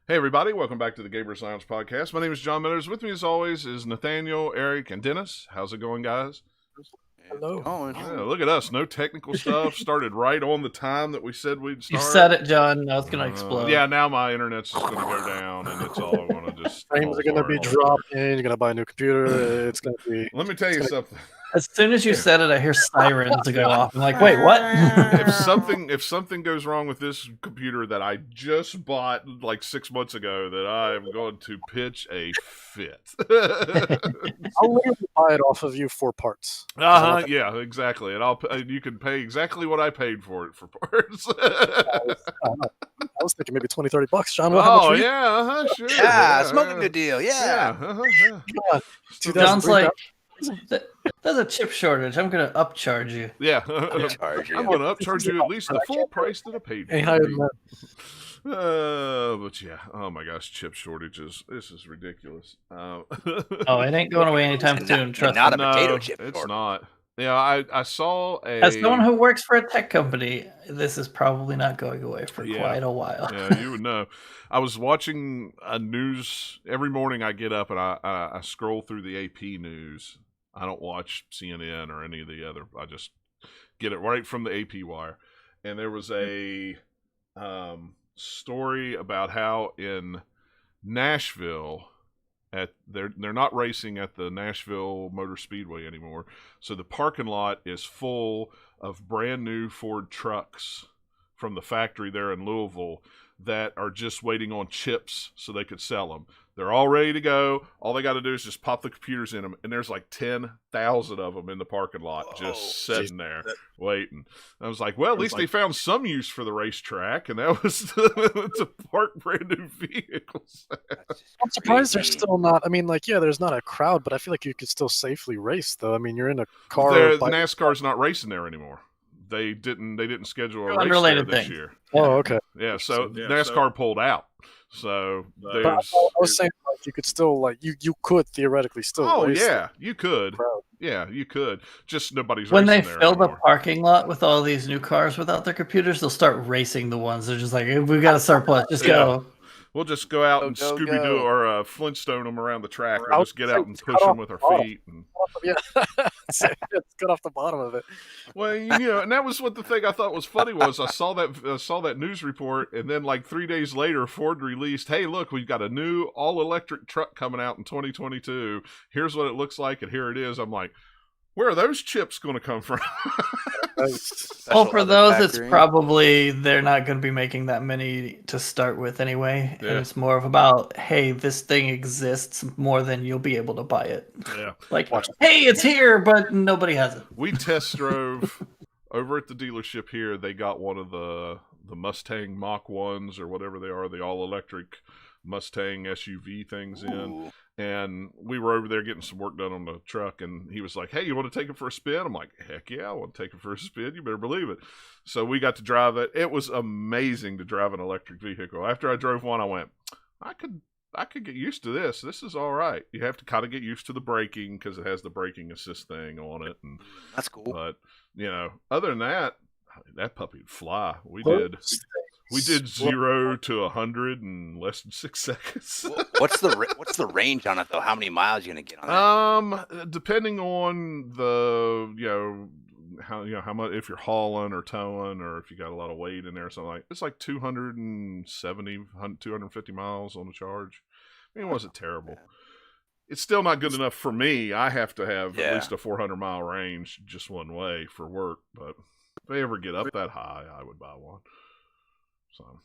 Hey everybody, welcome back to the Gamers Lounge podcast. My name is John Millers. With me as always is Nathaniel, Eric, and Dennis. How's it going, guys? It's Hello. going. Yeah, look at us. No technical stuff. Started right on the time that we said we'd You start. said it, John. Now it's going to explode. Yeah, now my internet's just going to go down and it's all going to just Frames are fall going to be apart. dropping. You're going to buy a new computer. It's going to be. Let me tell you something. As soon as you said it, I hear sirens go off. I'm like, wait, what? If something goes wrong with this computer that I just bought like 6 months ago, that I am going to pitch a fit. I'll literally buy it off of you for parts. Yeah, exactly. And you can pay exactly what I paid for it for parts. I was thinking maybe $20-$30, John. How much yeah, sure. Yeah, smoking good deal. Yeah, Yeah. yeah. John's like, there's a chip shortage. I'm going to upcharge you. Yeah. Charge you. I'm going to upcharge you at least the full price that I paid for Ain't higher than it. that. But yeah, oh my gosh, chip shortages. This is ridiculous. Oh, it ain't going away anytime And soon. not- Trust and not me. a potato chip It's shortage. not. Yeah, I saw a. As someone who works for a tech company, this is probably not going away for Yeah. quite a while. Yeah, you would know. I was watching a news every morning. I get up and I scroll through the AP news. I don't watch CNN or any of the other. I just get it right from the AP wire. And there was a story about how in Nashville, they're not racing at the Nashville Motor Speedway anymore. So the parking lot is full of brand new Ford trucks from the factory there in Louisville that are just waiting on chips so they could sell them. They're all ready to go. All they got to do is just pop the computers in them, and there's like 10,000 of them in the parking lot just sitting there waiting. I was like, well, at least they found some use for the racetrack, and that was to park brand new vehicles. I'm surprised there's still not. I mean, like, yeah, there's not a crowd, but I feel like you could still safely race, though. I mean, you're in a car. NASCAR's not racing there ananymore. They didn't schedule a race there Unrelated this thing. year. Oh, okay. Yeah, so NASCAR pulled out. So But I there's. was saying, like, you could still, like, you could theoretically still. Oh race yeah, you could. crowd. Yeah, you could. Just nobody's When they racing there fill the anymore. parking lot with all these new cars without their computers, they'll start racing the ones. They're just like, we got a surplus. Just go. We'll just go out Go, and go, Scooby Doo go. or Flintstone them around the track. I We'll was just get saying, out and just push cut them off with our the bottom. feet. And... Yeah, it's cut off the bottom of it. Well, and that was what the thing I thought was funny was I saw that news report, and then like 3 days later, Ford released, "Hey, look, we've got a new all electric truck coming out in 2022. Here's what it looks like, and here it is." I'm like, where are those chips going to come from? Well, Special for oven those, it's factory. probably they're not going to be making that many to start with anyway. Yeah. And it's more of about, hey, this thing exists more than you'll be able to buy it. Yeah. Like, hey, it's here, but nobody has it. We test drove over at the dealership here. They got one of the Mustang Mach 1s or whatever they are, the all-electric Mustang SUV things in. Ooh. And we were over there getting some work done on the truck, and he was like, "Hey, you want to take it for a spin?" I'm like, "Heck yeah, I want to take it for a spin. You better believe it." So we got to drive it. It was amazing to drive an electric vehicle. After I drove one, I went, I could get used to this. This is all right. You have to kind of get used to the braking because it has the braking assist thing on it. And That's cool. but other than that, that puppy would fly. We did 0 to 100 in less than 6 seconds. What's the range on it though? How many miles you gonna get on it? Depending on the how much, if you're hauling or towing or if you got a lot of weight in there or something like, it's like 270 250 miles on the charge. I mean, it wasn't terrible. It's still not good enough for me. I have to have at least a 400-mile range just one way for work, but if they ever get up that high, I would buy one. So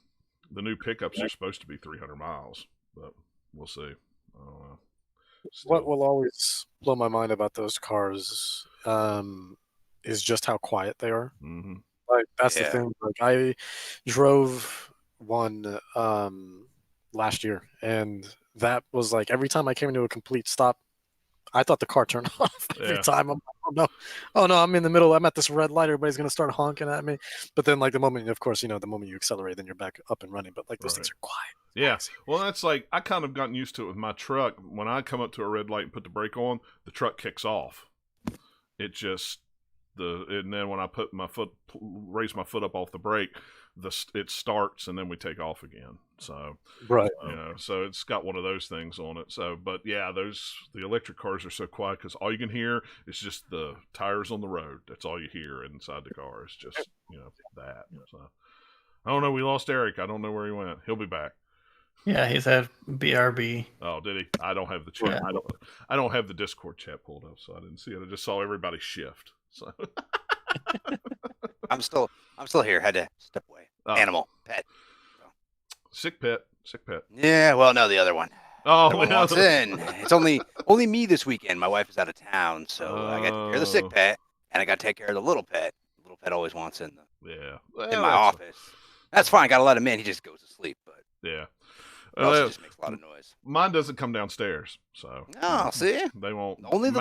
the new pickups are supposed to be 300 miles, but we'll see. I don't know. What will always blow my mind about those cars is just how quiet they are. Mm-hmm. Like, that's the Yeah. thing. Like, I drove one last year, and that was like every time I came into a complete stop, I thought the car turned off every Yeah. time. I'm like, oh no, I'm in the middle. I'm at this red light. Everybody's gonna start honking at me. But then, like, the moment, of course, the moment you accelerate, then you're back up and running. But like, those things are quiet. Yeah. Well, that's like, I kind of gotten used to it with my truck. When I come up to a red light and put the brake on, the truck kicks off. It just, and then when I raise my foot up off the brake, it starts, and then we take off again. So Right. so it's got one of those things on it. So, but yeah, the electric cars are so quiet because all you can hear is just the tires on the road. That's all you hear inside the car. It's just that. So I don't know. We lost Eric. I don't know where he went. He'll be back. Yeah, he's at BRB. Oh, did he? I don't have the chat. Yeah. I don't have the Discord chat pulled up, so I didn't see it. I just saw everybody shift. So I'm still here. Had to step away. Animal, pet. Sick pet. Yeah, well, no, the other one. Oh, The other one wants in. It's only me this weekend. My wife is out of town, so I got to take care of the sick pet, and I got to take care of the little pet. The little pet always wants in in my office. That's fine. Got to let him in. He just goes to sleep, but yeah. It also just makes a lot of noise. Mine doesn't come downstairs, so see, they won't. Only the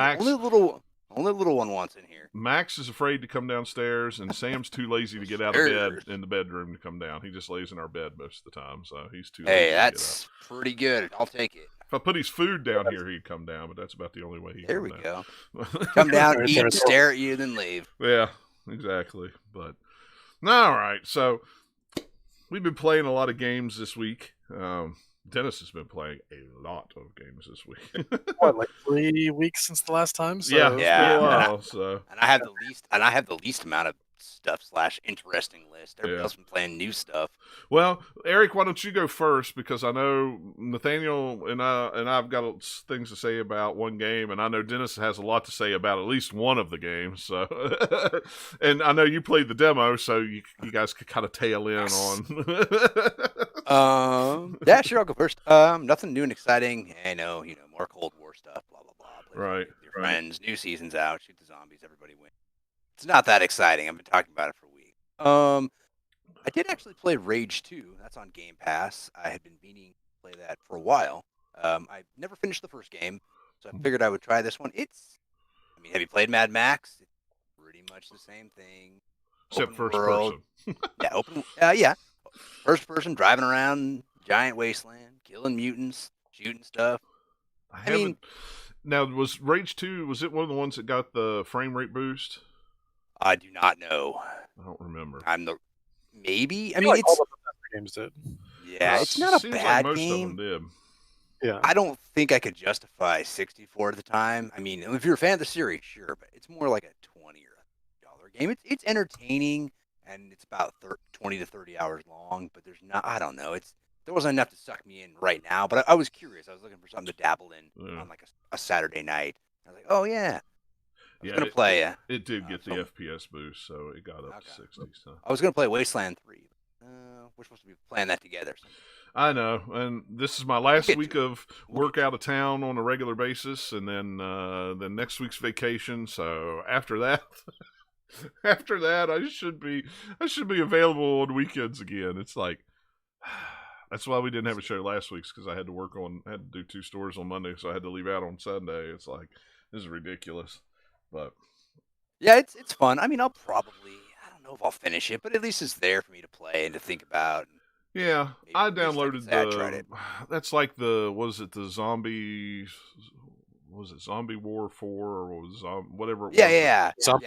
little one wants in here. Max is afraid to come downstairs, and Sam's too lazy to get out of bed in the bedroom to come down. He just lays in our bed most of the time, so he's too. Hey, lazy that's pretty good. I'll take it. If I put his food down here, he'd come down, but that's about the only way he. There we go. Come down, eat, stare at you, then leave. Yeah, exactly. But all right, so we've been playing a lot of games this week. Dennis has been playing a lot of games this week. What, like 3 weeks since the last time? So yeah. Yeah. Been a while, and I have the least amount of stuff / interesting list. Everybody else been playing new stuff. Well, Eric, why don't you go first? Because I know Nathaniel and I've got things to say about one game, and I know Dennis has a lot to say about at least one of the games. So, and I know you played the demo, so you guys could kind of tail in on. Yeah, sure, I'll go first. Nothing new and exciting. I know, more Cold War stuff. Blah blah blah. Play with your friends. New season's out. Shoot the zombies. Everybody wins. It's not that exciting. I've been talking about it for a week. I did actually play Rage 2. That's on Game Pass. I had been meaning to play that for a while. I never finished the first game, so I figured I would try this one. Have you played Mad Max? It's pretty much the same thing. Except first person. First person, driving around giant wasteland, killing mutants, shooting stuff. Now, was Rage 2, was it one of the ones that got the frame rate boost? I do not know. I don't remember. Maybe. All the games did. Yeah, it's not a bad most game. of them did. Yeah. I don't think I could justify 64 at the time. I mean, if you're a fan of the series, sure, but it's more like a $20 or $30 game. It's entertaining, and it's about 20 to 30 hours long, but there's not, I don't know. There wasn't enough to suck me in right now, but I was curious. I was looking for something to dabble in on like a Saturday night. I was like, oh, yeah. I was going to play it did get the FPS boost, so it got up to 60. So I was going to play Wasteland 3. We're supposed to be playing that together. So. I know, and this is my last week of work out of town on a regular basis, and then next week's vacation. So after that, I should be available on weekends again. It's like that's why we didn't have a show last week, because I had to do 2 stores on Monday, so I had to leave out on Sunday. It's like, this is ridiculous. But yeah, it's fun. I mean, I don't know if I'll finish it, but at least it's there for me to play and to think about. Yeah, I downloaded that's like the zombie, was it Zombie War 4 or was whatever it was? Yeah. Zombie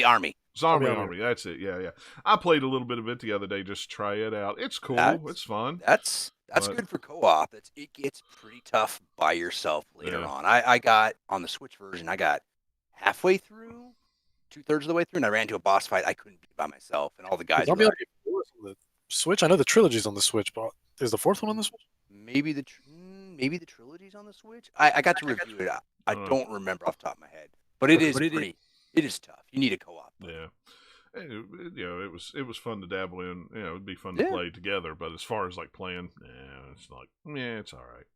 Army. Zombie Army, that's it. Yeah. I played a little bit of it the other day just to try it out. It's cool. It's fun. That's good for co-op. It gets pretty tough by yourself later on. I got on the Switch version. I got halfway through, 2/3 of the way through, and I ran into a boss fight I couldn't beat by myself, and all the guys. Zombie Army 4 is on the Switch. I know the Trilogy's on the Switch, but is the 4th one on the Switch? Maybe the Trilogy's on the Switch. I got to review it. I don't remember off the top of my head, but it is tough. You need a co-op. Yeah. It was fun to dabble in. It'd be fun to play together. But as far as like playing, it's like, it's all right.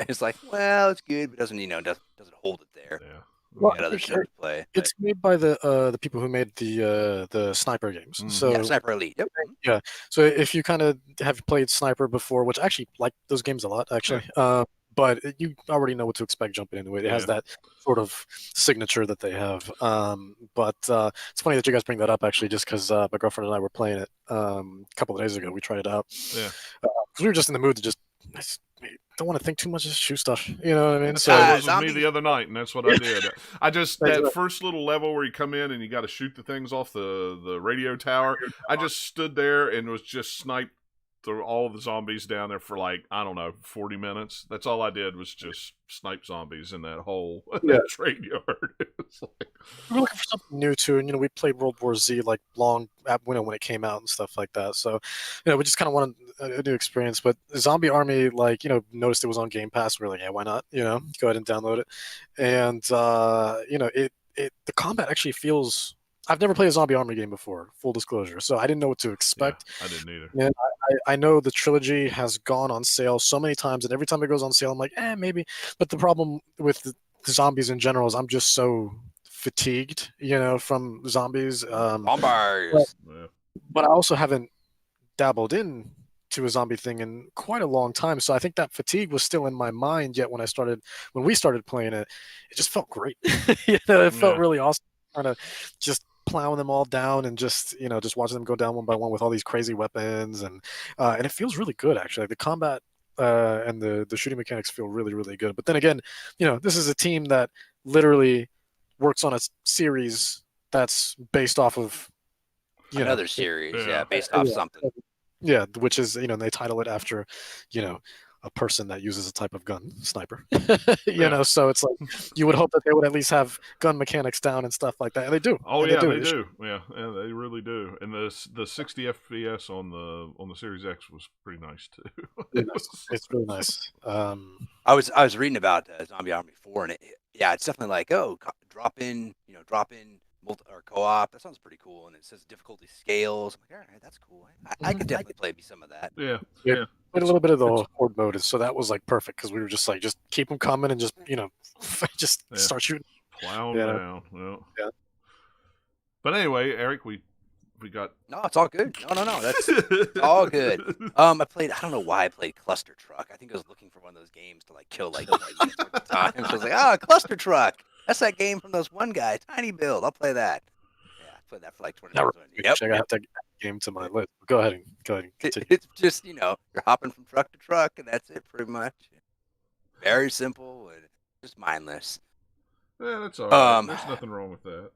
It's like, well, it's good, but doesn't hold it there. Yeah. Well, other stuff to play. It's made by the people who made the Sniper games. So Sniper Elite. Yep. Yeah. So if you kind of have played Sniper before, which I actually like those games a lot, actually. But you already know what to expect jumping into it. It has that sort of signature that they have. But it's funny that you guys bring that up, actually, just because my girlfriend and I were playing it a couple of days ago. We tried it out. Yeah. Because we were just in the mood to just don't want to think too much, just shoot stuff. You know what I mean? That's So how it was with zombies. me the other night, and that's what I did. I just that Exactly. first little level where you come in and you got to shoot the things off the radio tower. I just stood there and was just sniped through all the zombies down there for like, I don't know, 40 minutes. That's all I did was just snipe zombies in that whole trade yard. It's like, we're looking for something new too, and we played World War Z like long when it came out and stuff like that. So, we just kind of wanted a new experience. But Zombie Army, like noticed it was on Game Pass. We're like, yeah, why not? Go ahead and download it. And the combat actually feels. I've never played a Zombie Army game before, full disclosure, so I didn't know what to expect. Yeah, I didn't either. And I know the trilogy has gone on sale so many times, and every time it goes on sale, I'm like, maybe. But the problem with the zombies in general is I'm just so fatigued, from zombies. Bombars. But I also haven't dabbled in to a zombie thing in quite a long time, so I think that fatigue was still in my mind. Yet when we started playing it, it just felt great. It felt really awesome, kind of just plowing them all down and just watching them go down one by one with all these crazy weapons, and it feels really good actually. The combat and the shooting mechanics feel really, really good. But then again, this is a team that literally works on a series that's based off of another series, based off something. Yeah, which is they title it after a person that uses a type of gun, sniper. So it's like you would hope that they would at least have gun mechanics down and stuff like that, and they do. Oh and yeah, they do. Yeah, they really do. And the 60 FPS on the Series X was pretty nice too. It's really nice. I was reading about Zombie Army 4, and it's definitely like drop in or co-op. That sounds pretty cool, and it says difficulty scales. I'm like, all right, that's cool. I could definitely play some of that. Yeah. Played a little bit of the horde mode, so that was like perfect because we were just like, just keep them coming and just just start shooting. Plowing down. Well. Yeah. But anyway, Eric, we got. No, it's all good. No, that's all good. I don't know why I played Cluster Truck. I think I was looking for one of those games to like kill like units at the time. So I was like, Cluster Truck. That's that game from those one guy, Tiny Build. I'll play that. Yeah, I played that for like 20 minutes. Yep. I have to get that game to my list. Go ahead. It's just you're hopping from truck to truck, and that's it pretty much. Very simple and just mindless. Yeah, that's all right. There's nothing wrong with that.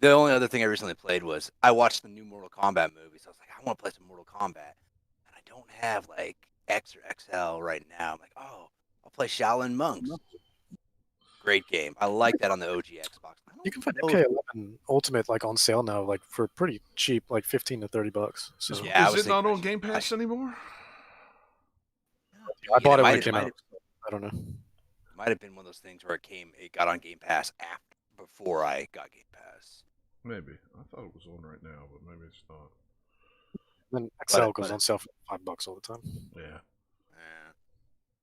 The only other thing I recently played was I watched the new Mortal Kombat movie. So I was like, I want to play some Mortal Kombat, and I don't have like X or XL right now. I'm like, I'll play Shaolin Monks. Great game. I like that on the OG Xbox. You can find MK11 Ultimate like on sale now, like for pretty cheap, like $15 to $30. So is it not on Game Pass anymore? I bought it when it came out. I don't know. It might have been one of those things where it got on Game Pass before I got Game Pass. Maybe. I thought it was on right now, but maybe it's not. Then XL goes on sale for $5 all the time.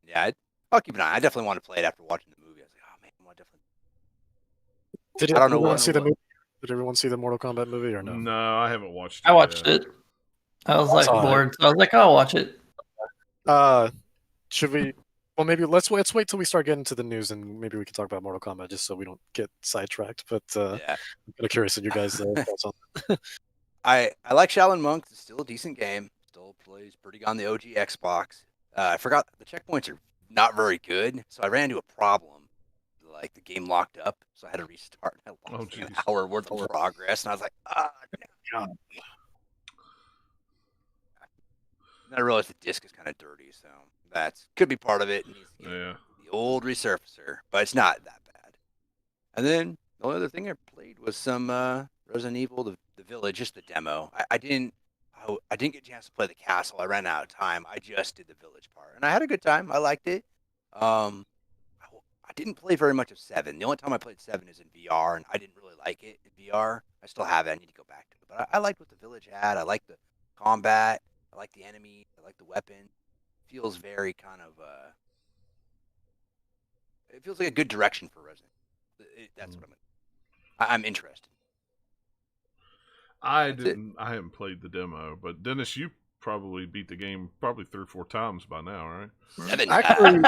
Yeah. I'll keep an eye. I definitely want to play it after watching the movie. I was like, oh man, I want to definitely. I don't know what. See the movie? Did everyone see the Mortal Kombat movie or no? No, I haven't watched it. I watched it. I was like bored. So I was like, I'll watch it. Should we? Well, maybe let's wait till we start getting to the news, and maybe we can talk about Mortal Kombat just so we don't get sidetracked. But I'm kind of curious what you guys thoughts on that. I like Shaolin Monks. It's still a decent game. Still plays pretty good on the OG Xbox. I forgot the checkpoints are not very good, so I ran into a problem. Like the game locked up, so I had to restart. I lost an hour worth of progress, and I was like, no. And I realized the disc is kind of dirty, so that could be part of it. The old resurfacer, but it's not that bad. And then the only other thing I played was some Resident Evil, the Village, just the demo. I didn't get a chance to play the castle. I ran out of time. I just did the Village part, and I had a good time. I liked it. I didn't play very much of 7. The only time I played 7 is in VR, and I didn't really like it in VR. I still have it. I need to go back to it. But I liked what the Village had. I liked the combat. I like the enemy. I like the weapon. It feels very kind of it feels like a good direction for Resident. That's what I'm interested. I haven't played the demo, but Dennis, you probably beat the game probably 3 or 4 times by now, right? 7 Actually,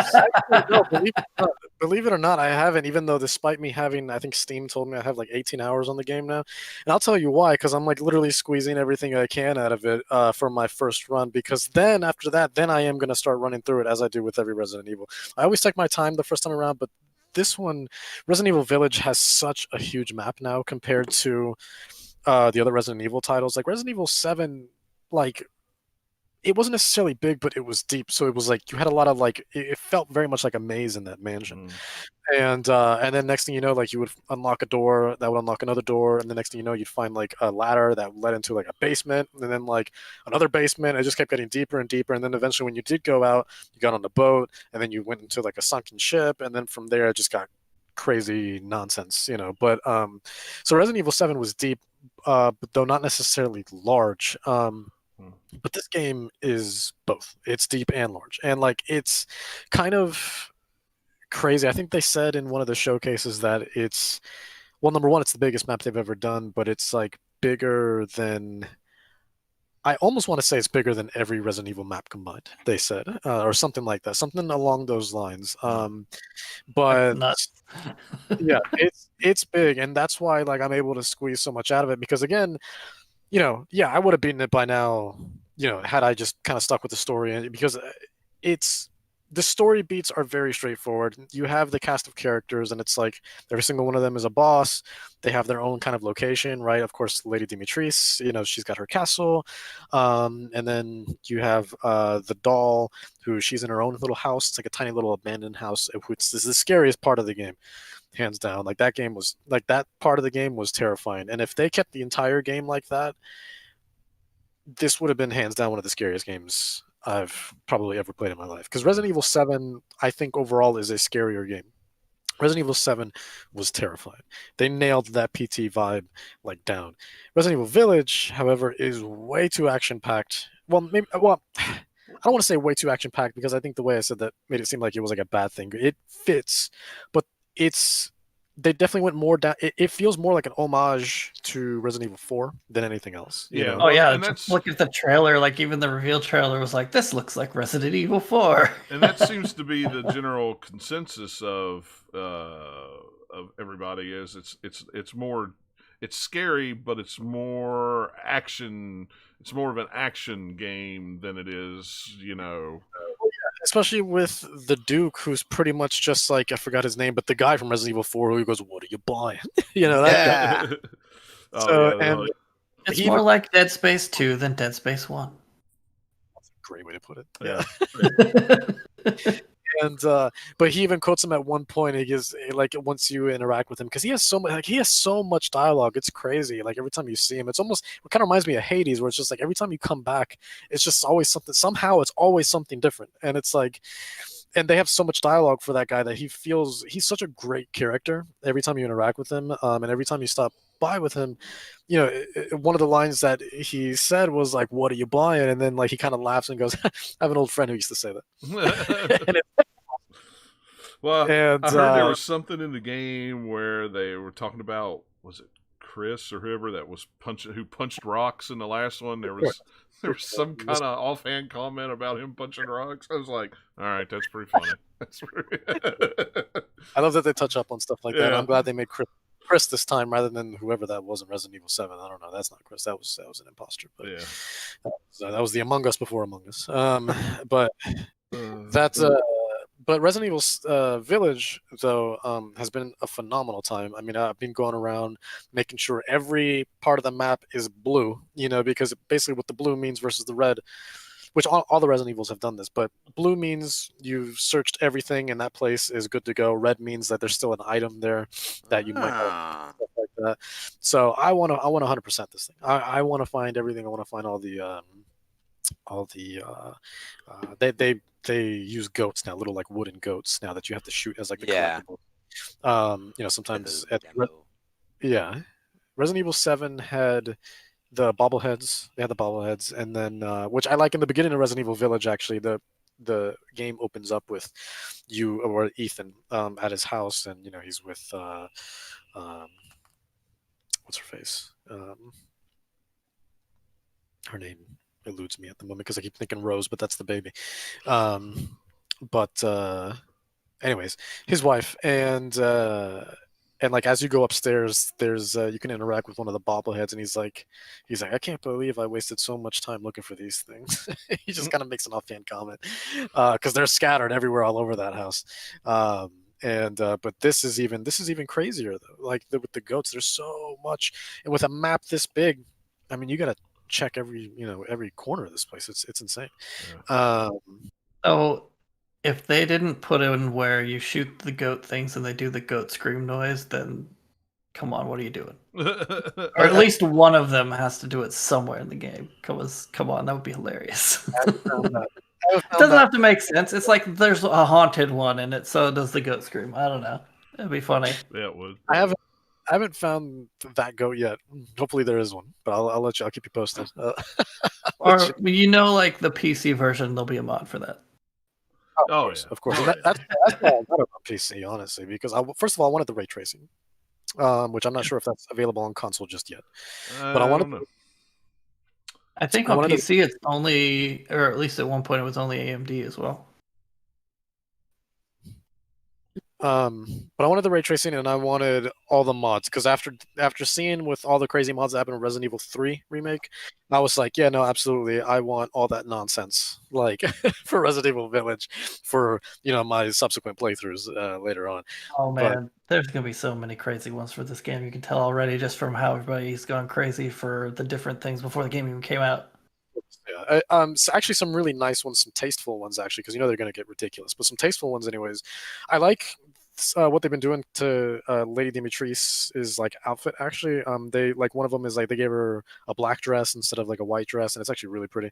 no, believe it or not, Believe it or not, I haven't, even though despite me having, I think Steam told me I have like 18 hours on the game now. And I'll tell you why, because I'm like literally squeezing everything I can out of it for my first run, because then after that, then I am going to start running through it as I do with every Resident Evil. I always take my time the first time around, but this one, Resident Evil Village, has such a huge map now compared to the other Resident Evil titles. Like Resident Evil 7, like it wasn't necessarily big, but it was deep. So it was like you had a lot of like it felt very much like a maze in that mansion. And then next thing you know, like you would unlock a door that would unlock another door, and the next thing you know, you'd find like a ladder that led into like a basement, and then like another basement. It just kept getting deeper and deeper, and then eventually, when you did go out, you got on the boat, and then you went into like a sunken ship, and then from there, it just got crazy nonsense, you know. But so Resident Evil 7 was deep, but though not necessarily large. But this game is both. It's deep and large, and like it's kind of crazy. I think they said in one of the showcases that it's, well, number one, it's the biggest map they've ever done, but it's like bigger than, I almost want to say it's bigger than every Resident Evil map combined, they said, or something like that, something along those lines. But yeah, it's big, and that's why like I'm able to squeeze so much out of it, because again, you know, yeah, I would have beaten it by now, you know, had I just kind of stuck with the story, because it's, the story beats are very straightforward. You have the cast of characters, and it's like every single one of them is a boss. They have their own kind of location, right? Of course, Lady Dimitris, you know, she's got her castle, and then you have the doll, who she's in her own little house. It's like a tiny little abandoned house, which is the scariest part of the game, hands down. Like that game was, like that part of the game was terrifying, and if they kept the entire game like that, this would have been hands down one of the scariest games I've probably ever played in my life. Because Resident Evil 7, I think overall is a scarier game. Resident Evil 7 was terrifying. They nailed that PT vibe like down. Resident Evil Village, however, is way too action packed. Well, maybe, well, I don't want to say way too action packed, because I think the way I said that made it seem like it was like a bad thing. It fits, but it's, they definitely went more down. It feels more like an homage to Resident Evil 4 than anything else. You know? Oh yeah, just look at the trailer. Like even the reveal trailer was like, "This looks like Resident Evil 4." And that seems to be the general consensus of everybody. Is it's more, it's scary, but it's more action. It's more of an action game than it is, you know. Especially with the Duke, who's pretty much just like, I forgot his name, but the guy from Resident Evil 4 who goes, "What are you buying?" You know, that guy. So, and it's more like Dead Space 2 than Dead Space 1. That's a great way to put it. Yeah. And but he even quotes him at one point. He gives, like, once you interact with him, because he has so much, like, he has so much dialogue. It's crazy. Like every time you see him, it's almost, it kind of reminds me of Hades, where it's just like every time you come back, it's just always something. Somehow, it's always something different, and it's like, and they have so much dialogue for that guy that he feels, he's such a great character every time you interact with him, and every time you stop by with him, you know, one of the lines that he said was like, "What are you buying?" And then like he kind of laughs and goes, "I have an old friend who used to say that." And well, and, I heard there was something in the game where they were talking about, was it Chris or whoever that was who punched rocks in the last one? There was some kind of offhand comment about him punching rocks. I was like, all right, that's pretty funny. That's pretty... I love that they touch up on stuff like that. I'm glad they made Chris this time rather than whoever that was in Resident Evil 7. I don't know. That's not Chris. That was an imposter. But yeah, that was the Among Us before Among Us. But that's but Resident Evil Village, though, has been a phenomenal time. I mean, I've been going around making sure every part of the map is blue, you know, because basically what the blue means versus the red, which all the Resident Evils have done this, but blue means you've searched everything and that place is good to go. Red means that there's still an item there that you might have, stuff like that. So I want to 100% this thing. I want to find everything. I want to find all the they use goats now, little like wooden goats now that you have to shoot as like the collectible. You know, sometimes Resident Evil 7 had the bobbleheads. They had the bobbleheads, and then which I like in the beginning of Resident Evil Village. Actually, the game opens up with you or Ethan at his house, and you know he's with what's her face? Her name eludes me at the moment because I keep thinking Rose, but that's the baby. And anyways, his wife, and like as you go upstairs, there's you can interact with one of the bobbleheads, and he's like, I can't believe I wasted so much time looking for these things. He just kind of makes an offhand comment because they're scattered everywhere all over that house. But this is even crazier though. Like with the goats, there's so much, and with a map this big, I mean, you gotta check every corner of this place. It's insane. Yeah. So if they didn't put in where you shoot the goat things and they do the goat scream noise, then come on, what are you doing? Or at least one of them has to do it somewhere in the game. Come on, that would be hilarious. It doesn't have to make sense. It's like there's a haunted one in it, so does the goat scream. I don't know. It'd be funny. Yeah, it would. I haven't found that goat yet. Hopefully there is one, but I'll let you. I'll keep you posted. Or like the PC version, there'll be a mod for that. Oh yeah, of course. That's why I got it on PC, honestly, because first of all, I wanted the ray tracing, which I'm not sure if that's available on console just yet. But I wanted. I think on PC it's only, or at least at one point it was only AMD as well. But I wanted the ray tracing and I wanted all the mods because after seeing with all the crazy mods that happened in Resident Evil 3 remake, I was like, yeah, no, absolutely, I want all that nonsense like for Resident Evil Village for my subsequent playthroughs later on. Oh man, there's gonna be so many crazy ones for this game. You can tell already just from how everybody's gone crazy for the different things before the game even came out. Yeah, so actually some really nice ones, some tasteful ones actually, because they're gonna get ridiculous, but some tasteful ones anyways. I like what they've been doing to Lady Dimitris's like outfit. Actually, they like one of them is like they gave her a black dress instead of like a white dress, and it's actually really pretty.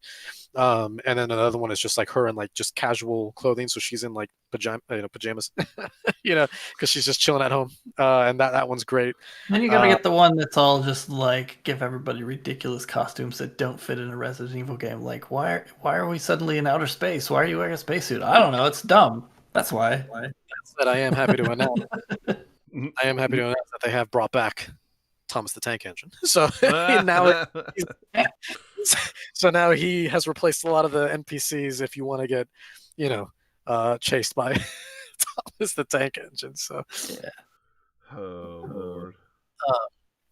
And then another one is just like her in like just casual clothing, so she's in like pajamas, because she's just chilling at home. And that one's great. Then you gotta get the one that's all just like give everybody ridiculous costumes that don't fit in a Resident Evil game. Like why are we suddenly in outer space? Why are you wearing a spacesuit? I don't know. It's dumb. That's why. That I am happy to announce. That they have brought back Thomas the Tank Engine. So now he has replaced a lot of the NPCs. If you want to get, chased by Thomas the Tank Engine. So yeah. Oh Lord.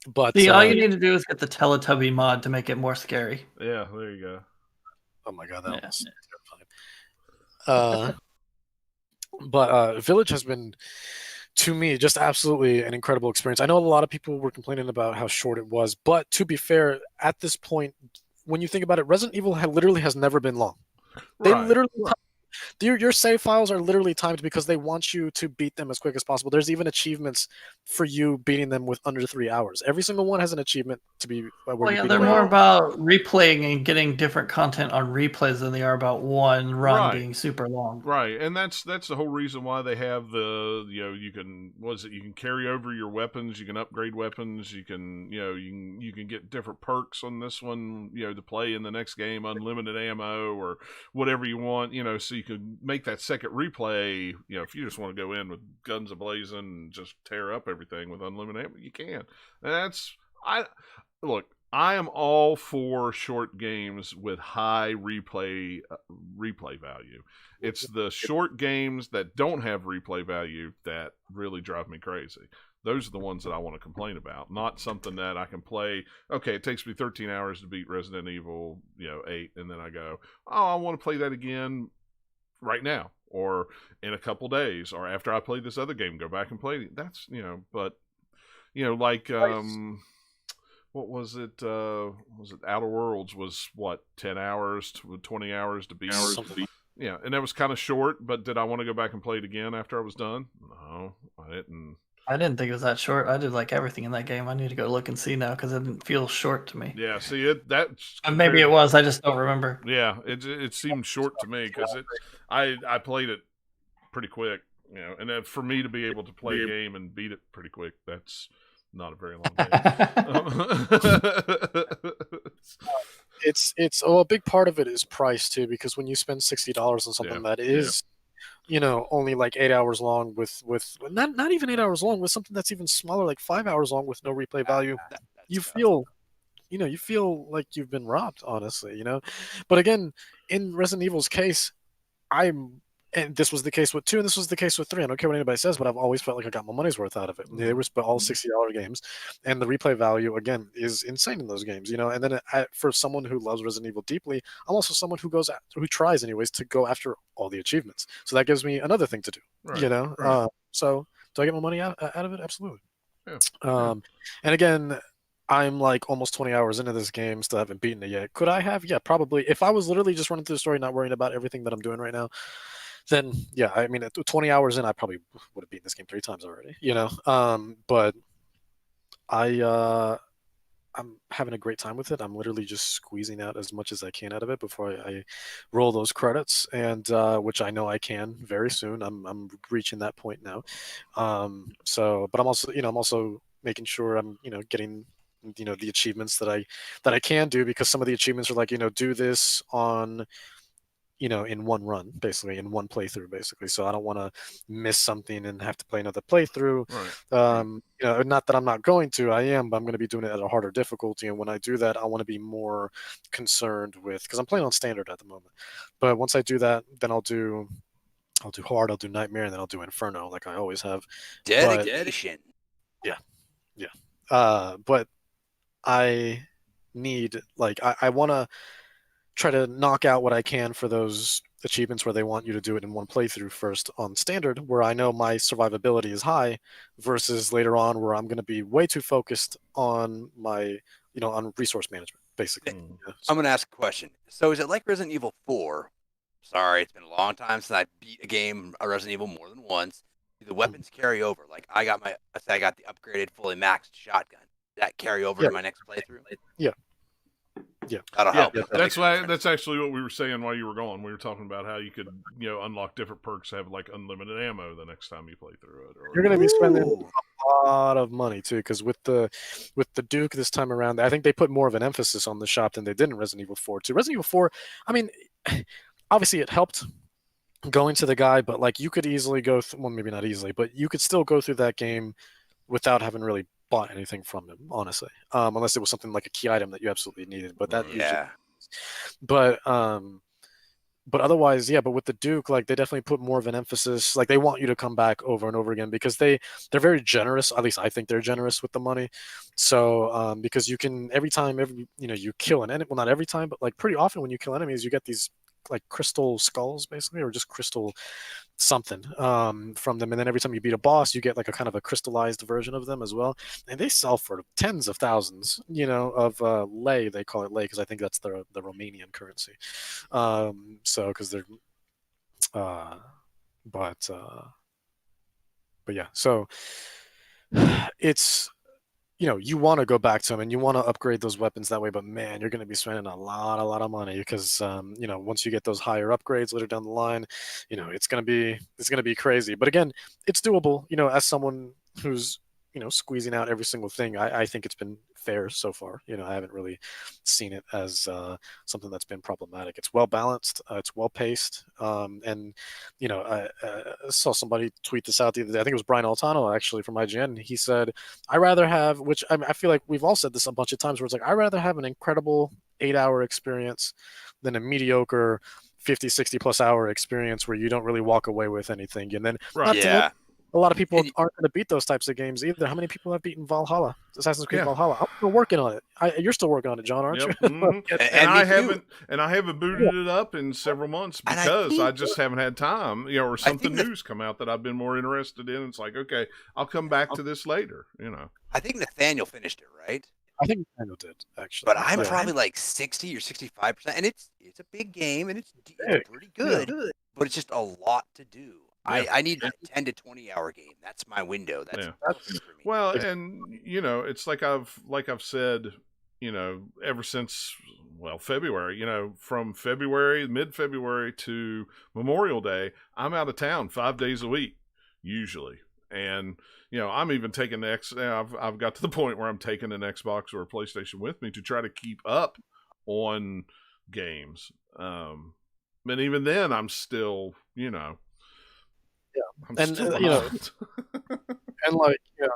But all you need to do is get the Teletubby mod to make it more scary. Yeah, there you go. Oh my god, that was terrifying. But Village has been, to me, just absolutely an incredible experience. I know a lot of people were complaining about how short it was, but to be fair, at this point, when you think about it, Resident Evil literally has never been long. They literally... Your save files are literally timed because they want you to beat them as quick as possible. There's even achievements for you beating them with under 3 hours. Every single one has an achievement to be. They're more about replaying and getting different content on replays than they are about one run being super long. Right, and that's the whole reason why they have the you can you can carry over your weapons, you can upgrade weapons, you can you can get different perks on this one to play in the next game, unlimited ammo or whatever you want so you can make that second replay. If you just want to go in with guns ablazing and just tear up everything with unlimited ammo, you can. And I am all for short games with high replay value. It's the short games that don't have replay value that really drive me crazy. Those are the ones that I want to complain about, not something that I can play. Okay, it takes me 13 hours to beat Resident Evil 8, and then I go, oh, I want to play that again right now or in a couple days or after I play this other game, go back and play it. That's but like what was it Outer Worlds was what 10 hours to 20 hours to beat yeah, and that was kind of short, but did I want to go back and play it again after I was done? No, I didn't think it was that short. I did like everything in that game. I need to go look and see now because it didn't feel short to me. Yeah, see maybe it was. I just don't remember. Yeah, it seemed short to me because I played it pretty quick, and then for me to be able to play a game and beat it pretty quick, that's not a very long game. It's a big part of it is price too, because when you spend $60 on something that is only like 8 hours long with not even 8 hours long, with something that's even smaller, like 5 hours long with no replay value, you feel like you've been robbed, honestly, But again, in Resident Evil's case, I'm And this was the case with 2, and this was the case with 3. I don't care what anybody says, but I've always felt like I got my money's worth out of it. They were all $60 games, and the replay value again is insane in those games, And then for someone who loves Resident Evil deeply, I'm also someone who tries anyways to go after all the achievements. So that gives me another thing to do, Right. So do I get my money out of it? Absolutely. Yeah. And again, I'm like almost 20 hours into this game, still haven't beaten it yet. Could I have? Yeah, probably. If I was literally just running through the story, not worrying about everything that I'm doing right now, then yeah, I mean, at 20 hours in, I probably would have beaten this game 3 times already, But I'm having a great time with it. I'm literally just squeezing out as much as I can out of it before I roll those credits, and which I know I can very soon. I'm reaching that point now. But I'm also making sure I'm getting the achievements that I can do, because some of the achievements are like do this on in one run, basically, in one playthrough, basically. So I don't want to miss something and have to play another playthrough. Right. Not that I'm not going to, I am, but I'm going to be doing it at a harder difficulty. And when I do that, I want to be more concerned with, because I'm playing on standard at the moment. But once I do that, then I'll do hard, I'll do nightmare, and then I'll do inferno, like I always have. Dedication. Yeah. But I need, like, I want to try to knock out what I can for those achievements where they want you to do it in one playthrough first on standard, where I know my survivability is high, versus later on where I'm going to be way too focused on my, on resource management, basically. I'm going to ask a question. So is it like Resident Evil 4? Sorry, it's been a long time since I beat a Resident Evil more than once. Do the weapons carry over? Like I got the upgraded, fully maxed shotgun. Did that carry over to my next playthrough? Yeah. That'll help. That's actually what we were saying while you were gone. We were talking about how you could unlock different perks, have like unlimited ammo the next time you play through it. You're going to be spending a lot of money too, because with the Duke this time around, I think they put more of an emphasis on the shop than they did in Resident Evil 4 too. Resident Evil 4, I mean, obviously it helped going to the guy, but like you could easily go well, maybe not easily, but you could still go through that game without having really bought anything from him, honestly, unless it was something like a key item that you absolutely needed. But that usually, but otherwise, yeah. But with the Duke, like they definitely put more of an emphasis. Like they want you to come back over and over again, because they're very generous. At least I think they're generous with the money. So because you can you kill an enemy. Well, not every time, but like pretty often when you kill enemies, you get these like crystal skulls, basically, or just crystal something from them, and then every time you beat a boss, you get like a kind of a crystallized version of them as well, and they sell for tens of thousands, of lei. They call it lei because I think that's the Romanian currency. So because they're but yeah, so it's you want to go back to them and you want to upgrade those weapons that way, but man, you're going to be spending a lot of money, because once you get those higher upgrades later down the line, it's going to be crazy. But again, it's doable. As someone who's squeezing out every single thing, I think it's been fair so far. I haven't really seen it as something that's been problematic. It's well balanced, it's well paced, and I saw somebody tweet this out the other day. I think it was Brian Altano actually from IGN. He said, "I rather have," which I feel like we've all said this a bunch of times, where it's like, "I rather have an incredible 8-hour experience than a mediocre 50, 60 plus hour experience where you don't really walk away with anything." And then a lot of people aren't going to beat those types of games either. How many people have beaten Valhalla, Assassin's Creed Valhalla? I'm still working on it. You're still working on it, John, aren't you? Mm-hmm. and I haven't booted it up in several months because I just haven't had time, or something new's come out that I've been more interested in. It's like, okay, I'll come back to this later. I think Nathaniel finished it, right? I think Nathaniel did, actually. But I'm probably like 60 or 65%, and it's a big game and it's pretty good, but it's just a lot to do. I need a 10 to 20 hour game. That's my window. That's for me. Well, and it's like I've said, ever since February, from mid-February to Memorial Day, I'm out of town 5 days a week usually. And I'm even taking I've got to the point where I'm taking an Xbox or a PlayStation with me to try to keep up on games. And even then I'm still, and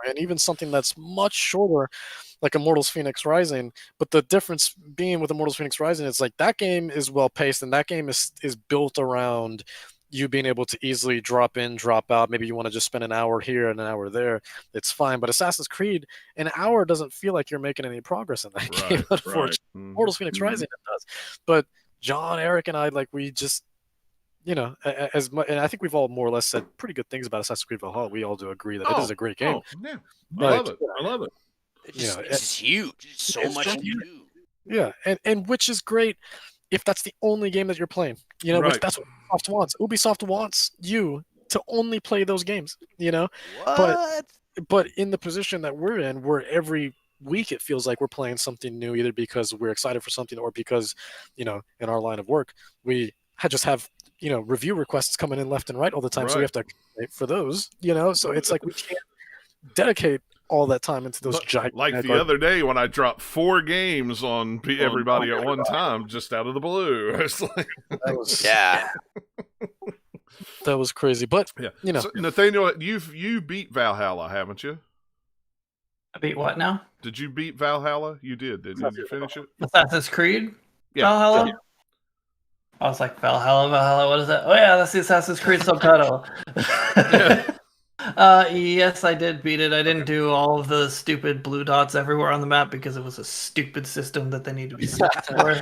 and even something that's much shorter, like Immortals Phoenix Rising. But the difference being with Immortals Phoenix Rising, it's like that game is well paced, and that game is built around you being able to easily drop in, drop out. Maybe you want to just spend an hour here and an hour there. It's fine. But Assassin's Creed, an hour doesn't feel like you're making any progress in that game. Unfortunately, Mortals Phoenix Rising it does. But John, Eric, and I, like, we just, you know, as much, and I think we've all more or less said pretty good things about Assassin's Creed Valhalla. We all do agree that it is a great game. Yeah, I love it. I love it. It's just huge. It's so much to do. Yeah, and which is great if that's the only game that you're playing. You know, which that's what Ubisoft wants. Ubisoft wants you to only play those games. You know, but in the position that we're in, where every week it feels like we're playing something new, either because we're excited for something or because, you know, in our line of work we just have, you know, review requests coming in left and right all the time, so we have to wait for those. You know, so it's like we can't dedicate all that time into those giant. Like the other day when I dropped 4 games on everybody at one time, just out of the blue. It's like, that was crazy. But you know, so, Nathaniel, you beat Valhalla, haven't you? I beat what now? Did you beat Valhalla? You did. Did you finish it? Assassin's Creed Valhalla. Yeah. I was like, Valhalla. What is that? Oh yeah, that's the Assassin's Creed subtitle. Yes, I did beat it. I didn't do all of the stupid blue dots everywhere on the map because it was a stupid system that they need to be set for.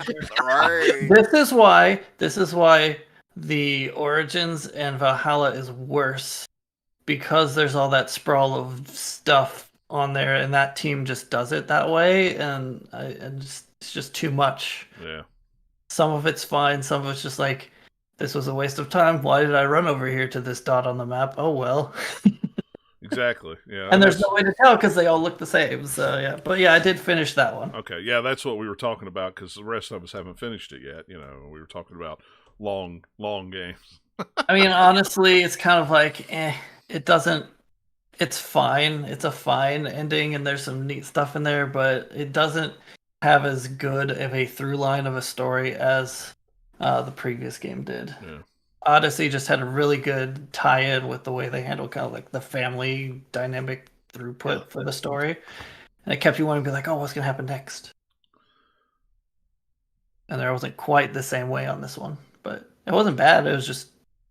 This is why the Origins and Valhalla is worse, because there's all that sprawl of stuff on there, and that team just does it that way, and it's just too much. Yeah. Some of it's fine. Some of it's just like, this was a waste of time. Why did I run over here to this dot on the map? Oh, well. Exactly. Yeah. And there's no way to tell because they all look the same. So, yeah. But, yeah, I did finish that one. Okay. Yeah, that's what we were talking about, because the rest of us haven't finished it yet. You know, we were talking about long games. I mean, honestly, it's kind of like, it doesn't... It's fine. It's a fine ending, and there's some neat stuff in there, but it doesn't have as good of a through line of a story as the previous game did. Yeah. Odyssey just had a really good tie-in with the way they handle kind of like the family dynamic throughput for the story, and it kept you wanting to be like, oh, what's going to happen next? And there wasn't quite the same way on this one, but it wasn't bad. It was just,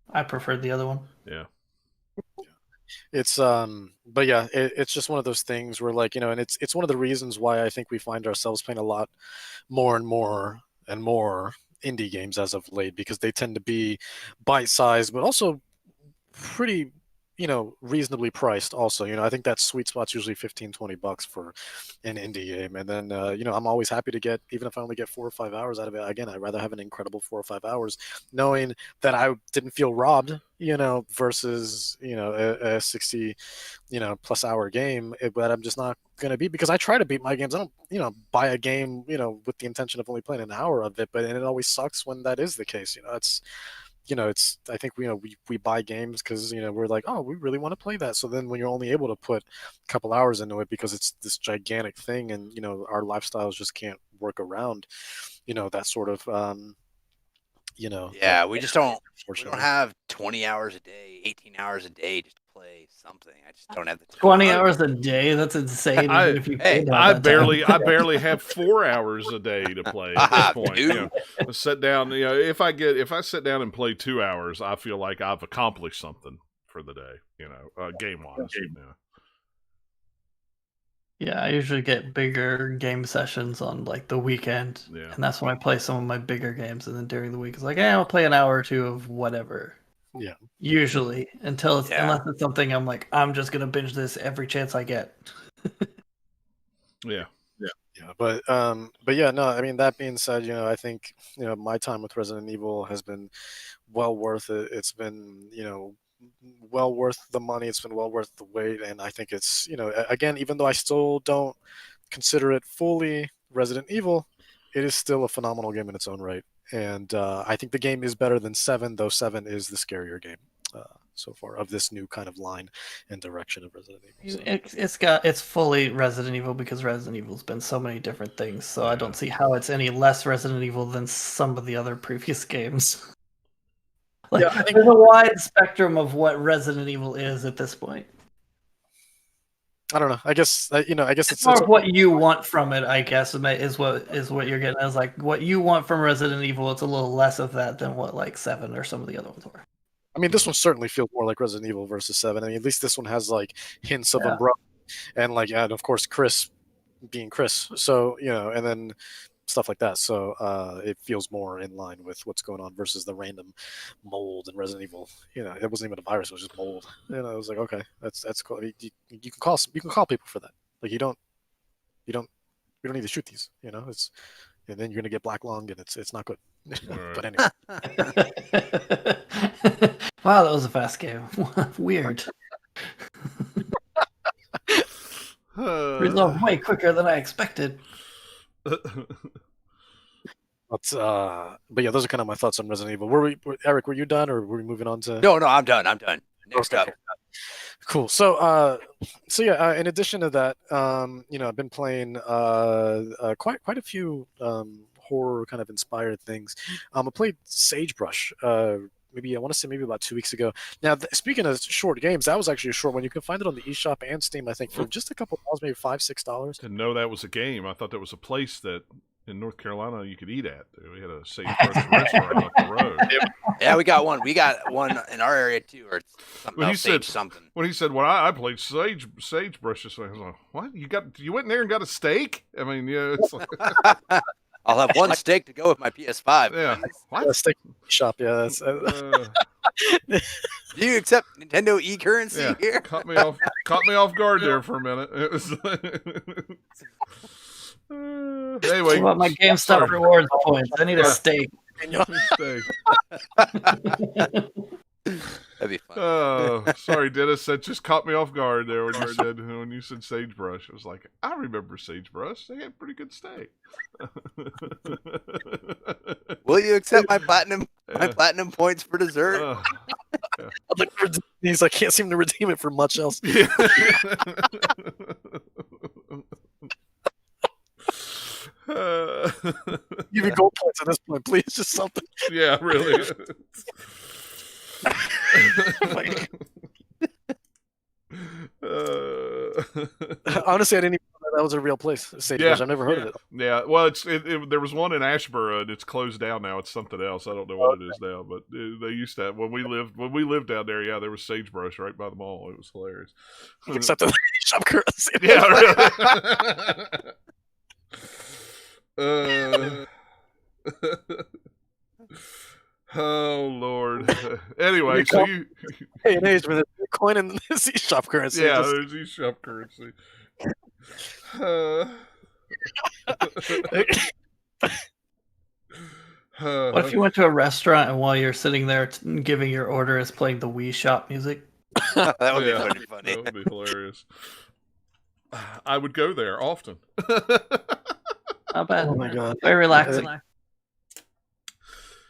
I preferred the other one. Yeah. It's but yeah, it's just one of those things where, like, you know, and it's one of the reasons why I think we find ourselves playing a lot more and more and more indie games as of late, because they tend to be bite-sized but also pretty, you know, reasonably priced also. You know, I think that sweet spot's usually $15-20 for an indie game, and then you know, I'm always happy to get, even if I only get 4 or 5 hours out of it. Again, I'd rather have an incredible 4 or 5 hours knowing that I didn't feel robbed, you know, versus, you know, a 60, you know, plus hour game that I'm just not gonna beat, because I try to beat my games. I don't, you know, buy a game, you know, with the intention of only playing an hour of it, but and it always sucks when that is the case. You know, it's, you know, it's, I think, you know, we buy games because, you know, we're like, oh, we really want to play that. So then when you're only able to put a couple hours into it because it's this gigantic thing, and, you know, our lifestyles just can't work around, you know, that sort of, you know. Yeah, we don't have 20 hours a day, 18 hours a day just to play something. I just don't have the time. 20 hours a day? That's insane. I barely have 4 hours a day to play at this point. You know, sit down. You know, if I sit down and play 2 hours, I feel like I've accomplished something for the day. You know, game wise. Yeah, I usually get bigger game sessions on like the weekend, and that's when I play some of my bigger games. And then during the week, it's like, I'll play an hour or two of whatever. Yeah, usually unless it's something I'm like, I'm just gonna binge this every chance I get. Yeah. But yeah, no. I mean, that being said, you know, I think, you know, my time with Resident Evil has been well worth it. It's been, you know, well worth the money. It's been well worth the wait, and I think it's, you know, again, even though I still don't consider it fully Resident Evil, it is still a phenomenal game in its own right. And I think the game is better than 7, though 7 is the scarier game so far of this new kind of line and direction of Resident Evil. So. It's fully Resident Evil because Resident Evil's been so many different things. So I don't see how it's any less Resident Evil than some of the other previous games. Like, I think there's a wide spectrum of what Resident Evil is at this point. I don't know. I guess it's more of what you want from it. I guess is what you're getting. As like what you want from Resident Evil. It's a little less of that than what like 7 or some of the other ones were. I mean, this one certainly feels more like Resident Evil versus 7. I mean, at least this one has like hints of Umbrella, and like, and of course Chris being Chris. So and then stuff like that. So it feels more in line with what's going on versus the random mold in Resident Evil. It wasn't even a virus; it was just mold. It was like, okay, that's cool. You can call people for that. Like you don't need to shoot these. It's and then you're gonna get black lung, and it's not good. But anyway. Wow, that was a fast game. Weird. Resolved way quicker than I expected. But yeah, those are kind of my thoughts on Resident Evil. Eric, were you done, or were we moving on to? No, I'm done. Next up. Cool. So yeah. In addition to that, I've been playing quite a few horror kind of inspired things. I played Sagebrush. I want to say maybe about 2 weeks ago. Now, speaking of short games, that was actually a short one. You can find it on the eShop and Steam, I think, for just a couple of dollars, maybe $5-6. Didn't know that was a game. I thought that was a place that in North Carolina you could eat at. We had a Sagebrush restaurant up the road. Yeah, we got one. We got one in our area too, or something else. When he said, "Well, I played Sagebrush," this way, I was like, "What? You went in there and got a steak?" I mean, yeah, it's like. I'll have one steak to go with my PS5. Yeah, what? Steak shop. Yeah. Do you accept Nintendo e-currency here? Caught me off guard there for a minute. It was anyway. What about my GameStop rewards points? I need a steak. That'd be fun. Oh, sorry, Dennis. That just caught me off guard there when you said Sagebrush. I was like, I remember Sagebrush. They had pretty good steak. Will you accept my platinum points for dessert? He's like, can't seem to redeem it for much else. Yeah. Give me gold points at this point, please. Just something. Yeah, really. Honestly, I didn't even know that was a real place. Sagebrush. I've never heard of it. Yeah, well, there was one in Ashboro, and it's closed down now. It's something else. I don't know what it is now, but they used to have, when we lived down there. Yeah, there was Sagebrush right by the mall. It was hilarious. Except the shop currency. Yeah, really. Oh Lord. Anyway, so you hey, an age with Bitcoin and this eShop currency. Yeah, there's eShop currency. What if you went to a restaurant and while you're sitting there giving your order is playing the Wii Shop music? That would be pretty funny. That would be hilarious. I would go there often. Not bad. Oh my God. Very relaxing.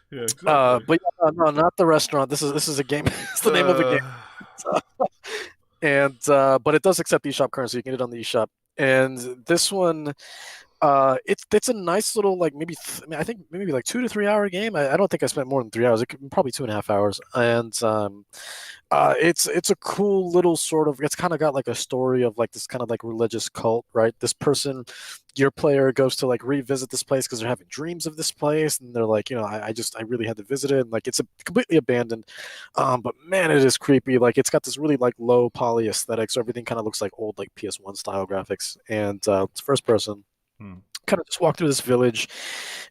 Yeah, exactly. But no, not the restaurant. This is a game. It's the name of the game. And but it does accept eShop currency. You can get it on the eShop. And this one, it's a nice little I think maybe like 2 to 3 hour game. I don't think I spent more than 3 hours. Probably 2.5 hours. And it's a cool little sort of. It's kind of got like a story of like this kind of like religious cult, right? This person, your player goes to like revisit this place because they're having dreams of this place, and they're like, I really had to visit it, and like it's completely abandoned. But man, it is creepy. Like it's got this really like low poly aesthetic, so everything kind of looks like old like PS1 style graphics, and it's first person. Kind of just walk through this village,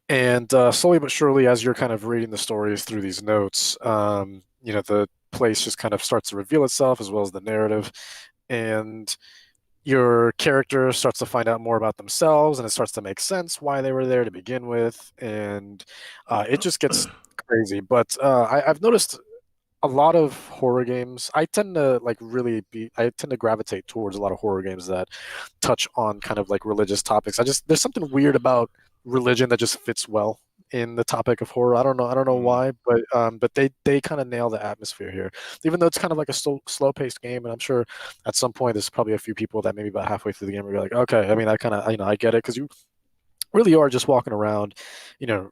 and slowly but surely, as you're kind of reading the stories through these notes, the place just kind of starts to reveal itself as well as the narrative, and your character starts to find out more about themselves, and it starts to make sense why they were there to begin with, and it just gets crazy. But I've noticed a lot of horror games. I tend to gravitate towards a lot of horror games that touch on kind of like religious topics. There's something weird about religion that just fits well in the topic of horror. I don't know why, but they kind of nail the atmosphere here. Even though it's kind of like a slow paced game, and I'm sure at some point there's probably a few people that maybe about halfway through the game are like, okay, I mean, I kind of I get it, because you really are just walking around,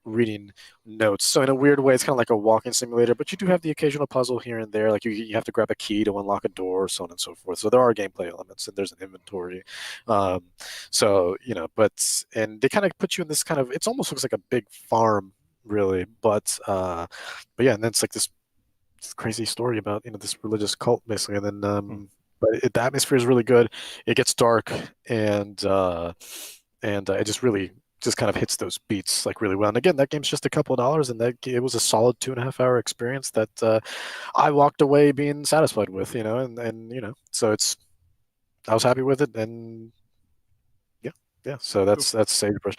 reading notes. So in a weird way, it's kind of like a walking simulator, but you do have the occasional puzzle here and there. Like you have to grab a key to unlock a door, so on and so forth. So there are gameplay elements, and there's an inventory. And they kind of put you in this kind of, it almost looks like a big farm, really. But yeah, and then it's like this crazy story about this religious cult basically, and then but the atmosphere is really good. It gets dark, and it just really just kind of hits those beats like really well. And again, that game's just a couple of dollars, and it was a solid 2.5 hour experience that I walked away being satisfied with, and so I was happy with it, and yeah. So that's Sagebrush.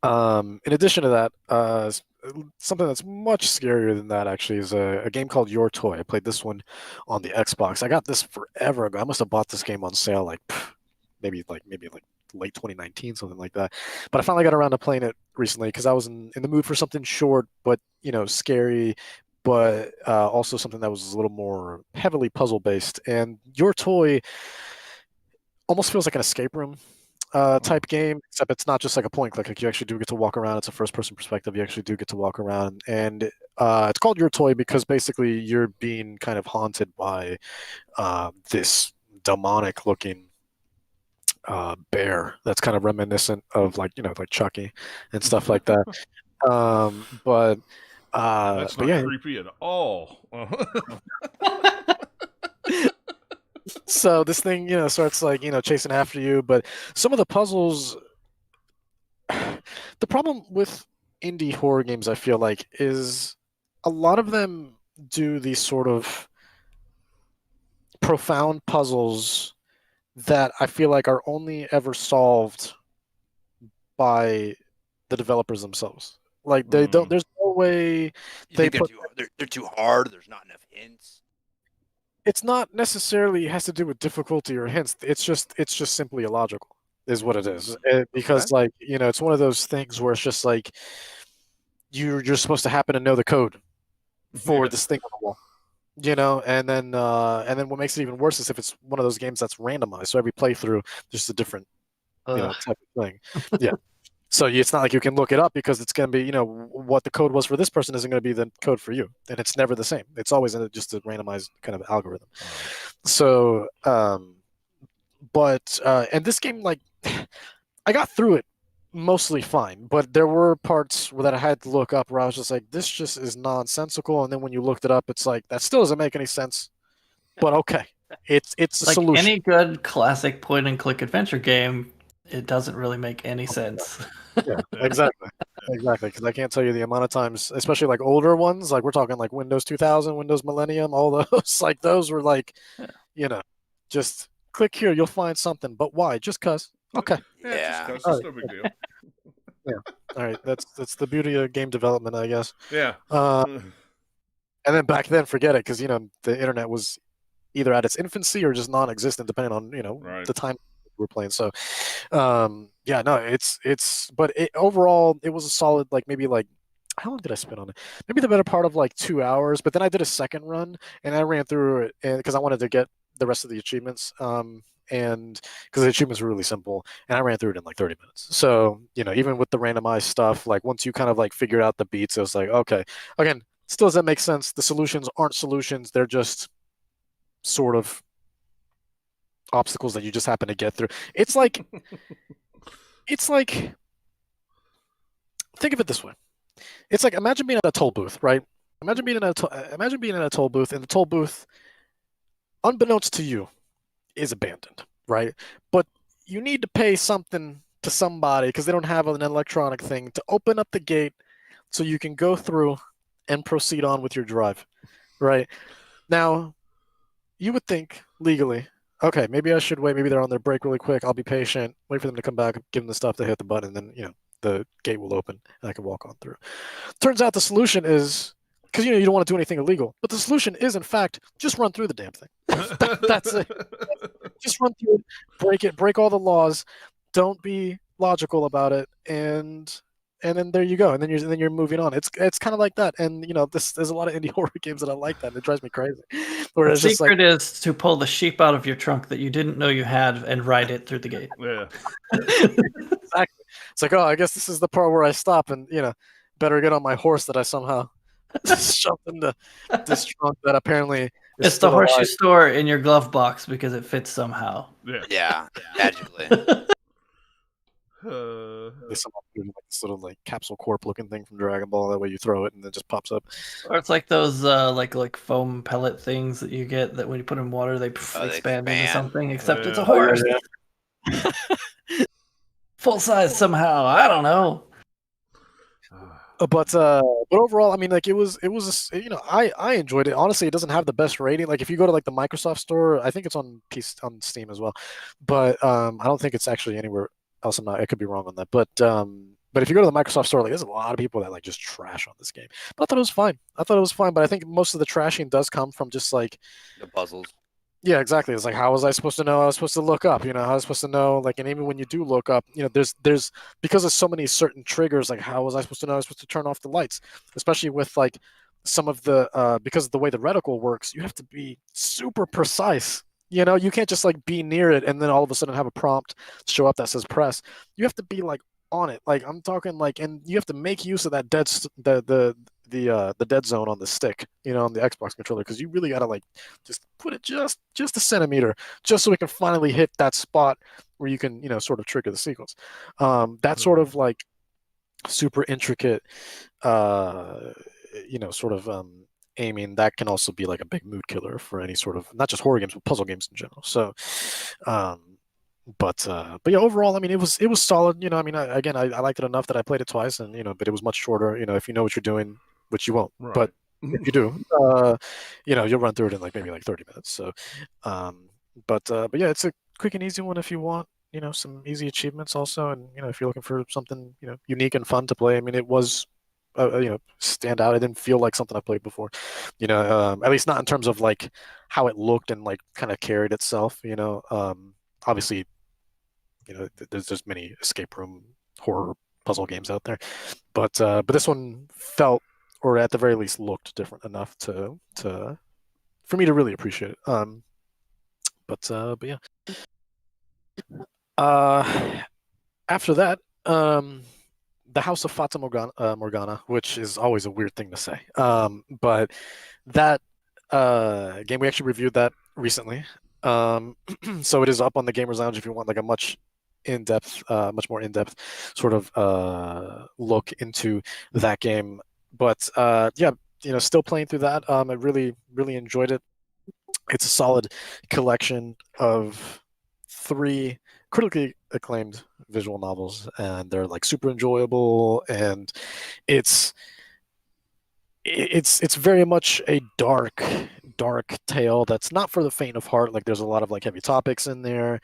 In addition to that, something that's much scarier than that actually is a game called Your Toy. I played this one on the Xbox. I got this forever ago. I must have bought this game on sale like maybe late 2019, something like that. But I finally got around to playing it recently because I was in the mood for something short but scary, but also something that was a little more heavily puzzle based. And Your Toy almost feels like an escape room type game, except it's not just like a point click. Like you actually do get to walk around. It's a first person perspective. You actually do get to walk around, and it's called Your Toy because basically you're being kind of haunted by this demonic looking bear that's kind of reminiscent of like Chucky and stuff like that. But that's not yeah. creepy at all. So this thing, starts like, chasing after you. But some of the puzzles, the problem with indie horror games, I feel like, is a lot of them do these sort of profound puzzles that I feel like are only ever solved by the developers themselves. Like they don't. There's no way they're too hard. There's not enough hints. It's not necessarily has to do with difficulty or hints. It's just simply illogical, is what it is. Because like it's one of those things where it's just like you're supposed to happen to know the code for this thing on the wall, and then what makes it even worse is if it's one of those games that's randomized. So every playthrough, there's a different type of thing. Yeah. So it's not like you can look it up because it's going to be, what the code was for this person isn't going to be the code for you. And it's never the same. It's always just a randomized kind of algorithm. So, and this game, like, I got through it mostly fine, but there were parts that I had to look up where I was just like, this just is nonsensical. And then when you looked it up, it's like, that still doesn't make any sense. But okay, it's a like solution. Any good classic point and click adventure game, it doesn't really make any sense. Yeah, exactly. Because I can't tell you the amount of times, especially like older ones, like we're talking like Windows 2000, Windows Millennium, all those, like those were like, just click here, you'll find something. But why? Just cause. Okay. Yeah. Just cause. It's no big deal. Yeah. All right. That's the beauty of game development, I guess. Yeah. And then back then, forget it, because the internet was either at its infancy or just non-existent, depending on the time we're playing. So but overall it was a solid, like maybe like, how long did I spend on it? Maybe the better part of like 2 hours. But then I did a second run and I ran through it because I wanted to get the rest of the achievements, and because the achievements were really simple, and I ran through it in like 30 minutes. So even with the randomized stuff, like once you kind of like figured out the beats, it was like, okay, again, still doesn't make sense. The solutions aren't solutions, they're just sort of obstacles that you just happen to get through. It's like think of it this way. It's like, imagine being at a toll booth, right? Imagine being in a toll booth, and the toll booth, unbeknownst to you, is abandoned, right? But you need to pay something to somebody because they don't have an electronic thing to open up the gate so you can go through and proceed on with your drive, right? Now, you would think legally, okay, maybe I should wait. Maybe they're on their break really quick. I'll be patient, wait for them to come back, give them the stuff, to hit the button, and then, the gate will open and I can walk on through. Turns out the solution is, because, you don't want to do anything illegal, but the solution is, in fact, just run through the damn thing. That's it. Just run through it, break all the laws, don't be logical about it, and then there you go, and then you're moving on. It's kind of like that, and there's a lot of indie horror games that I like that, and it drives me crazy. The secret is to pull the sheep out of your trunk that you didn't know you had and ride it through the gate. Yeah. Exactly. It's like, oh, I guess this is the part where I stop and better get on my horse that I somehow shoved into this trunk that apparently it's the horse you store in your glove box because it fits somehow. Yeah. Yeah, magically. They somehow put it in like this little like capsule corp looking thing from Dragon Ball. That way you throw it and it just pops up. Or it's like those like foam pellet things that you get that when you put in water they expand into something. Except it's a horse. Full size somehow. I don't know. But overall, I mean, like it was I enjoyed it. Honestly, it doesn't have the best rating. Like if you go to like the Microsoft store, I think it's on Steam as well, but I don't think it's actually anywhere else. I could be wrong on that, but if you go to the Microsoft store, like there's a lot of people that like just trash on this game. But I thought it was fine. But I think most of the trashing does come from just like the puzzles. Yeah, exactly. It's like, how was I supposed to know? I was supposed to look up, how I was supposed to know, like, and even when you do look up, there's because of so many certain triggers, like, how was I supposed to know I was supposed to turn off the lights? Especially with like some of the because of the way the reticle works, you have to be super precise. You can't just like be near it and then all of a sudden have a prompt show up that says press. You have to be like on it. Like I'm talking like, and you have to make use of that the dead zone on the stick, on the Xbox controller, because you really gotta like just put it just a centimeter, just so we can finally hit that spot where you can sort of trigger the sequence. That sort of like super intricate, sort of aiming, that can also be like a big mood killer for any sort of not just horror games but puzzle games in general. So, but yeah, overall, I mean, it was solid. I mean, I liked it enough that I played it twice, and but it was much shorter. If you know what you're doing, which you won't, Right. but if you do, you'll run through it in like maybe like 30 minutes. So, but yeah, it's a quick and easy one if you want, some easy achievements also, and if you're looking for something unique and fun to play. I mean, it was stand out. It didn't feel like something I played before, at least not in terms of like how it looked and like kind of carried itself. Obviously, there's many escape room horror puzzle games out there, but this one felt, or at the very least looked, different enough for me to really appreciate it. But yeah. After that, the House of Fata Morgana, which is always a weird thing to say. But that game, we actually reviewed that recently. So it is up on the Gamers Lounge if you want like a much more in-depth sort of look into that game. But yeah, still playing through that. I really, really enjoyed it. It's a solid collection of 3 critically acclaimed visual novels, and they're like super enjoyable, and it's very much a dark tale that's not for the faint of heart. Like there's a lot of like heavy topics in there,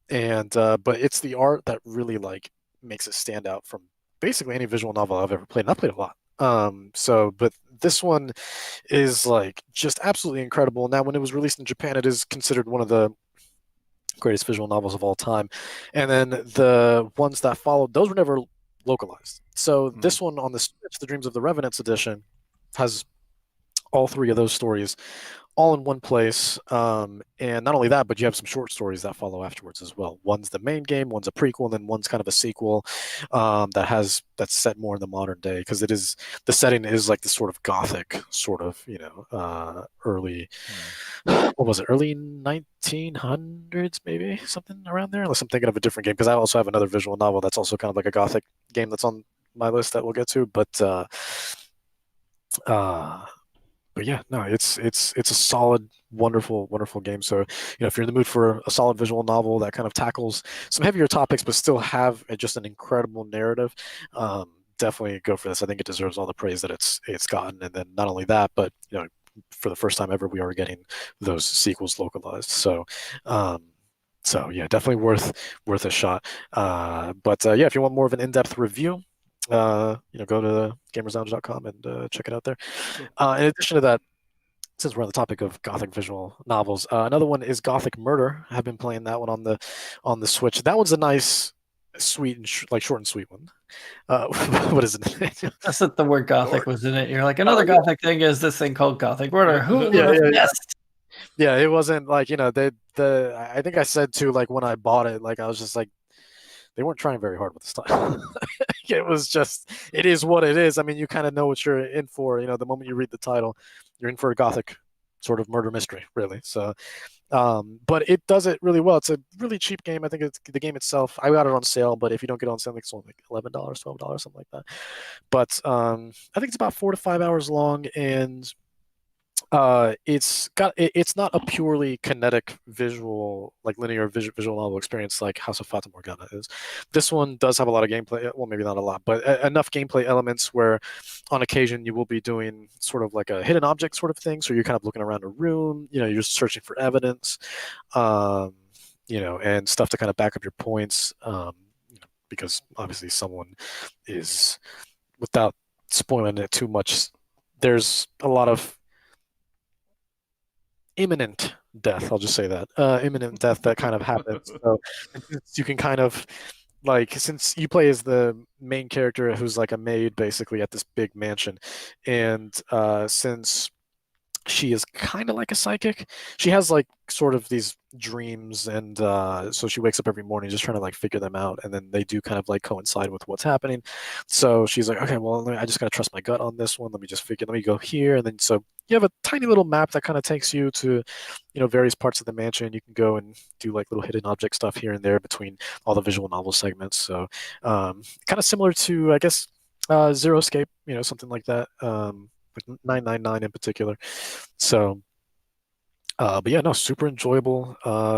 and but it's the art that really like makes it stand out from basically any visual novel I've ever played, and I played a lot. But this one is like just absolutely incredible. Now, when it was released in Japan, it is considered one of the greatest visual novels of all time. And then the ones that followed, those were never localized. So this one on the Switch, the Dreams of the Revenants edition, has all 3 of those stories all in one place. And not only that, but you have some short stories that follow afterwards as well. One's the main game, one's a prequel, and then one's kind of a sequel that's set more in the modern day, because the setting is like this sort of Gothic sort of early what was it, early 1900s, maybe something around there, unless I'm thinking of a different game, because I also have another visual novel that's also kind of like a Gothic game that's on my list that we'll get to. But yeah, no, it's a solid, wonderful game. So if you're in the mood for a solid visual novel that kind of tackles some heavier topics but still have just an incredible narrative, definitely go for this. I think it deserves all the praise that it's gotten. And then not only that, but for the first time ever, we are getting those sequels localized. So yeah, definitely worth a shot. But yeah, if you want more of an in-depth review, go to gamerslounge.com and check it out there. In addition to that, since we're on the topic of Gothic visual novels, another one is Gothic Murder. I've been playing that one on the Switch. That one's a nice, sweet, and short and sweet one. What is it? That's what the word Gothic was in it. You're like, another Gothic thing is this thing called Gothic Murder. Who would have guessed? Yeah, it wasn't like I think I said too, like when I bought it, like I was just like, they weren't trying very hard with the style. It was just, it is what it is. I mean, you kind of know what you're in for. The moment you read the title, you're in for a Gothic sort of murder mystery, really. So, But it does it really well. It's a really cheap game. I think it's the game itself. I got it on sale, but if you don't get it on sale, I think it's only like $11, $12, something like that. But I think it's about 4 to 5 hours long, and it's not a purely kinetic visual, like linear visual novel experience like House of Fata Morgana is. This one does have a lot of gameplay, well, maybe not a lot, but enough gameplay elements where on occasion you will be doing sort of like a hidden object sort of thing. So you're kind of looking around a room, you're just searching for evidence, um, and stuff to kind of back up your points, because obviously someone is, without spoiling it too much, there's a lot of imminent death. I'll just say that imminent death that kind of happens. So you can kind of like, since you play as the main character who's like a maid basically at this big mansion, and since she is kind of like a psychic. She has like sort of these dreams, and so she wakes up every morning just trying to like figure them out, and then they do kind of like coincide with what's happening. So she's like, okay, well, I just gotta trust my gut on this one. Let me go here, and then so you have a tiny little map that kind of takes you to, various parts of the mansion. You can go and do like little hidden object stuff here and there between all the visual novel segments. So kind of similar to, I guess, Zero Escape, something like that. Like 999 in particular. So, but yeah, no, super enjoyable.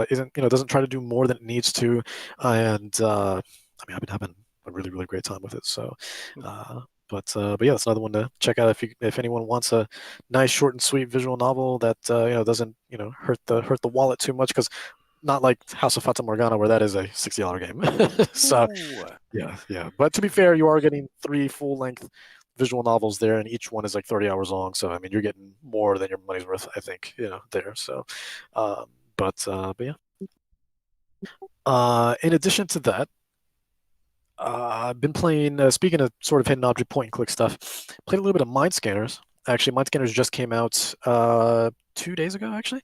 Isn't doesn't try to do more than it needs to, and I mean, I've been having a really really great time with it. So, but yeah, it's another one to check out if anyone wants a nice short and sweet visual novel that doesn't hurt the wallet too much, because not like House of Fata Morgana where that is a $60 game. So yeah. But to be fair, you are getting 3 full-length visual novels there, and each one is like 30 hours long. So I mean, you're getting more than your money's worth, I think, there. So, but yeah. In addition to that, I've been playing. Speaking of sort of hidden object point and click stuff, played a little bit of Mind Scanners. Actually, Mind Scanners just came out 2 days ago, actually.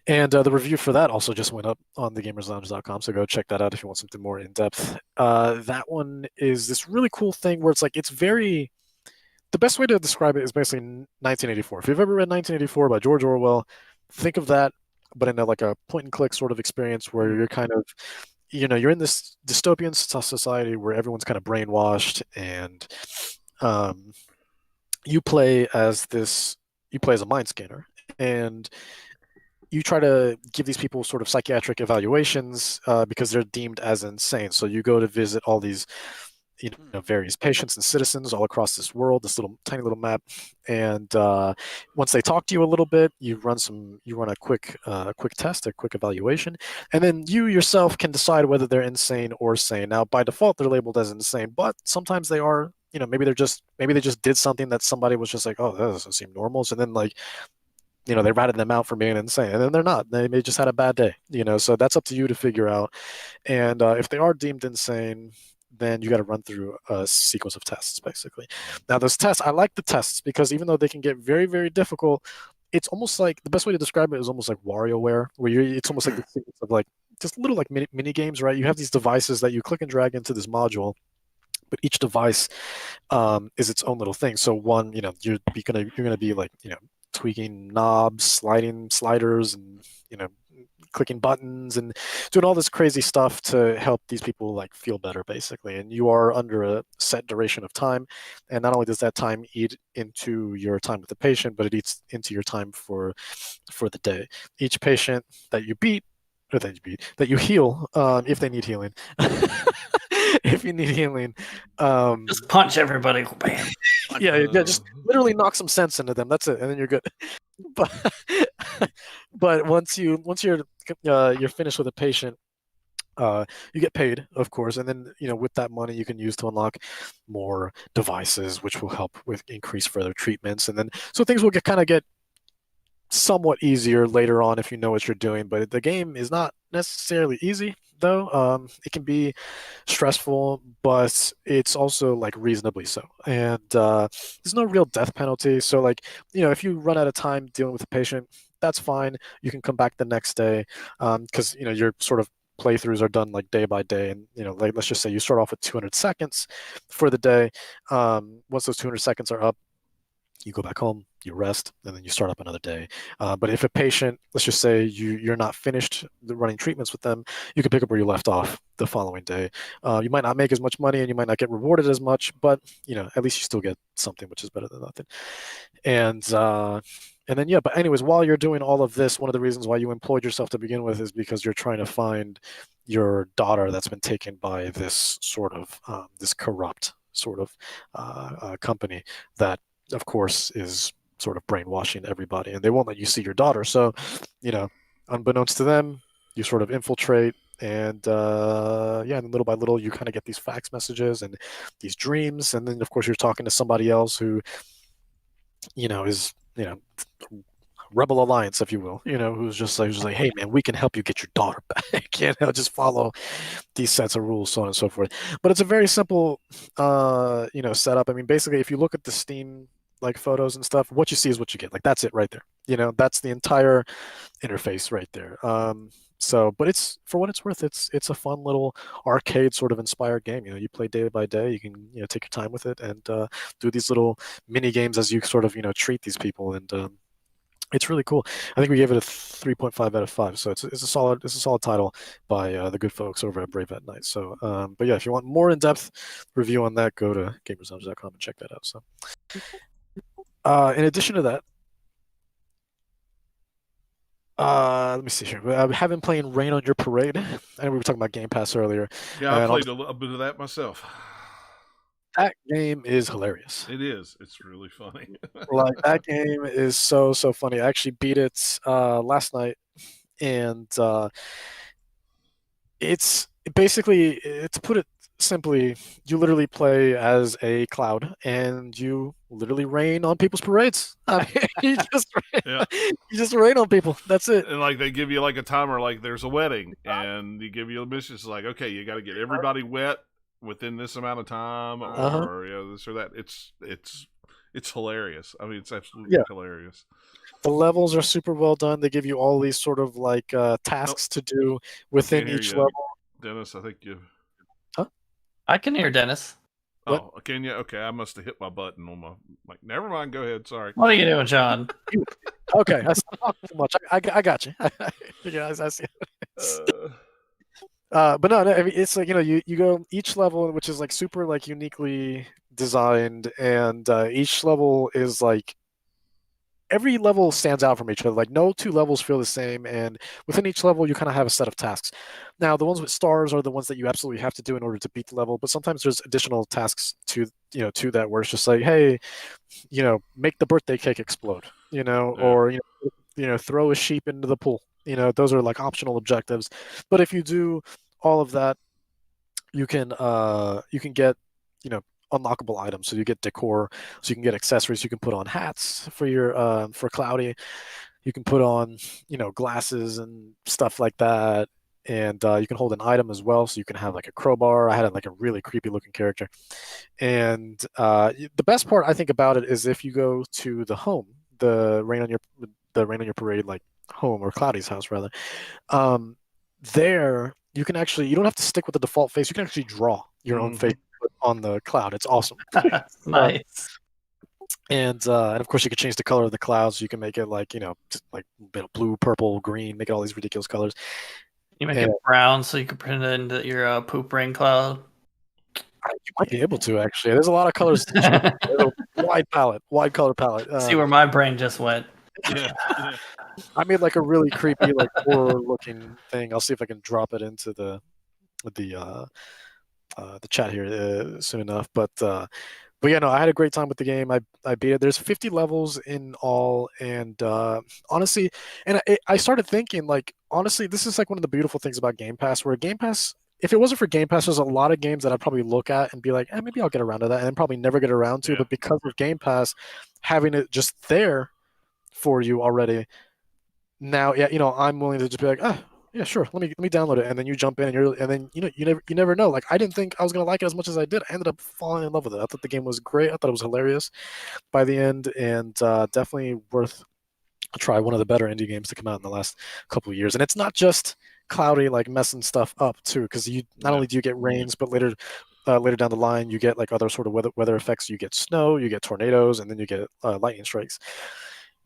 And the review for that also just went up on thegamerslounge.com, so go check that out if you want something more in depth. That one is this really cool thing where it's like, it's very, the best way to describe it is basically 1984. If you've ever read 1984 by George Orwell, think of that, but in like a point and click sort of experience where you're kind of, you're in this dystopian society where everyone's kind of brainwashed, and you play as a mind scanner, and you try to give these people sort of psychiatric evaluations because they're deemed as insane. So you go to visit all these, various patients and citizens all across this world, this little tiny little map. And once they talk to you a little bit, you run a quick test, a quick evaluation, and then you yourself can decide whether they're insane or sane. Now, by default, they're labeled as insane, but sometimes they are. Maybe they just did something that somebody was just like, oh, that doesn't seem normal. So then like, they ratted them out for being insane, and then they're not. They just had a bad day, so that's up to you to figure out. And if they are deemed insane, then you got to run through a sequence of tests, basically. Now, those tests, I like the tests because even though they can get very, very difficult, it's almost like, the best way to describe it is almost like WarioWare, where it's almost like the sequence of like just little like mini games, right? You have these devices that you click and drag into this module, but each device is its own little thing. So one, you're gonna be like, tweaking knobs, sliding sliders, and clicking buttons and doing all this crazy stuff to help these people like feel better, basically. And you are under a set duration of time, and not only does that time eat into your time with the patient, but it eats into your time for the day. Each patient that you beat, or that you heal, if they need healing. If you need healing, just punch everybody. Bam. Yeah, just literally knock some sense into them. That's it, and then you're good. But once you're finished with a patient, you get paid, of course, and then with that money you can use to unlock more devices, which will help with increase further treatments, and then so things will get somewhat easier later on if you know what you're doing. But the game is not necessarily easy, though. It can be stressful, but it's also like reasonably so. And there's no real death penalty. So like, if you run out of time dealing with a patient, that's fine. You can come back the next day, because your sort of playthroughs are done like day by day, and like, let's just say you start off with 200 seconds for the day. Once those 200 seconds are up, You go back home, you rest, and then you start up another day. But if a patient, let's just say you're not finished running treatments with them, you can pick up where you left off the following day. You might not make as much money and you might not get rewarded as much, but at least you still get something, which is better than nothing. And then but anyways, while you're doing all of this, one of the reasons why you employed yourself to begin with is because you're trying to find your daughter that's been taken by this sort of this corrupt sort of company that, of course, is sort of brainwashing everybody, and they won't let you see your daughter. So, unbeknownst to them, you sort of infiltrate, and and little by little, you kind of get these fax messages and these dreams, and then of course you're talking to somebody else who, is Rebel Alliance, if you will, who's just like, hey man, we can help you get your daughter back. Just follow these sets of rules, so on and so forth. But it's a very simple, setup. I mean, basically, if you look at the Steam photos and stuff, what you see is what you get. That's it right there. That's the entire interface right there. But it's, for what it's worth, it's a fun little arcade sort of inspired game. You play day by day. You can take your time with it and do these little mini games as you sort of treat these people, and it's really cool. I think we gave it a 3.5 out of 5. So it's a solid title by the good folks over at Brave at Night. So but yeah, if you want more in-depth review on that, go to gamerslounge.com and check that out. So in addition to that, let me see here. I have been playing Rain on Your Parade. I know we were talking about Game Pass earlier. Yeah, I played a little bit of that myself. That game is hilarious. It is. It's really funny. That game is so funny. I actually beat it last night, and it's basically, to put it simply, you literally play as a cloud, and you literally rain on people's parades. I mean, you just rain on people. That's it. And they give you a timer, there's a wedding, and you give you a mission. It's okay, you got to get everybody wet within this amount of time, or this or that. It's hilarious. I mean, it's absolutely hilarious. The levels are super well done. They give you all these sort of tasks to do within each level. Dennis, I think you. Huh? I can hear Dennis. Oh, can you? Okay, I must have hit my button on my. Never mind. Go ahead. Sorry. What are you doing, John? Okay, that's not too much. I got you. I see. But no, I mean, it's you go each level, which is super uniquely designed, and each level is every level stands out from each other. No two levels feel the same, and within each level you kind of have a set of tasks. Now the ones with stars are the ones that you absolutely have to do in order to beat the level, but sometimes there's additional tasks to that, where it's just hey, make the birthday cake explode, or throw a sheep into the pool. Those are optional objectives. But if you do all of that, you can get unlockable items. So you get decor, so you can get accessories. You can put on hats for your for Cloudy. You can put on glasses and stuff like that, and you can hold an item as well. So you can have a crowbar. I had a really creepy looking character, and the best part I think about it is if you go to the home, the Rain on Your Parade home, or Cloudy's house rather. There you can actually, you don't have to stick with the default face. You can actually draw your own face on the cloud. It's awesome. Nice. And of course you can change the color of the clouds. So you can make it blue, purple, green, make it all these ridiculous colors. You make it brown so you can print it into your poop rain cloud. You might be able to, actually. There's a lot of colors. Wide color palette. See where my brain just went. Yeah. I made a really creepy, horror looking thing. I'll see if I can drop it into the chat here soon enough. But yeah, no, I had a great time with the game. I beat it. There's 50 levels in all, and honestly, and I started thinking honestly, this is one of the beautiful things about Game Pass, where Game Pass, if it wasn't for Game Pass, there's a lot of games that I'd probably look at and be maybe I'll get around to that, and then probably never get around to. But because of Game Pass, having it just there for you already, now, I'm willing to just be yeah, sure, let me download it, and then you jump in, and then you never know. I didn't think I was gonna like it as much as I did. I ended up falling in love with it. I thought the game was great. I thought it was hilarious by the end, and definitely worth a try. One of the better indie games to come out in the last couple of years. And it's not just Cloudy messing stuff up too, because you not only do you get rains, but later later down the line, you get like other sort of weather effects. You get snow, you get tornadoes, and then you get lightning strikes.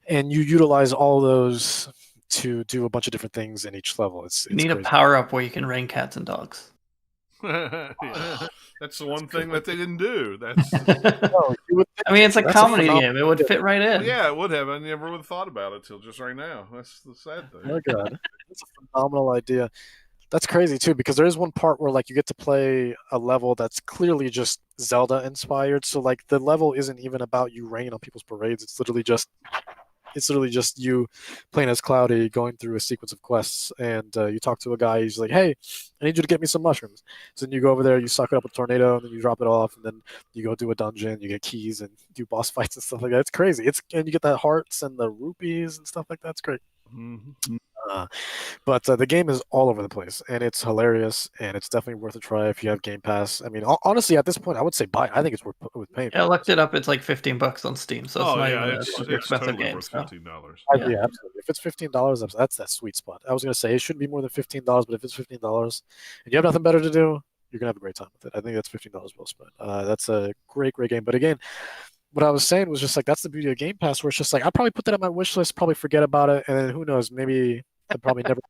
And you utilize all those to do a bunch of different things in each level. You need crazy. a power up where you can rain cats and dogs. Yeah. That's the one thing that they didn't do. That's. I mean, it's a comedy game. It would fit right in. Yeah, it would have. I never would have thought about it till just right now. That's the sad thing. Oh god, that's a phenomenal idea. That's crazy too, because there is one part where like you get to play a level that's clearly just Zelda inspired. So like the level isn't even about you raining on people's parades. It's literally just you playing as Cloudy, going through a sequence of quests, and you talk to a guy. He's like, "Hey, I need you to get me some mushrooms." So then you go over there, you suck it up a tornado, and then you drop it off, and then you go do a dungeon, you get keys, and do boss fights and stuff like that. It's crazy. And you get the hearts and the rupees and stuff like that. It's great. Mm-hmm. But the game is all over the place, and it's hilarious, and it's definitely worth a try if you have Game Pass. I mean, honestly, at this point, I would say buy it. I think it's worth paying. Yeah, I looked it up. It's like $15 on Steam, so it's not even a super expensive totally game. Worth $15. Yeah, absolutely. If it's $15, that's that sweet spot. I was gonna say it shouldn't be more than $15, but if it's $15 and you have nothing better to do, you're gonna have a great time with it. I think that's $15 well spent. That's a great game. But again, what I was saying was just like that's the beauty of Game Pass, where it's just like I'd probably put that on my wish list, probably forget about it, and then who knows, maybe I'd probably never.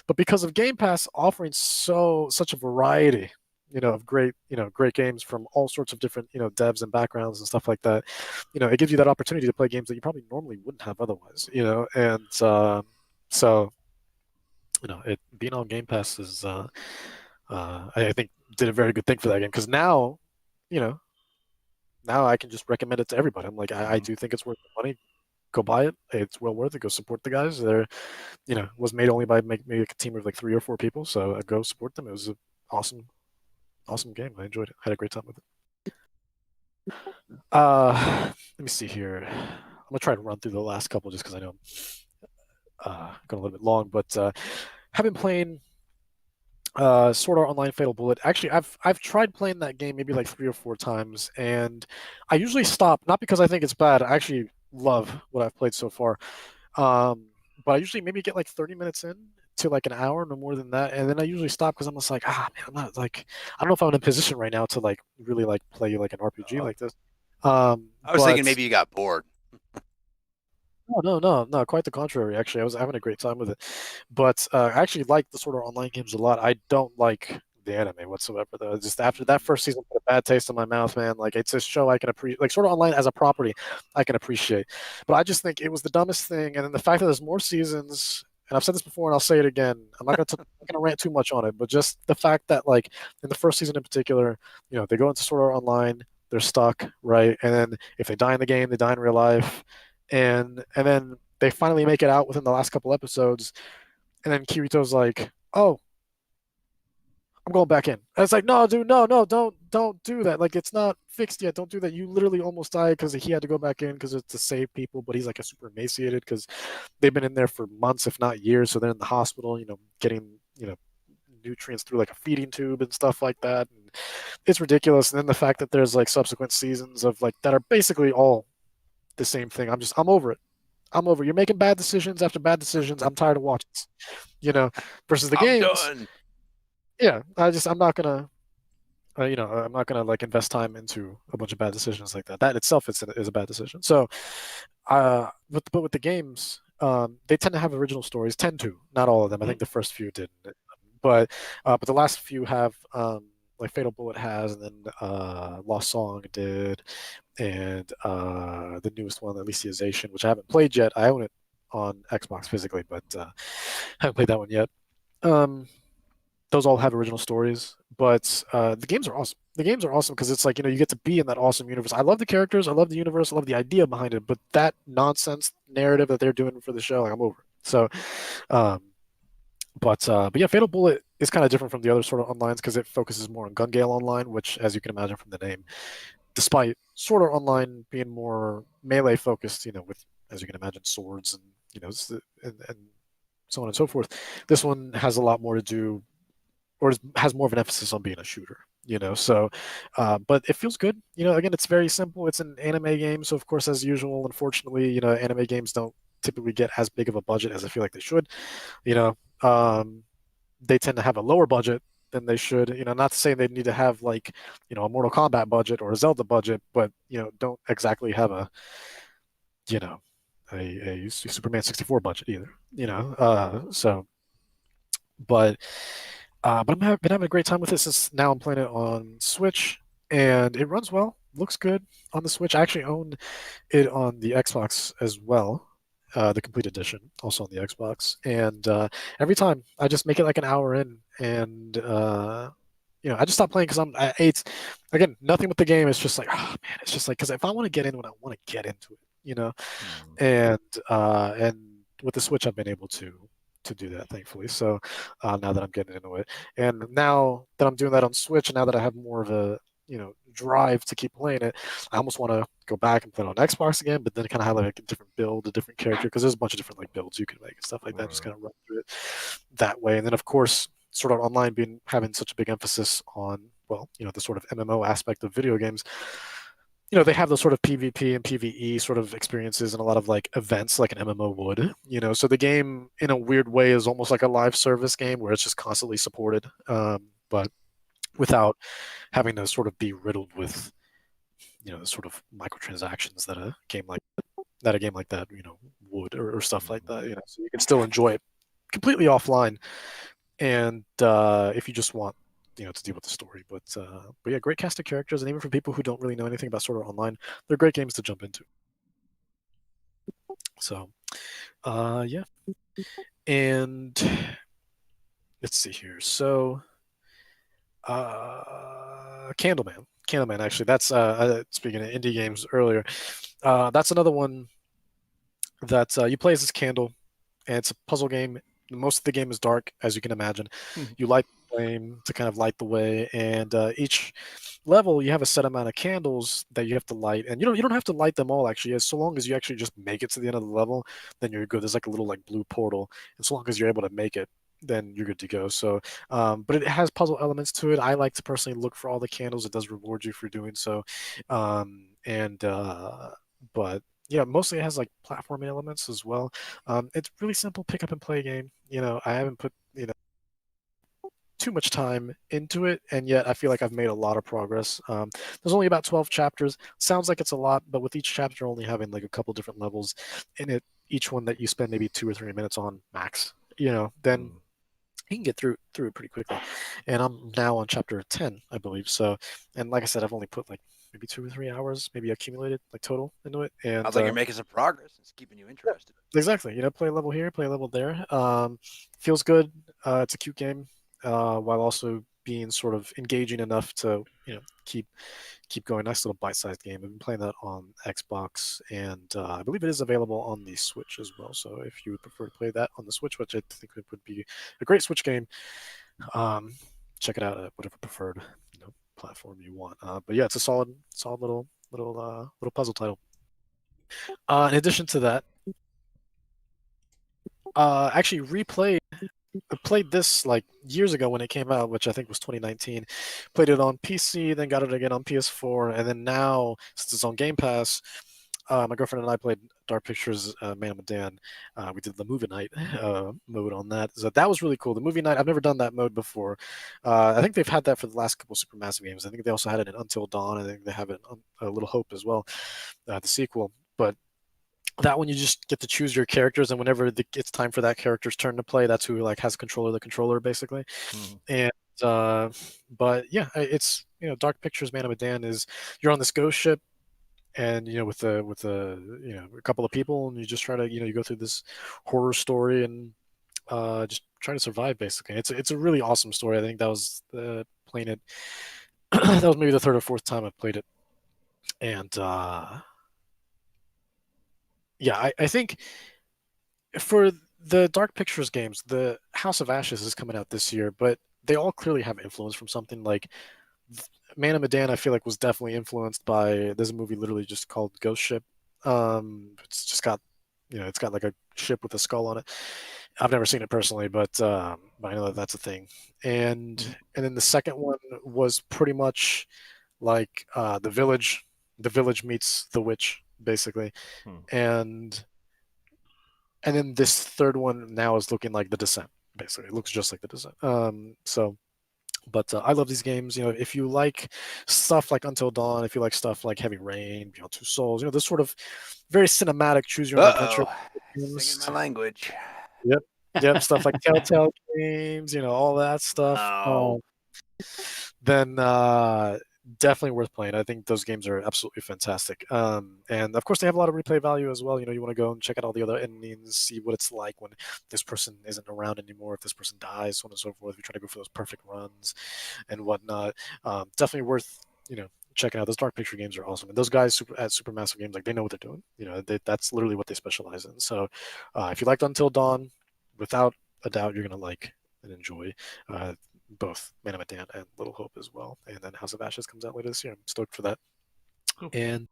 But because of Game Pass offering such a variety, of great games from all sorts of different devs and backgrounds and stuff like that, it gives you that opportunity to play games that you probably normally wouldn't have otherwise, and so it being on Game Pass is I think did a very good thing for that game, because now I can just recommend it to everybody. I'm like, I do think it's worth the money. Go buy it. It's well worth it. Go support the guys. They're, was made only by maybe a team of like 3 or 4 people. So go support them. It was an awesome game. I enjoyed it. I had a great time with it. Let me see here. I'm gonna try to run through the last couple just because I know I'm going a little bit long, but have been playing Sword Art Online Fatal Bullet. Actually, I've tried playing that game maybe like 3 or 4 times, and I usually stop, not because I think it's bad. I actually love what I've played so far. But I usually maybe get like 30 minutes in to like an hour, no more than that, and then I usually stop because I'm just like, man, I'm not like, I don't know if I'm in a position right now to like really like play like an RPG like this. I was thinking maybe you got bored. No, quite the contrary. Actually, I was having a great time with it. But I actually like the Sword Art Online games a lot. I don't like the anime whatsoever, though. Just after that first season, put a bad taste in my mouth, man. Like, it's a show I can appreciate. Like, Sword Art Online as a property, I can appreciate. But I just think it was the dumbest thing. And then the fact that there's more seasons, and I've said this before and I'll say it again, I'm not gonna rant too much on it, but just the fact that, like, in the first season in particular, they go into Sword Art Online, they're stuck, right? And then if they die in the game, they die in real life. And then they finally make it out within the last couple episodes, and then Kirito's like, "Oh, I'm going back in." And it's like, "No, dude, no, don't do that. Like, it's not fixed yet. Don't do that. You literally almost died because he had to go back in because it's to save people, but he's like a super emaciated because they've been in there for months, if not years. So they're in the hospital, getting nutrients through like a feeding tube and stuff like that. And it's ridiculous. And then the fact that there's like subsequent seasons of like that are basically all the same thing. I'm over it. You're making bad decisions after bad decisions. I'm tired of watching this, versus the games. Done. Yeah, I'm not gonna, I'm not gonna like invest time into a bunch of bad decisions like that. That itself is a bad decision. So, but with the games, they tend to have original stories. Tend to, not all of them. I think the first few didn't, but the last few have. Like Fatal Bullet has, and then Lost Song did, and the newest one, Alicization, which I haven't played yet. I own it on Xbox physically, but haven't played that one yet. Those all have original stories, but the games are awesome. The games are awesome because it's like, you get to be in that awesome universe. I love the characters, I love the universe, I love the idea behind it, but that nonsense narrative that they're doing for the show, like, I'm over it. So, but yeah, Fatal Bullet is kind of different from the other sort of onlines because it focuses more on Gun Gale Online, which, as you can imagine from the name, despite Sword Art Online being more melee focused, with, as you can imagine, swords and and so on and so forth, this one has a lot more to do, or has more of an emphasis on being a shooter. So, but it feels good. Again, it's very simple. It's an anime game, so of course, as usual, unfortunately, anime games don't typically get as big of a budget as I feel like they should. They tend to have a lower budget than they should. Not to say they need to have like, a Mortal Kombat budget or a Zelda budget, but don't exactly have a, a Superman 64 budget either. But I've been having a great time with it since now I'm playing it on Switch, and it runs well, looks good on the Switch. I actually own it on the Xbox as well, the complete edition, also on the Xbox. And every time I just make it like an hour in, and I just stop playing because it's again nothing with the game. It's just like, oh man, it's just like because if I want to get in when I want to get into it, and with the Switch I've been able to do that, thankfully. So now that I'm getting into it, and now that I'm doing that on Switch, and now that I have more of a drive to keep playing it, I almost want to go back and play it on Xbox again, but then kind of have like a different build, a different character, because there's a bunch of different like builds you can make and stuff like that. Just kind of run through it that way, and then of course, Sword Art Online having such a big emphasis on the sort of MMO aspect of video games. They have those sort of PvP and PvE sort of experiences and a lot of like events like an MMO would, so the game in a weird way is almost like a live service game where it's just constantly supported, but without having to sort of be riddled with, the sort of microtransactions that a game like that, would or stuff like that, so you can still enjoy it completely offline. And if you just want to deal with the story. But yeah, great cast of characters, and even for people who don't really know anything about Sword Art Online, they're great games to jump into. So, yeah. And let's see here. So, Candleman, actually, that's speaking of indie games earlier. That's another one that you play as this candle, and it's a puzzle game. Most of the game is dark, as you can imagine. You light the flame to kind of light the way, and each level you have a set amount of candles that you have to light, and you don't have to light them all actually. So long as you actually just make it to the end of the level, then you're good. There's like a little like blue portal, and so long as you're able to make it, then you're good to go. So, but it has puzzle elements to it. I like to personally look for all the candles. It does reward you for doing so, but yeah, mostly it has like platforming elements as well. It's really simple pick up and play game. I haven't put too much time into it, and yet I feel like I've made a lot of progress. There's only about 12 chapters. Sounds like it's a lot, but with each chapter only having like a couple different levels in it, each one that you spend maybe 2 or 3 minutes on max, then you can get through it pretty quickly. And I'm now on chapter 10, I believe. So, and like I said, I've only put like maybe 2 or 3 hours, maybe accumulated like total into it. And sounds like you're making some progress. It's keeping you interested. Exactly. Play a level here, play a level there. Feels good. It's a cute game, while also being sort of engaging enough to keep going. Nice little bite-sized game. I've been playing that on Xbox, and I believe it is available on the Switch as well. So if you would prefer to play that on the Switch, which I think it would be a great Switch game, check it out at whatever preferred platform you want. But yeah, it's a solid little puzzle title. In addition to that, actually played this like years ago when it came out, which I think was 2019. Played it on PC, then got it again on PS4, and then now, since it's on Game Pass, my girlfriend and I played Dark Pictures Man of Medan. We did the movie night mode on that. So that was really cool. The movie night, I've never done that mode before. I think they've had that for the last couple Supermassive games. I think they also had it in Until Dawn. I think they have it in A Little Hope as well, the sequel. But that one, you just get to choose your characters, and whenever it's time for that character's turn to play, that's who like has control of the controller basically. And but yeah, it's Dark Pictures Man of Medan is you're on this ghost ship, and with a couple of people, and you just try to you go through this horror story and just try to survive basically. It's a really awesome story. I think that was playing it that was maybe the third or fourth time I've played it, and yeah, I think for the Dark Pictures games, the House of Ashes is coming out this year, but they all clearly have influence from something. Like Man of Medan, I feel like was definitely influenced by. There's a movie literally just called Ghost Ship. It's just got, it's got like a ship with a skull on it. I've never seen it personally, but I know that that's a thing. And then the second one was pretty much like the village. The village meets the witch, basically, and then this third one now is looking like The Descent. Basically, it looks just like The Descent. So But I love these games. If you like stuff like Until Dawn, if you like stuff like Heavy Rain, Beyond Two Souls, this sort of very cinematic choose your own adventure Singing games. my language. Yep, stuff like Telltale games, all that stuff. Oh. Then definitely worth playing. I think those games are absolutely fantastic. And of course, they have a lot of replay value as well. You want to go and check out all the other endings, see what it's like when this person isn't around anymore, if this person dies, so on and so forth. If you try to go for those perfect runs and whatnot, definitely worth checking out. Those dark picture games are awesome, and those guys at Supermassive Games, like, they know what they're doing. That's literally what they specialize in. So if you liked Until Dawn, without a doubt, you're gonna like and enjoy both Man of Medan and Little Hope as well. And then House of Ashes comes out later this year. I'm stoked for that. Cool. And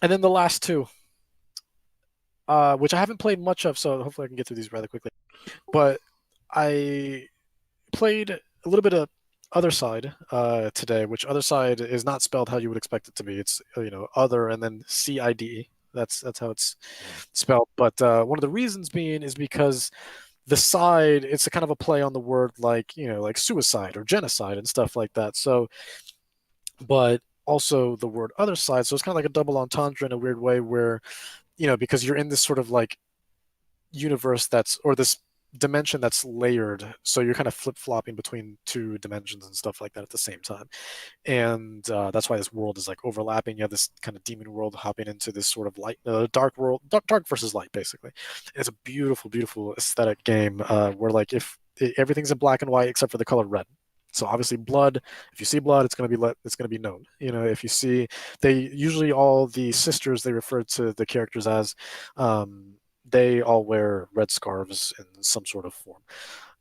then the last two, which I haven't played much of, so hopefully I can get through these rather quickly. But I played a little bit of Other Side today, which Other Side is not spelled how you would expect it to be. It's other and then CIDE. That's how it's spelled. But one of the reasons being is because the side, it's a kind of a play on the word like suicide or genocide and stuff like that. So, but also the word other side. So it's kind of like a double entendre in a weird way where, because you're in this sort of like universe or this dimension that's layered, so you're kind of flip-flopping between two dimensions and stuff like that at the same time. And that's why this world is like overlapping. You have this kind of demon world hopping into this sort of light, dark world, dark versus light, basically. And it's a beautiful, beautiful aesthetic game where like if everything's in black and white except for the color red. So obviously blood, if you see blood, it's going to be known. If you see, usually all the sisters, they refer to the characters as, they all wear red scarves in some sort of form.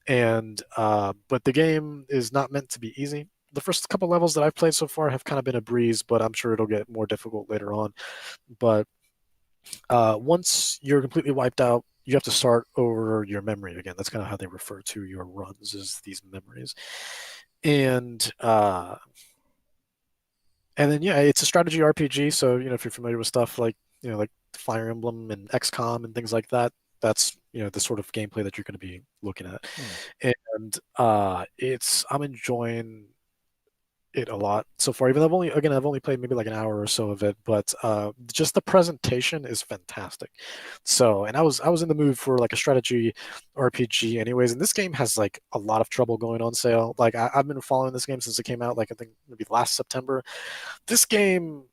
And but the game is not meant to be easy. The first couple levels that I've played so far have kind of been a breeze, but I'm sure it'll get more difficult later on. But once you're completely wiped out, you have to start over your memory again. That's kind of how they refer to your runs, is these memories. And then it's a strategy RPG. So if you're familiar with stuff like like Fire Emblem and XCOM and things like that, that's the sort of gameplay that you're going to be looking at. And I'm enjoying it a lot so far, even though I've only played maybe like an hour or so of it, but just the presentation is fantastic. So, and I was in the mood for like a strategy RPG anyways, and this game has like a lot of trouble going on sale. Like I've been following this game since it came out, like I think maybe last September. This game,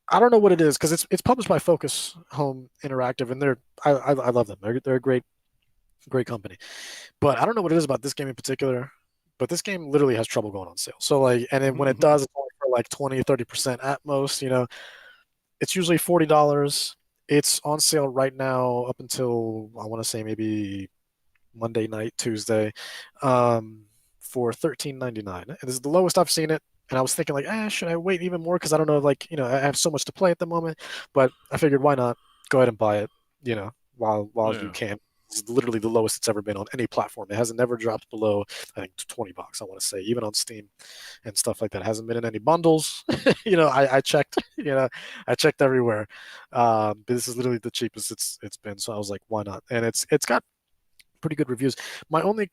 I don't know what it is, because it's published by Focus Home Interactive, and I love them. They're a great company. But I don't know what it is about this game in particular. But this game literally has trouble going on sale. So like, and then when it does, it's only for like 20-30% at most. It's usually $40. It's on sale right now up until, I want to say, maybe Monday night, Tuesday, for $13.99. And this is the lowest I've seen it. And I was thinking like, should I wait even more? Because I don't know, like, I have so much to play at the moment. But I figured, why not go ahead and buy it, while you can. It's literally the lowest it's ever been on any platform. It hasn't never dropped below, I think, $20, I want to say, even on Steam and stuff like that. It hasn't been in any bundles. I checked, I checked everywhere. But this is literally the cheapest it's been. So I was like, why not? And it's got pretty good reviews. My only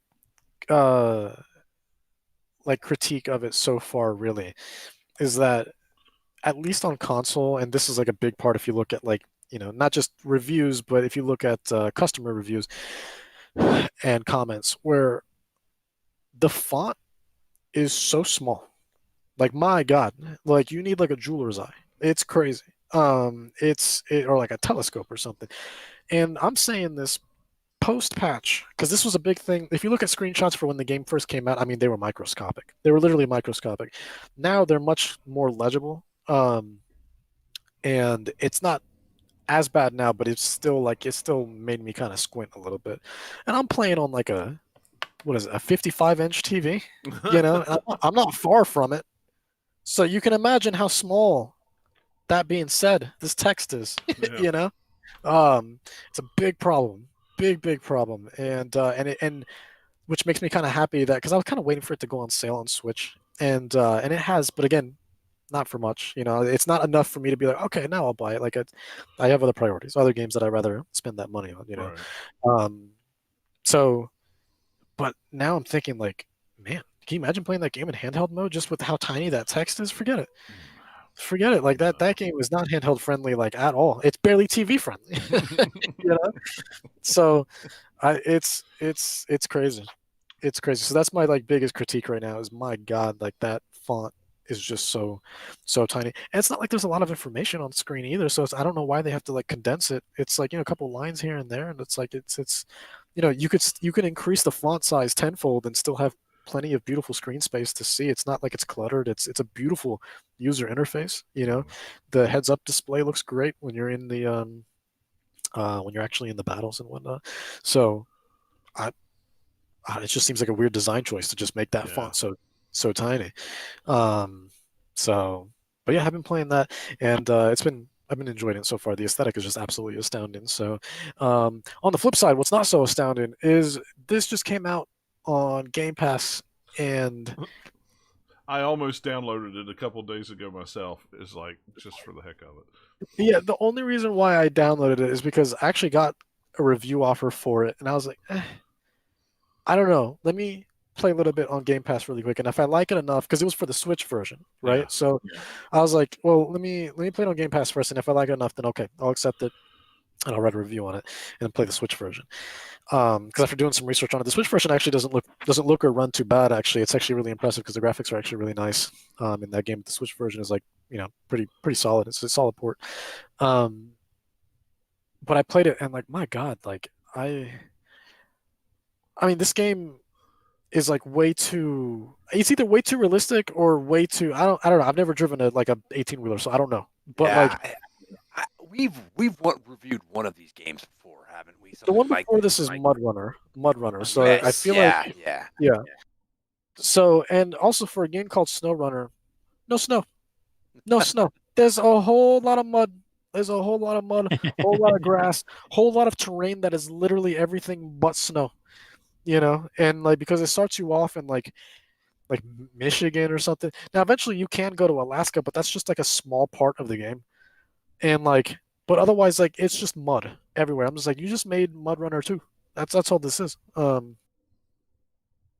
like critique of it so far really is that, at least on console, and this is like a big part if you look at like, not just reviews, but if you look at customer reviews and comments, where the font is so small. Like, my God, like you need like a jeweler's eye. It's crazy. Or like a telescope or something. And I'm saying this post-patch, because this was a big thing. If you look at screenshots for when the game first came out, I mean, they were microscopic. They were literally microscopic. Now they're much more legible. And it's not as bad now, but it still made me kind of squint a little bit. And I'm playing on like a 55-inch TV. I'm not far from it. So you can imagine how small, that being said, this text is. Yeah. It's a big problem. Big problem. And which makes me kind of happy that, because I was kind of waiting for it to go on sale on Switch. And it has, but again, not for much. It's not enough for me to be like, okay, now I'll buy it. Like I have other priorities, other games that I'd rather spend that money on. Right. So, but now I'm thinking like, man, can you imagine playing that game in handheld mode just with how tiny that text is? Forget it. Forget it. Like that game is not handheld friendly like at all. It's barely TV friendly. So it's crazy. It's crazy. So that's my like biggest critique right now is, my God, like that font is just so tiny. And it's not like there's a lot of information on screen either. So I don't know why they have to like condense it. It's like, a couple lines here and there, and it's like it's you could increase the font size tenfold and still have plenty of beautiful screen space to see. It's not like it's cluttered. It's a beautiful user interface. The heads up display looks great when you're in the when you're actually in the battles and whatnot. So it just seems like a weird design choice to just make that font so tiny. But yeah, I've been playing that, and I've been enjoying it so far. The aesthetic is just absolutely astounding. So on the flip side, what's not so astounding is this just came out on Game Pass, and I almost downloaded it a couple days ago myself. Is like just for the heck of it. Yeah, the only reason why I downloaded it is because I actually got a review offer for it, and I was like, I don't know. Let me play a little bit on Game Pass really quick, and if I like it enough, because it was for the Switch version, right? Yeah. So I was like, well, let me play it on Game Pass first, and if I like it enough, then okay, I'll accept it, and I'll write a review on it, and then play the Switch version. Because after doing some research on it, the Switch version actually doesn't look or run too bad. Actually, it's actually really impressive because the graphics are actually really nice. In that game, the Switch version is like pretty solid. It's a solid port. But I played it, and like, my God, like I mean, this game is like way too. It's either way too realistic or way too. I don't know. I've never driven a 18-wheeler, so I don't know. But we've reviewed one of these games before, haven't we? The one before this is Mud Runner. So yes, I feel like yeah. So, and also for a game called Snow Runner, no snow. There's a whole lot of mud. There's a whole lot of mud, whole lot of grass, whole lot of terrain that is literally everything but snow. And like, because it starts you off in like Michigan or something. Now eventually you can go to Alaska, but that's just like a small part of the game. And like, but otherwise, like, it's just mud everywhere. I'm just like, you just made Mud Runner 2. That's all this is.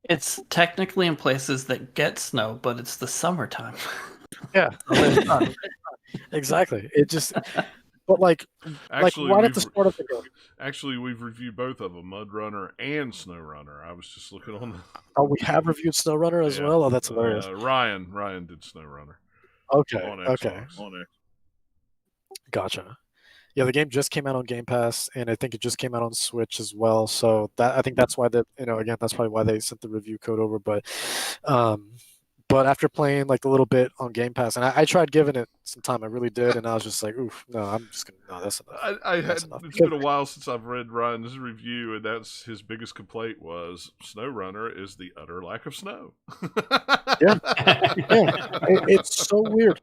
It's technically in places that get snow, but it's the summertime. Yeah. Exactly. It just, but like, Actually, right at the start of the game. Actually, we've reviewed both of them, Mud Runner and Snow Runner. I was just looking on the. Oh, we have reviewed Snow Runner as well. Oh, that's hilarious. Ryan did Snow Runner. Okay. On Xbox. Gotcha. Yeah, the game just came out on Game Pass, and I think it just came out on Switch as well. So I think that's why again, that's probably why they sent the review code over. But after playing like a little bit on Game Pass, and I tried giving it some time, I really did, and I was just like, oof, no, I'm just gonna, no, that's enough. It's been a while since I've read Ryan's review, and that's his biggest complaint was Snow Runner is the utter lack of snow. Yeah. It's so weird.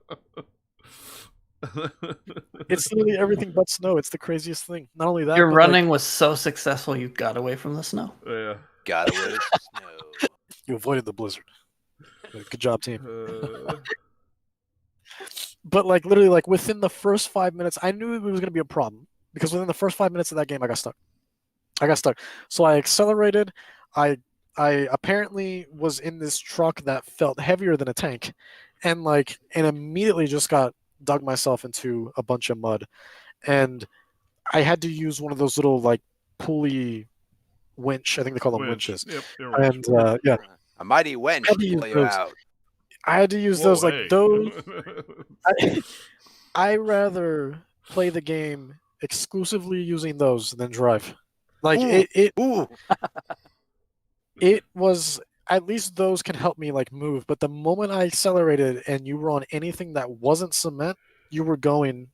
It's literally everything but snow. It's the craziest thing. Not only that, your running was so successful you got away from the snow. Yeah, got away from the snow. You avoided the blizzard. Good job, team. But like, literally, like, within the first 5 minutes, I knew it was going to be a problem, because within the first 5 minutes of that game, I got stuck. So I accelerated. I apparently was in this truck that felt heavier than a tank, and immediately just dug myself into a bunch of mud, and I had to use one of those little like pulley winch. I think they call them winches. Yep, and yeah, a mighty wench to pull you out. I had to use those. I rather play the game exclusively using those than drive. Like, it was, at least those can help me like move. But the moment I accelerated and you were on anything that wasn't cement, you were going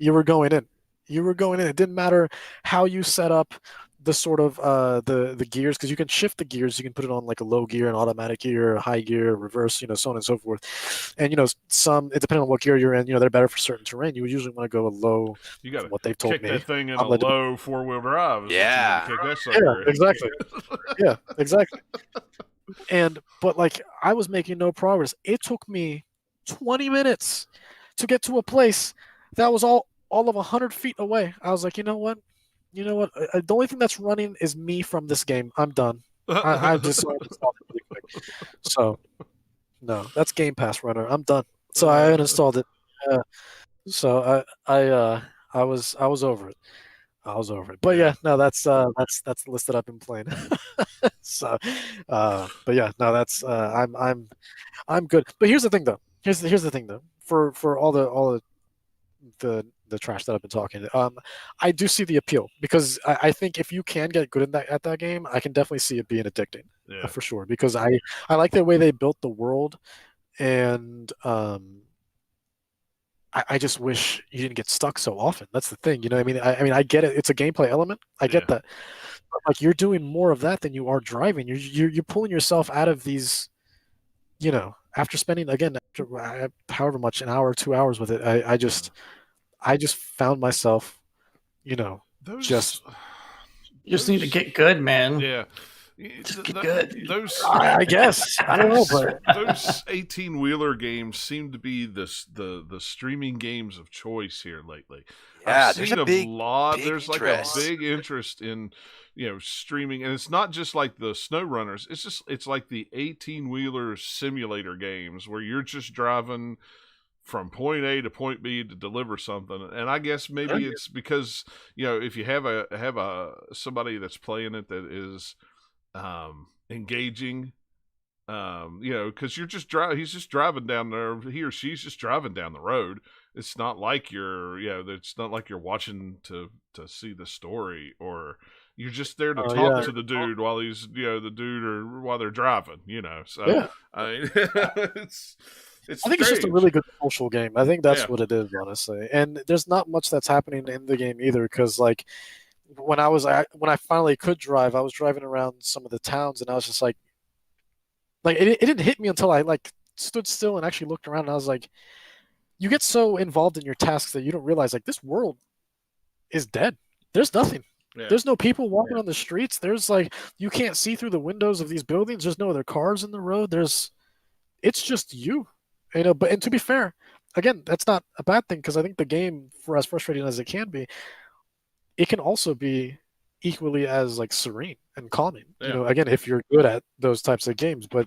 in. It didn't matter how you set up the sort of the gears, because you can shift the gears. You can put it on like a low gear, an automatic gear, a high gear, reverse, so on and so forth. And it depending on what gear you're in, they're better for certain terrain. You would usually want to go a low. You got what they've told kick me. that thing in a low 4-wheel drive. Yeah. Yeah, exactly. Yeah, exactly. But like, I was making no progress. It took me 20 minutes to get to a place that was all of 100 feet away. I was like, you know what? The only thing that's running is me from this game. I'm done. I just uninstalled it really quick. So no, that's Game Pass Runner. I'm done. So I uninstalled it. I was over it. I was over it. But yeah, no, that's the list that I've been playing. So, but yeah, no, that's I'm good. But here's the thing though. Here's the thing though. For all the trash that I've been talking, I do see the appeal because I think if you can get good at that game, I can definitely see it being addicting for sure. Because I like the way they built the world, and I just wish you didn't get stuck so often. That's the thing, you know. I mean, I get it. It's a gameplay element. I get that. But, like, you're doing more of that than you are driving. You're pulling yourself out of these, you know. After spending after however much, an hour or 2 hours with it, I just found myself, you know, you just need to get good, man. Yeah. Just get good. I guess. I don't know, but those 18-wheeler games seem to be the streaming games of choice here lately. Yeah, I've seen big there's interest. like a big interest in, you know, streaming, and it's not just like the snow runners. It's like the 18-wheeler simulator games where you're just driving from point A to point B to deliver something. And I guess maybe it's because, you know, if you have a somebody that's playing it that is engaging, you know, because he's just driving down there, he or she's just driving down the road. It's not like it's not like you're watching to see the story, or you're just there to talk to the dude while he's, you know, while they're driving, you know. So I mean, I think it's just a really good social game. I think that's what it is, honestly. And there's not much that's happening in the game either, because like when I finally could drive, I was driving around some of the towns, and I was just like it didn't hit me until I like stood still and actually looked around, and I was like, you get so involved in your tasks that you don't realize like this world is dead. There's nothing. Yeah. There's no people walking on the streets. There's like, you can't see through the windows of these buildings. There's no other cars in the road. It's just you know. But and to be fair, again, that's not a bad thing, because I think the game, for as frustrating as it can be, it can also be equally as like serene and calming. You know, again, if you're good at those types of games. But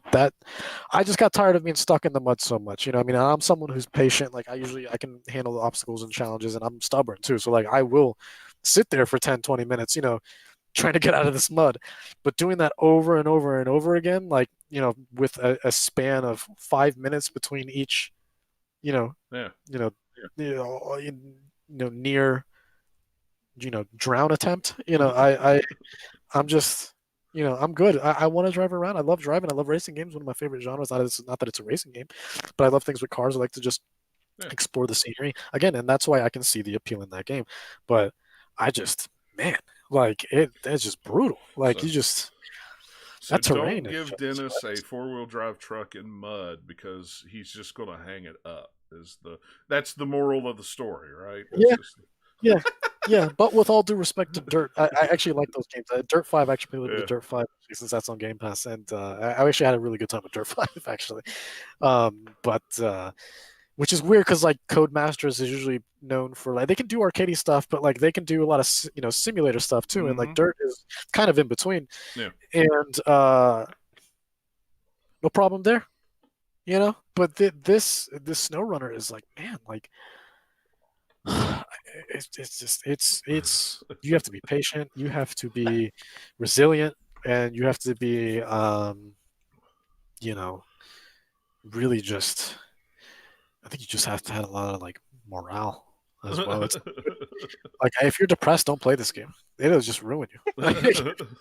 I just got tired of being stuck in the mud so much. You know, I mean, I'm someone who's patient. Like I can handle the obstacles and challenges, and I'm stubborn too. So like I will sit there for 10, 20 minutes, you know, trying to get out of this mud. But doing that over and over and over again, like, you know, with a span of 5 minutes between each, near, drown attempt, you know, I'm just, you know, I'm good. I want to drive around. I love driving. I love racing games. One of my favorite genres. Not that it's a racing game, but I love things with cars. I like to just explore the scenery again, and that's why I can see the appeal in that game. But I just, man, like it's just brutal. Like that terrain. Don't give Dennis a 4-wheel drive truck in mud, because he's just going to hang it up. That's the moral of the story, right? Yeah. But with all due respect to Dirt, I actually like those games. Dirt 5, actually played with Dirt 5 since that's on Game Pass, and I actually had a really good time with Dirt 5 actually. Which is weird, because like Codemasters is usually known for, like, they can do arcadey stuff, but like they can do a lot of, you know, simulator stuff too, and like Dirt is kind of in between. And no problem there, you know. But this SnowRunner is like, man, like it's you have to be patient, you have to be resilient, and you have to be you know, really just, I think you just have to have a lot of like morale as well. It's like, if you're depressed, don't play this game. It'll just ruin you.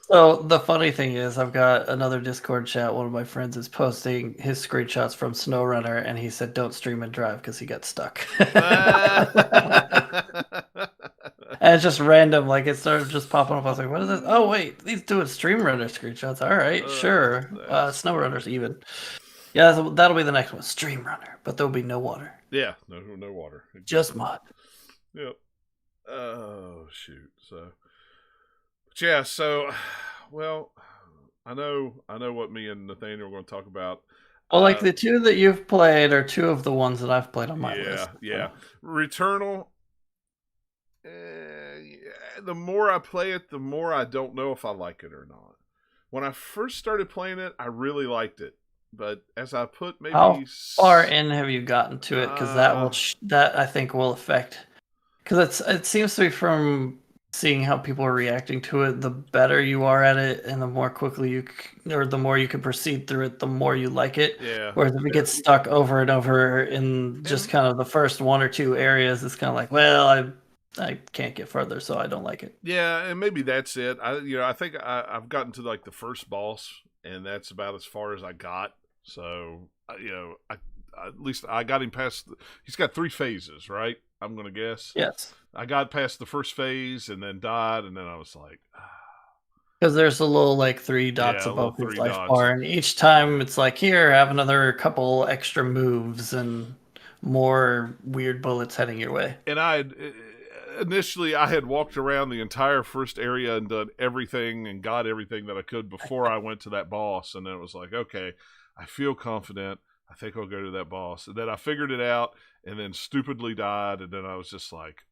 So the funny thing is, I've got another Discord chat. One of my friends is posting his screenshots from SnowRunner, and he said, "Don't stream and drive," because he got stuck. And it's just random. Like, it started just popping up. I was like, "What is this? Oh wait, he's doing StreamRunner screenshots. All right, sure. SnowRunner's even." Yeah, that'll be the next one, StreamRunner, but there'll be no water. Yeah, no water. Exactly. Just mud. Yep. Oh shoot. So, but yeah. So, well, I know what me and Nathaniel are going to talk about. Well, like the two that you've played are two of the ones that I've played on my list. Yeah. Returnal. The more I play it, the more I don't know if I like it or not. when I first started playing it, I really liked it. But as I put maybe how far in have you gotten to it? Because that will that I think will affect. Because it seems to be from seeing how people are reacting to it. The better you are at it, and the more quickly or the more you can proceed through it, the more you like it. Yeah. Whereas if you get stuck over and over in just kind of the first one or two areas, it's kind of like, well, I can't get further, so I don't like it. Yeah, and maybe that's it. I think I've gotten to like the first boss, and that's about as far as I got. So at least I got him past. He's got 3 phases, right? I'm gonna guess. Yes. I got past the first phase and then died, and then I was like, because there's a little like 3 dots above his life bar, and each time it's like, here, have another couple extra moves and more weird bullets heading your way. And initially I had walked around the entire first area and done everything and got everything that I could before I went to that boss, and then it was like, okay, I feel confident. I think I'll go to that boss. And then I figured it out and then stupidly died, and then I was just like,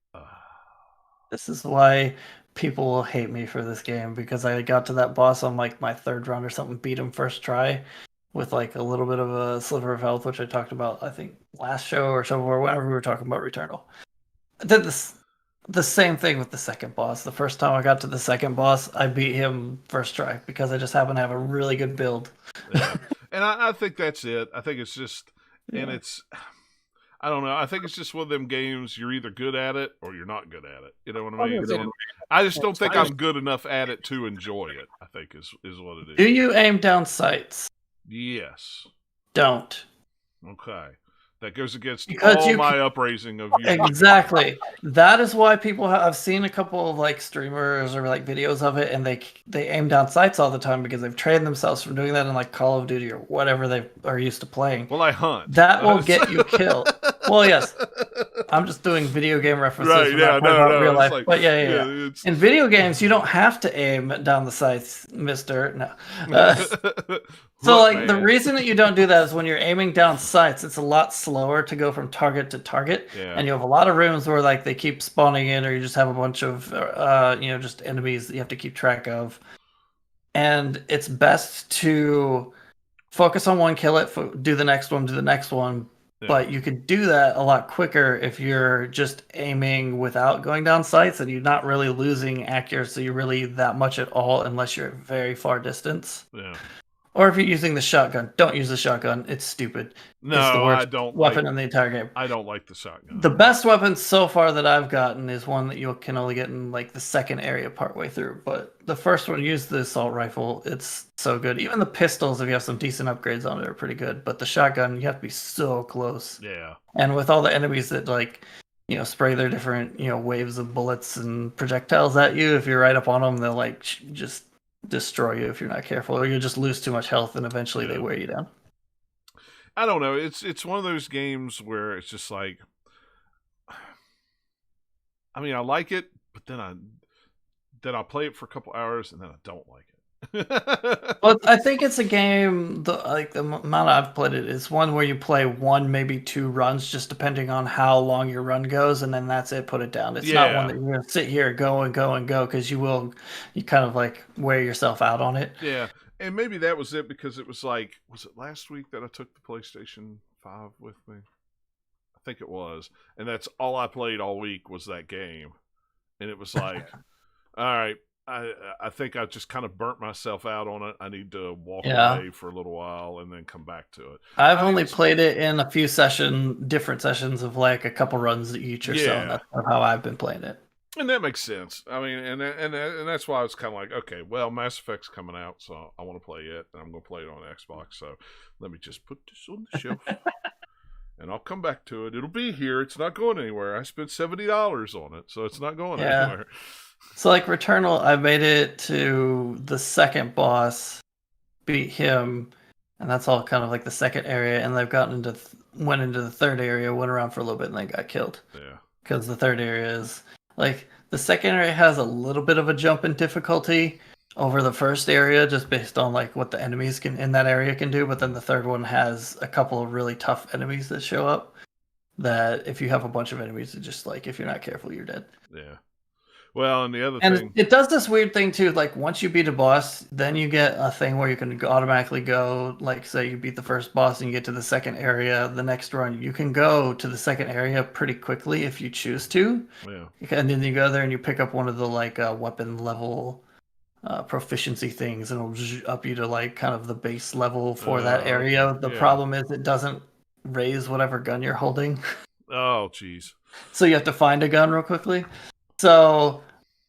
This is why people will hate me for this game, because I got to that boss on like my 3rd run or something, beat him first try with like a little bit of a sliver of health, which I talked about, I think, last show or so, or whenever we were talking about Returnal. I did the same thing with the second boss. The first time I got to the second boss, I beat him first try because I just happened to have a really good build. Yeah. And I think that's it. I think it's just, and it's, I don't know. I think it's just one of them games. You're either good at it or you're not good at it. You know what I mean? I just don't think I'm good enough at it to enjoy it, I think is what it is. Do you aim down sights? Yes. Don't. Okay. That goes against because all my upraising of you. Exactly. That is why people I've seen a couple of like streamers or like videos of it, and they aim down sights all the time because they've trained themselves from doing that in like Call of Duty or whatever they are used to playing. Well, I hunt. That will get you killed. Well, yes. I'm just doing video game references. Right, yeah, no, real life. like, but yeah. In video games, you don't have to aim down the sights, mister. No. So, like, the reason that you don't do that is when you're aiming down sights, it's a lot slower to go from target to target. Yeah. And you have a lot of rooms where, like, they keep spawning in, or you just have a bunch of, just enemies that you have to keep track of. And it's best to focus on one, kill it, do the next one, Yeah. But you can do that a lot quicker if you're just aiming without going down sights, and you're not really losing accuracy really that much at all unless you're at very far distance. Yeah. Or if you're using the shotgun, don't use the shotgun. It's stupid. No, it's the worst I don't weapon in the entire game. I don't like the shotgun. The best weapon so far that I've gotten is one that you can only get in like the second area partway through. But the first one, use the assault rifle. It's so good. Even the pistols, if you have some decent upgrades on it, are pretty good. But the shotgun, you have to be so close. Yeah. And with all the enemies that like, spray their different, waves of bullets and projectiles at you, if you're right up on them, they'll like just destroy you if you're not careful, or you'll just lose too much health and eventually they wear you down. I don't know. It's one of those games where it's just like, I mean, I like it, but then I'll play it for a couple hours and then I don't like it. Well, I think it's a game, the amount I've played it is one where you play 1, maybe 2 runs, just depending on how long your run goes, and then that's it, put it down. It's not one that you're going to sit here, go and go and go, because you kind of like wear yourself out on it. Yeah, and maybe that was it, because it was like, was it last week that I took the PlayStation 5 with me? I think it was, and that's all I played all week was that game, and it was like, all right, I think I just kind of burnt myself out on it. I need to walk away for a little while and then come back to it. I've only played it in a few different sessions of like a couple runs each or so. And that's how I've been playing it. And that makes sense. I mean, and that's why I was kind of like, okay, well, Mass Effect's coming out, so I want to play it, and I'm going to play it on Xbox. So let me just put this on the shelf. And I'll come back to it. It'll be here. It's not going anywhere. I spent $70 on it, so it's not going anywhere. So like Returnal, I made it to the second boss, beat him, and that's all kind of like the second area. And they've gotten went into the third area, went around for a little bit, and then got killed. Yeah. Because the third area is like the second area has a little bit of a jump in difficulty over the first area, just based on like what the enemies in that area can do. But then the third one has a couple of really tough enemies that show up. That if you have a bunch of enemies, it's just like if you're not careful, you're dead. Yeah. Well, and the other And thing, it does this weird thing too. Like once you beat a boss, then you get a thing where you can automatically go. Like say you beat the first boss and you get to the second area. The next run, you can go to the second area pretty quickly if you choose to. yeah, And then you go there and you pick up one of the like weapon level proficiency things, and it'll up you to like kind of the base level for that area. Okay. The Yeah. problem is it doesn't raise whatever gun you're holding. Oh, jeez. So you have to find a gun real quickly. So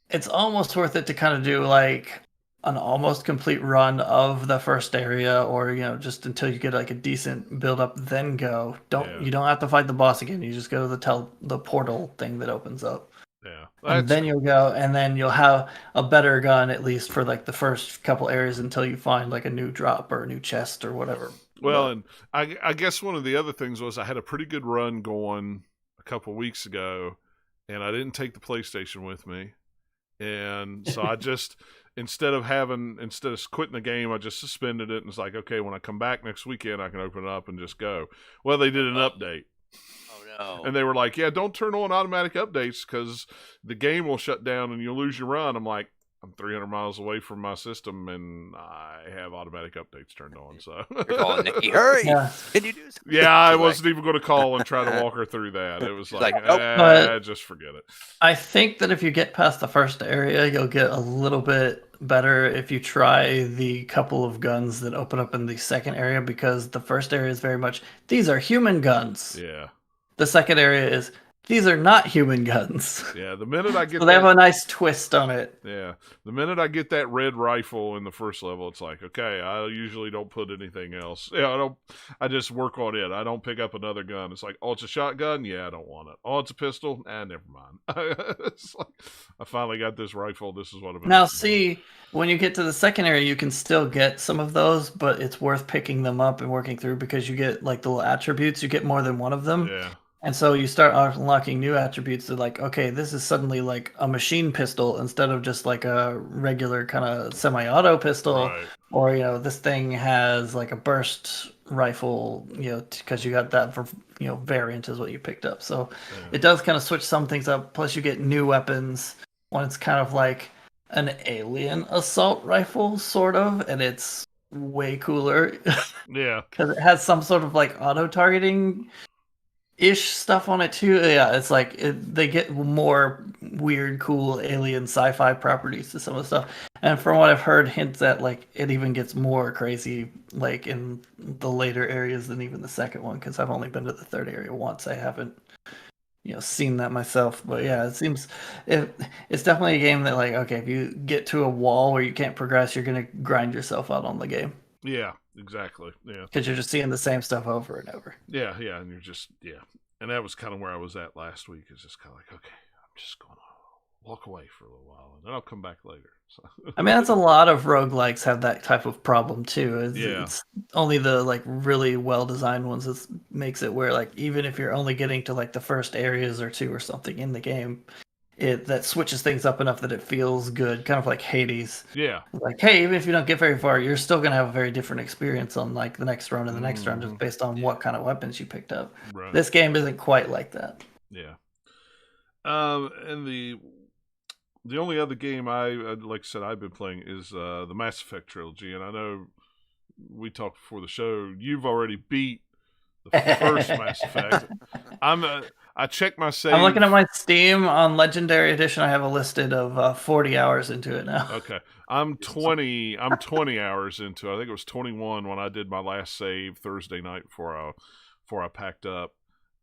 it's almost worth it to kind of do like an almost complete run of the first area, or just until you get like a decent build up, then go. You don't have to fight the boss again. You just go to the portal thing that opens up. Yeah. And then you'll go, and then you'll have a better gun at least for like the first couple areas until you find like a new drop or a new chest or whatever. Well, and I guess one of the other things was I had a pretty good run going a couple weeks ago, and I didn't take the PlayStation with me, and so I just instead of quitting the game, I just suspended it, and it's like, okay, when I come back next weekend, I can open it up and just go. Well, they did an update. No. And they were like, yeah, don't turn on automatic updates because the game will shut down and you'll lose your run. I'm like, I'm 300 miles away from my system and I have automatic updates turned on. So You're calling Nikki, hurry! Yeah. Can you do something? Yeah, I wasn't even going to call and try to walk her through that. It was like, nope. Just forget it. I think that if you get past the first area, you'll get a little bit better if you try the couple of guns that open up in the second area, because the first area is very much, these are human guns. Yeah. The second area is, these are not human guns. Yeah, the minute I get so they have a nice twist on it. Yeah, the minute I get that red rifle in the first level, it's like, okay, I usually don't put anything else. Yeah, I just work on it. I don't pick up another gun. It's like, oh, it's a shotgun? Yeah, I don't want it. Oh, it's a pistol? Never mind. It's like, I finally got this rifle. This is what I'm Now, see, when you get to the second area, you can still get some of those, but it's worth picking them up and working through because you get like the little attributes. You get more than one of them. Yeah. And so you start unlocking new attributes that like, okay, this is suddenly like a machine pistol instead of just like a regular kind of semi-auto pistol. Right. Or, this thing has like a burst rifle, because you got that for, variant is what you picked up. So it does kind of switch some things up. Plus you get new weapons when it's kind of like an alien assault rifle, sort of. And it's way cooler. Yeah. Because it has some sort of like auto-targeting ish stuff on it too. Yeah, it's like they get more weird, cool alien sci-fi properties to some of the stuff. And from what I've heard, hints that like it even gets more crazy like in the later areas than even the second one. Because I've only been to the third area once. I haven't seen that myself. But yeah, it seems it's definitely a game that like, okay, if you get to a wall where you can't progress, you're gonna grind yourself out on the game. Yeah, exactly. Yeah. Because you're just seeing the same stuff over and over. Yeah, and you're just, And that was kind of where I was at last week. It's just kind of like, okay, I'm just going to walk away for a little while, and then I'll come back later. So. I mean, that's a lot of roguelikes have that type of problem, too. It's only the, like, really well-designed ones that makes it where, like, even if you're only getting to, like, the first areas or two or something in the game, that switches things up enough that it feels good, kind of like Hades. Yeah. Like, hey, even if you don't get very far, you're still going to have a very different experience on, like, the next round and the next round just based on what kind of weapons you picked up. Right. This game isn't quite like that. Yeah. And the only other game like I said, I've been playing is the Mass Effect trilogy, and I know we talked before the show, you've already beat the first Mass Effect. I checked my save. I'm looking at my Steam on Legendary Edition. I have a listed of 40 hours into it now. Okay, I'm 20 hours into it. I think it was 21 when I did my last save Thursday night before I packed up.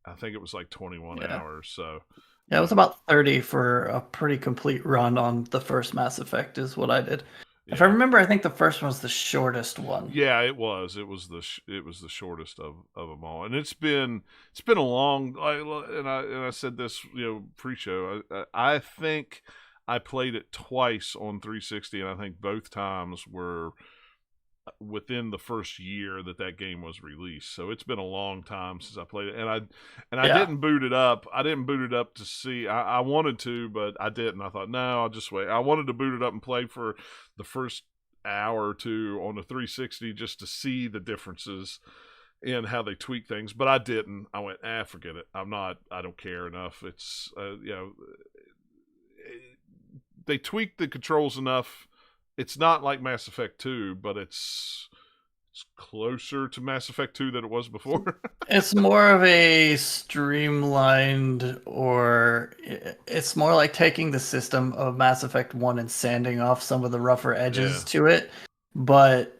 I think it was like 21 hours. So yeah, it was about 30 for a pretty complete run on the first Mass Effect is what I did. Yeah. If I remember, I think the first one was the shortest one. Yeah, it was. It was the shortest of them all, and it's been a long. And I said this, pre-show. I think I played it twice on 360, and I think both times were within the first year that game was released. So it's been a long time since I played it, and I didn't boot it up. I didn't boot it up to see. I wanted to, but I didn't. I thought, no, I'll just wait. I wanted to boot it up and play for the first hour or two on the 360 just to see the differences in how they tweak things, but I didn't. I went, forget it. I don't care enough. It's they tweaked the controls enough. It's not like Mass Effect 2, but it's closer to Mass Effect 2 than it was before. It's more of a streamlined, or it's more like taking the system of Mass Effect 1 and sanding off some of the rougher edges to it, but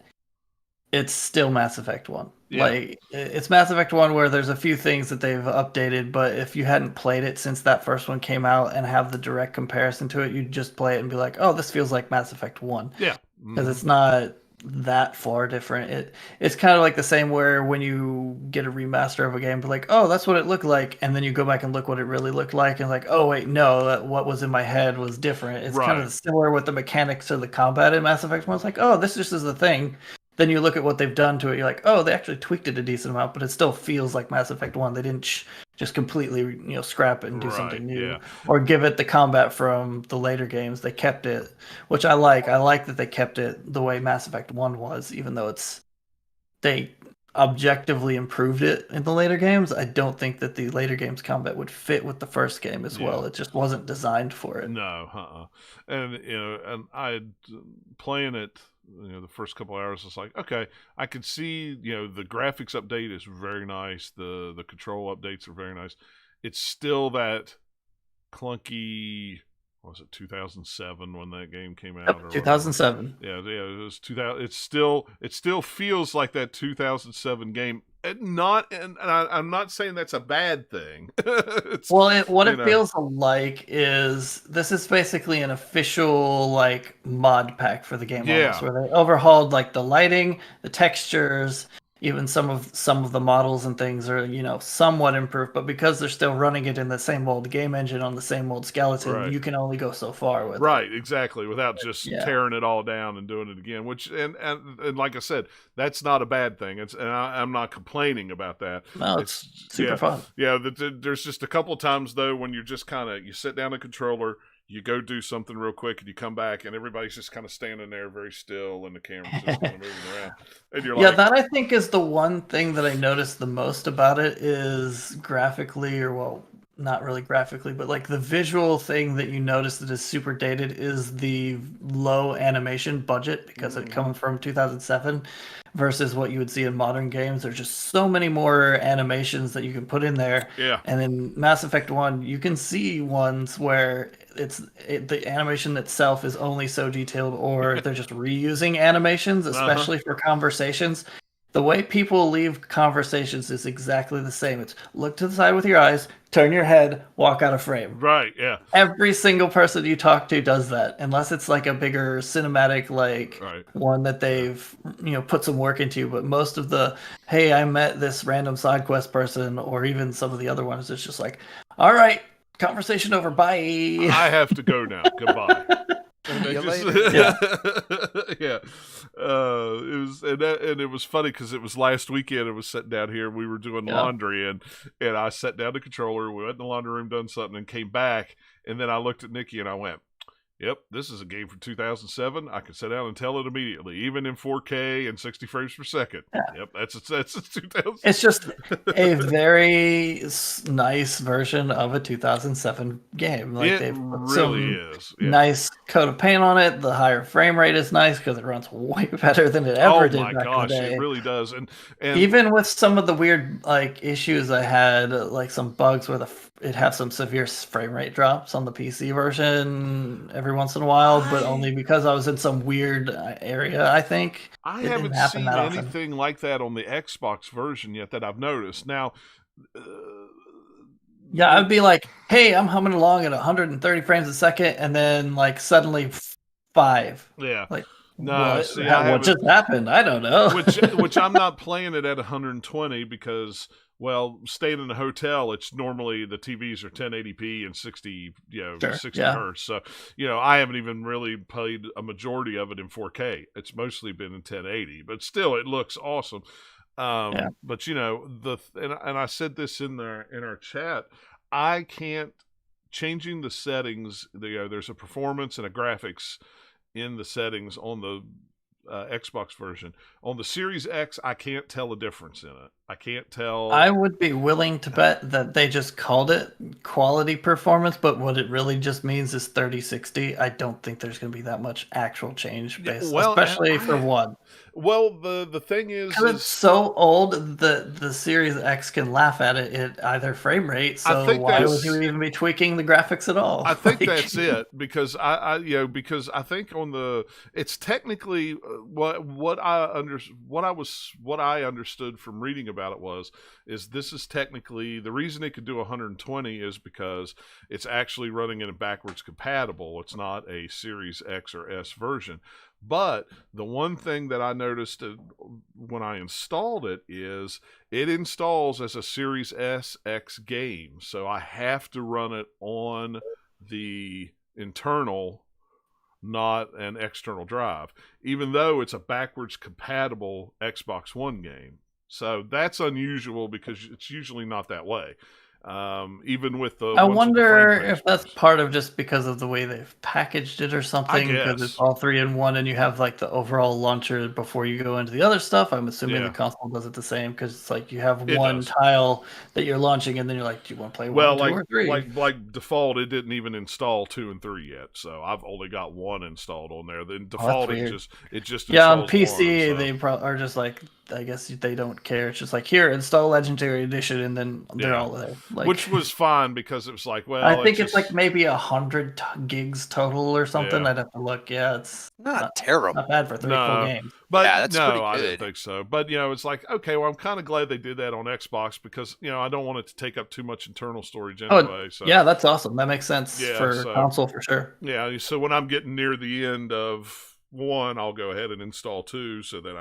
it's still Mass Effect 1. Yeah. Like, it's Mass Effect 1 where there's a few things that they've updated, but if you hadn't played it since that first one came out and have the direct comparison to it, you'd just play it and be like, oh, this feels like Mass Effect 1. Yeah. Because it's not that far different. It's kind of like the same where when you get a remaster of a game, but like, oh, that's what it looked like, and then you go back and look what it really looked like, and like, oh wait, no, what was in my head was different. It's kind of similar with the mechanics of the combat in Mass Effect 1. It's like, oh, this just is the thing. Then you look at what they've done to it, you're like, oh, they actually tweaked it a decent amount, but it still feels like Mass Effect 1. They didn't just completely, scrap it and do something new, or give it the combat from the later games. They kept it, which I like. I like that they kept it the way Mass Effect 1 was, even though they objectively improved it in the later games. I don't think that the later games combat would fit with the first game as well. It just wasn't designed for it. No, and and I playing it. The first couple hours, it's like, okay, I can see, the graphics update is very nice. The control updates are very nice. It's still that clunky, what was it, 2007 when that game came out? Yep, 2007. Yeah, it was 2000. It still feels like that 2007 game. And I'm not saying that's a bad thing. What it feels like is this is basically an official mod pack for the game, almost, where they overhauled the lighting, the textures, even some of the models and things are somewhat improved, but because they're still running it in the same old game engine on the same old skeleton, you can only go so far with it. Exactly, without just tearing it all down and doing it again. Which and like I said, that's not a bad thing. I'm not complaining about that. No, it's super fun. Yeah, there's just a couple of times though when you're just you sit down a controller. You go do something real quick, and you come back, and everybody's just kind of standing there very still, and the camera's just kind of moving around. And you're that I think is the one thing that I noticed the most about it is graphically, not really graphically, but the visual thing that you notice that is super dated is the low animation budget, because it comes from 2007 versus what you would see in modern games. There's just so many more animations that you can put in there. Yeah. And in Mass Effect 1, you can see ones where the animation itself is only so detailed, or they're just reusing animations, especially for conversations. The way people leave conversations is exactly the same. It's look to the side with your eyes, turn your head, walk out of frame. Right, yeah. Every single person you talk to does that, unless it's a bigger cinematic one that they've put some work into. But most of the, hey, I met this random side quest person, or even some of the other ones, it's just all right, conversation over, bye. I have to go now. Goodbye. It was and it was funny because it was last weekend. I was sitting down here. We were doing laundry, and I sat down the controller. We went in the laundry room, done something, and came back. And then I looked at Nikki and I went, "Yep, this is a game from 2007. I can sit down and tell it immediately, even in 4K and 60 frames per second." Yeah. Yep, that's 2000. It's just a very nice version of a 2007 game. It really is. Yeah. Nice coat of paint on it. The higher frame rate is nice because it runs way better than it ever did back in the day. It really does. And even with some of the weird issues I had, some bugs where it had some severe frame rate drops on the PC version every once in a while, but only because I was in some weird area, I think. I haven't seen anything like that on the Xbox version yet that I've noticed. Now, I'd be like, hey, I'm humming along at 130 frames a second, and then suddenly 5. Yeah. No, what just happened? I don't know. which I'm not playing it at 120 because, staying in a hotel, it's normally the TVs are 1080p and 60 hertz. So, I haven't even really played a majority of it in 4K. It's mostly been in 1080, but still, it looks awesome. But and I said this in our chat, I can't changing the settings. There's a performance and a graphics in the settings on the Xbox version. On the Series X, I can't tell a difference in it. I can't tell. I would be willing to bet that they just called it quality performance, but what it really just means is 3060. I don't think there's going to be that much actual change, especially for one. Well, the thing is, because it's so old that the Series X can laugh at it at either frame rate. So why would you even be tweaking the graphics at all? I think that's it, because because I think it's technically what I understood from reading about it is this is technically the reason it could do 120 is because it's actually running in a backwards compatible. It's not a Series X or S version. But the one thing that I noticed when I installed it is it installs as a Series SX game. So I have to run it on the internal, not an external drive, even though it's a backwards compatible Xbox One game. So that's unusual because it's usually not that way. Even with the I wonder if that's part of just because of the way they've packaged it or something, because it's all 3-in-1 and you have like the overall launcher before you go into the other stuff. I'm assuming the console does it the same, because it's like you have one tile that you're launching and then you're like, do you want to play 1, 2, or 3? Like default, it didn't even install 2 and 3 yet, so I've only got 1 installed on there. Then default, it just on PC 1, they are just like, I guess they don't care. It's just like, here, install Legendary Edition, and then they're all there. Like, which was fine because it was like, well, I think it's like maybe 100 gigs total or something. I'd have to look. Yeah, it's not terrible. Not bad for 3 full games. But that's pretty good. I didn't think so. But it's like, okay, well, I'm kind of glad they did that on Xbox because I don't want it to take up too much internal storage anyway. So yeah, that's awesome. That makes sense for console for sure. Yeah, so when I'm getting near the end of 1, I'll go ahead and install 2 so that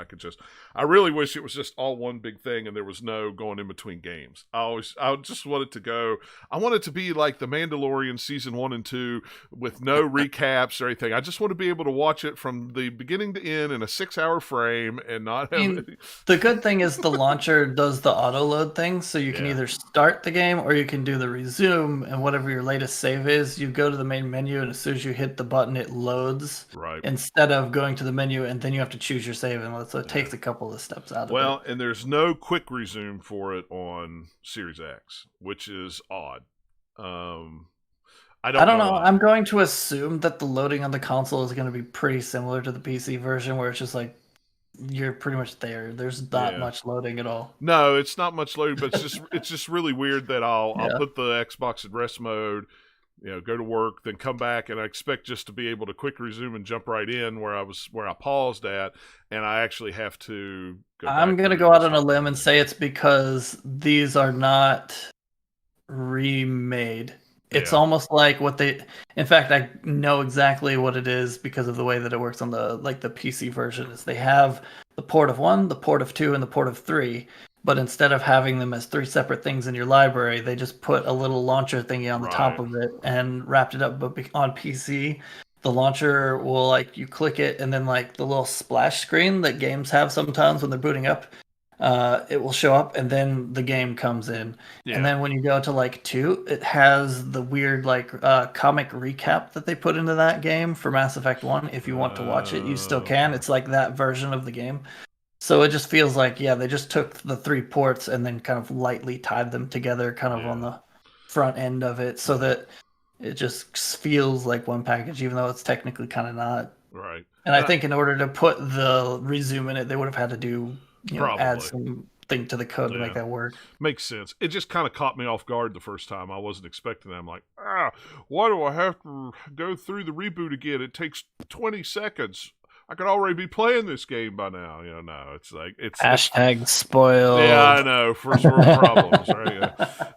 I really wish it was just all one big thing and there was no going in between games. I just want it to go, I want it to be like The Mandalorian season 1 and 2 with no recaps or anything. I just want to be able to watch it from the beginning to end in a 6-hour frame and not have The good thing is the launcher does the auto load thing, so you can either start the game or you can do the resume, and whatever your latest save is, you go to the main menu and as soon as you hit the button it loads. Right. Instead of going to the menu and then you have to choose your save, and so it takes a couple of steps out of it. Well, and there's no quick resume for it on Series X, which is odd. I don't know. I'm going to assume that the loading on the console is going to be pretty similar to the PC version, where it's just like you're pretty much there. There's not much loading at all. No, it's not much loading, but it's just really weird that I'll put the Xbox in rest mode, go to work, then come back, and I expect just to be able to quick resume and jump right in where I paused at, and I actually have to go back. I'm going to go out on a limb and say it's because these are not remade. It's almost like in fact, I know exactly what it is because of the way that it works on the PC version. Is they have the port of 1, the port of 2, and the port of 3. But instead of having them as 3 separate things in your library, they just put a little launcher thingy on the top of it and wrapped it up. But on PC, the launcher will you click it, and then the little splash screen that games have sometimes when they're booting up, it will show up, and then the game comes in. And then when you go to 2, it has the weird comic recap that they put into that game for Mass Effect 1. If you want to watch it, you still can. It's like that version of the game. So it just feels like, they just took the 3 ports and then kind of lightly tied them together kind of on the front end of it, so that it just feels like one package, even though it's technically kind of not. Right. And I think in order to put the resume in it, they would have had to do, add something to the code to make that work. Makes sense. It just kind of caught me off guard the first time. I wasn't expecting that. I'm like, why do I have to go through the reboot again? It takes 20 seconds. I could already be playing this game by now. No, it's like it's spoiled. Yeah, I know. First world problems, right?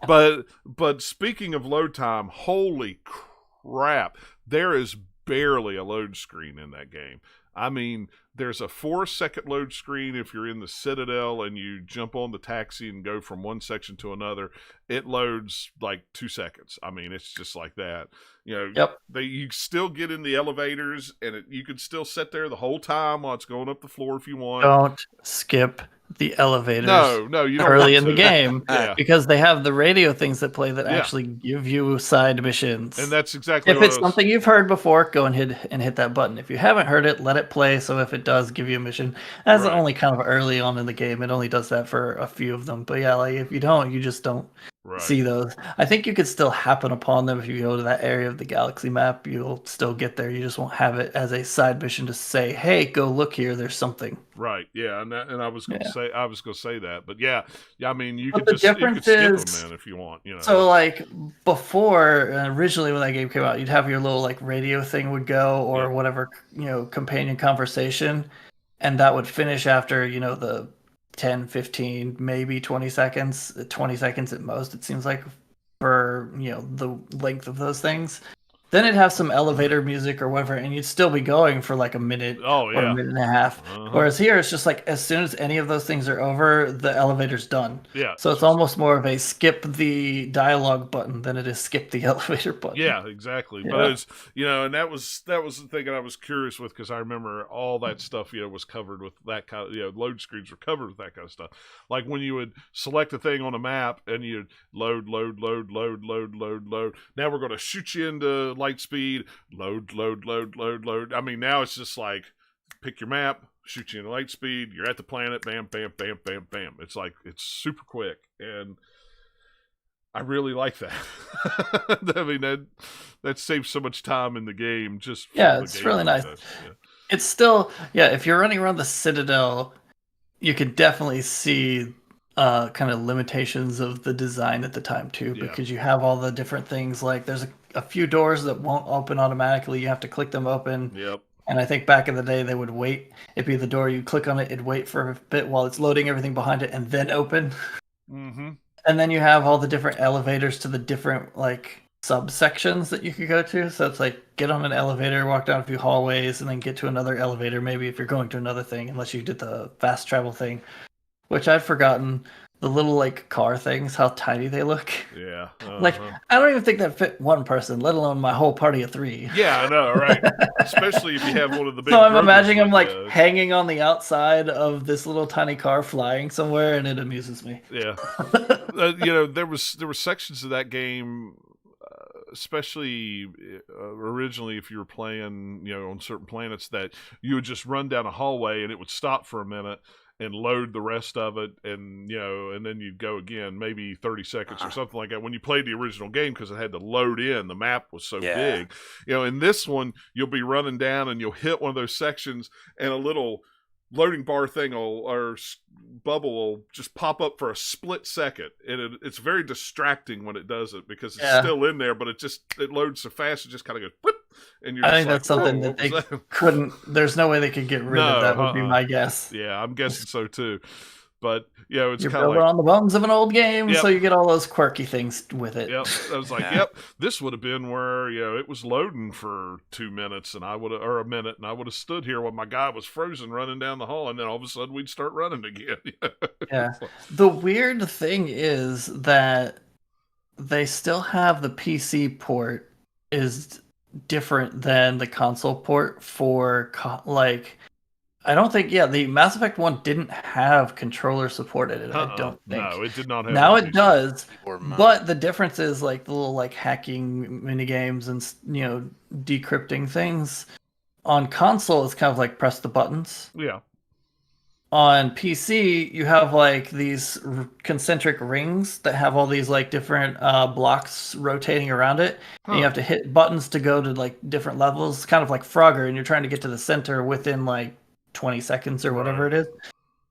Yeah. But speaking of load time, holy crap, there is barely a load screen in that game. I mean, there's a 4-second load screen if you're in the Citadel and you jump on the taxi and go from one section to another. It loads 2 seconds. I mean, it's just like that. You still get in the elevators, and you could still sit there the whole time while it's going up the floor if you want. Don't skip the elevators. No, you don't early want in the game Yeah. because they have the radio things that play that Yeah. actually give you side missions. And that's exactly if what it's something you've heard before, go and hit that button. If you haven't heard it, let it play. So if it does give you a mission, that's Right. only kind of early on in the game. It only does that for a few of them. But yeah, like if you don't, you just don't see those. I think you could still happen upon them if you go to that area of the galaxy map. You'll still get there. You just won't have it as a side mission to say, "Hey, go look here. There's something." Right. Yeah. And I was going to say, that, but yeah. I mean, you But could the skip difference them, is- man, if you want. You know. So like before, originally when that game came out, you'd have your little like radio thing would go or whatever, companion conversation, and that would finish after, the 10, 15, maybe 20 seconds, 20 seconds at most, it seems like, for, the length of those things. Then it'd have some elevator music or whatever, and you'd still be going for like a minute or a minute and a half. Whereas here, it's just like as soon as any of those things are over, the elevator's done. Yeah. So it's almost more of a skip the dialogue button than it is skip the elevator button. Yeah, exactly. Yeah. But it's and that was the thing that I was curious with, because I remember all that stuff was covered with that kind of load screens were covered with that kind of stuff. Like when you would select a thing on a map and you'd load. Now we're going to shoot you into light speed. Load. I mean, now it's just like pick your map, shoot you into light speed. You're at the planet. Bam, bam, bam, bam, bam. It's like it's super quick, and I really like that. I mean, that saves so much time in the game. Just it's really nice. Yeah. It's still if you're running around the Citadel, you can definitely see kind of limitations of the design at the time too, because you have all the different things. Like there's a few doors that won't open automatically. You have to click them open. Yep. And I think back in the day they would wait. It'd be the door, you click on it, it'd wait for a bit while it's loading everything behind it, and then open. Mm-hmm. And then you have all the different elevators to the different like subsections that you could go to. So it's like get on an elevator, walk down a few hallways, and then get to another elevator. Maybe if you're going to another thing, unless you did the fast travel thing, which I'd forgotten. The little like car things, how tiny they look. Yeah. Like I don't even think that fit one person, let alone my whole party of 3. Yeah, I know, right? Especially if you have one of the big. So I'm imagining him like hanging on the outside of this little tiny car flying somewhere, and it amuses me. Yeah. There were sections of that game, especially originally if you were playing, on certain planets, that you would just run down a hallway and it would stop for a minute and load the rest of it, and and then you'd go again, maybe 30 seconds or something like that. When you played the original game, because it had to load in, the map was so big. In this one, you'll be running down and you'll hit one of those sections, and a little loading bar thing or bubble will just pop up for a split second, and it's very distracting when it does it, because it's still in there, but it loads so fast, it just kind of goes whoop, and you're I just think that's something that they couldn't. There's no way they could get rid of that. Would be my guess. Yeah, I'm guessing so too. But it's you're kind of building on the bones of an old game, so you get all those quirky things with it. Yep, I was like, this would have been where it was loading for 2 minutes, and or a minute, and I would have stood here while my guy was frozen running down the hall, and then all of a sudden we'd start running again. Yeah. The weird thing is that they still have the PC port is different than the console port for I don't think, the Mass Effect 1 didn't have controller support in it, I don't think. No, it did not have. Now it does, but the difference is like the little like hacking mini games and decrypting things. On console, it's kind of like press the buttons. Yeah. On PC, you have like these concentric rings that have all these like different blocks rotating around it. And you have to hit buttons to go to like different levels, kind of like Frogger, and you're trying to get to the center within like 20 seconds or whatever it is.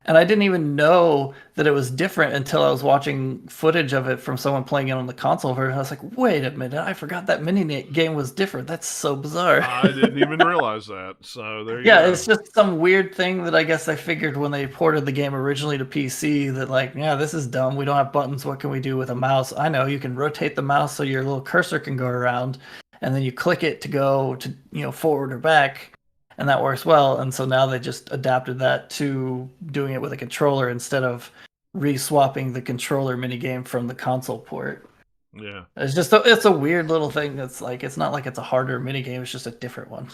And I didn't even know that it was different until I was watching footage of it from someone playing it on the console version. I was like, wait a minute, I forgot that mini game was different. That's so bizarre. I didn't even realize that. So there you go. Yeah, it's just some weird thing that I guess they figured when they ported the game originally to PC that like, this is dumb. We don't have buttons. What can we do with a mouse? I know, you can rotate the mouse so your little cursor can go around, and then you click it to go to, forward or back. And that works well. And so now they just adapted that to doing it with a controller instead of re-swapping the controller minigame from the console port. Yeah. It's a weird little thing that's like, it's not like it's a harder minigame, it's just a different one.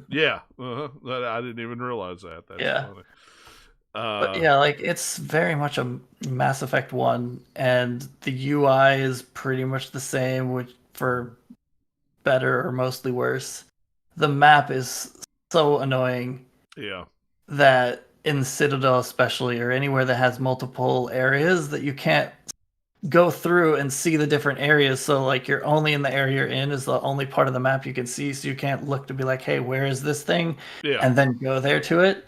Yeah. I didn't even realize that. That's funny. But yeah, like it's very much a Mass Effect 1, and the UI is pretty much the same, which for better or mostly worse. The map is so annoying. Yeah. That in Citadel especially, or anywhere that has multiple areas, that you can't go through and see the different areas. So like you're only in the area you're in is the only part of the map you can see. So you can't look to be like, hey, where is this thing? Yeah. And then go there to it.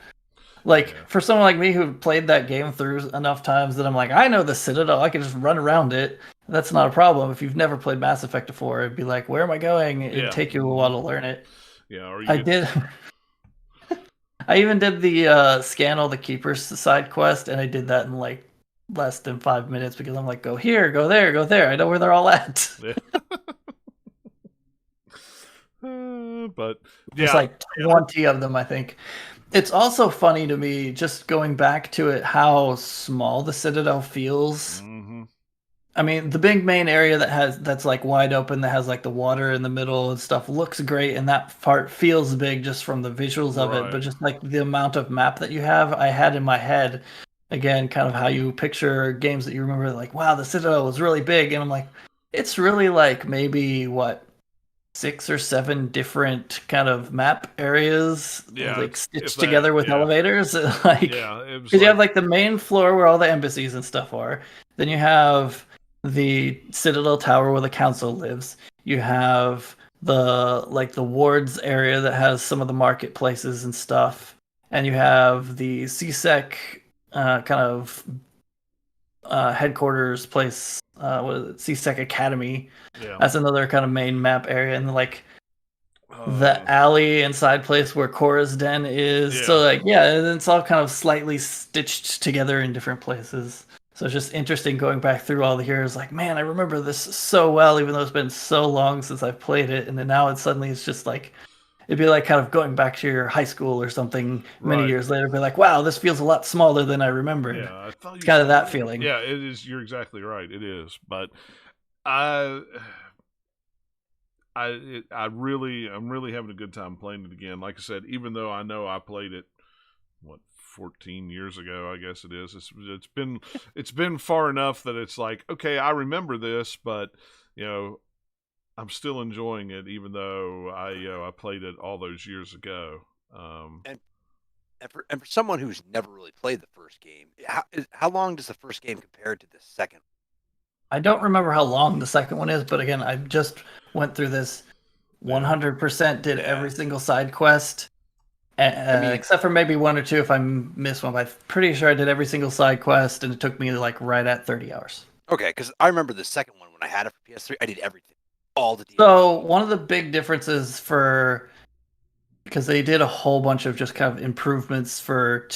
Like for someone like me who played that game through enough times that I'm like, I know the Citadel, I can just run around it. That's not a problem. If you've never played Mass Effect before, it'd be like, where am I going? It'd take you a while to learn it. Yeah, I did. I even did the scan all the keepers side quest, and I did that in like less than 5 minutes because I'm like, go here, go there, go there. I know where they're all at. Yeah. But there's like 20 of them, I think. It's also funny to me, just going back to it, how small the Citadel feels. Mm-hmm. I mean, the big main area that's like wide open, that has like the water in the middle and stuff, looks great, and that part feels big just from the visuals of it. But just like the amount of map that you have, I had in my head, again, kind of how you picture games that you remember, like, wow, the Citadel was really big, and I'm like, it's really like maybe 6 or 7 different kind of map areas, like stitched together with elevators, like because you have like the main floor where all the embassies and stuff are. Then you have the Citadel Tower where the council lives. You have the wards area that has some of the marketplaces and stuff, and you have the CSEC kind of headquarters place. What is it? CSEC Academy. Yeah. That's another kind of main map area, and like the alley inside place where Cora's den is. Yeah. So like it's all kind of slightly stitched together in different places. So it's just interesting going back through all the heroes. Like, man, I remember this so well, even though it's been so long since I've played it, and then now it's just like it'd be like kind of going back to your high school or something many years later. Be like, wow, this feels a lot smaller than I remembered. Yeah, I thought it's kind of that feeling. Yeah, it is. You're exactly right. It is, but I'm really having a good time playing it again. Like I said, even though I know I played it 14 years ago, I guess it is. It's been far enough that it's like, okay, I remember this, but I'm still enjoying it, even though I played it all those years ago. And for someone who's never really played the first game, how long does the first game compare to the second? I don't remember how long the second one is, but again, I just went through this 100%, did every single side quest. Except for maybe 1 or 2 if I missed one, but I'm pretty sure I did every single side quest, and it took me like right at 30 hours. Okay, because I remember the second one when I had it for PS3, I did everything, all the. So one of the big differences because they did a whole bunch of just kind of improvements for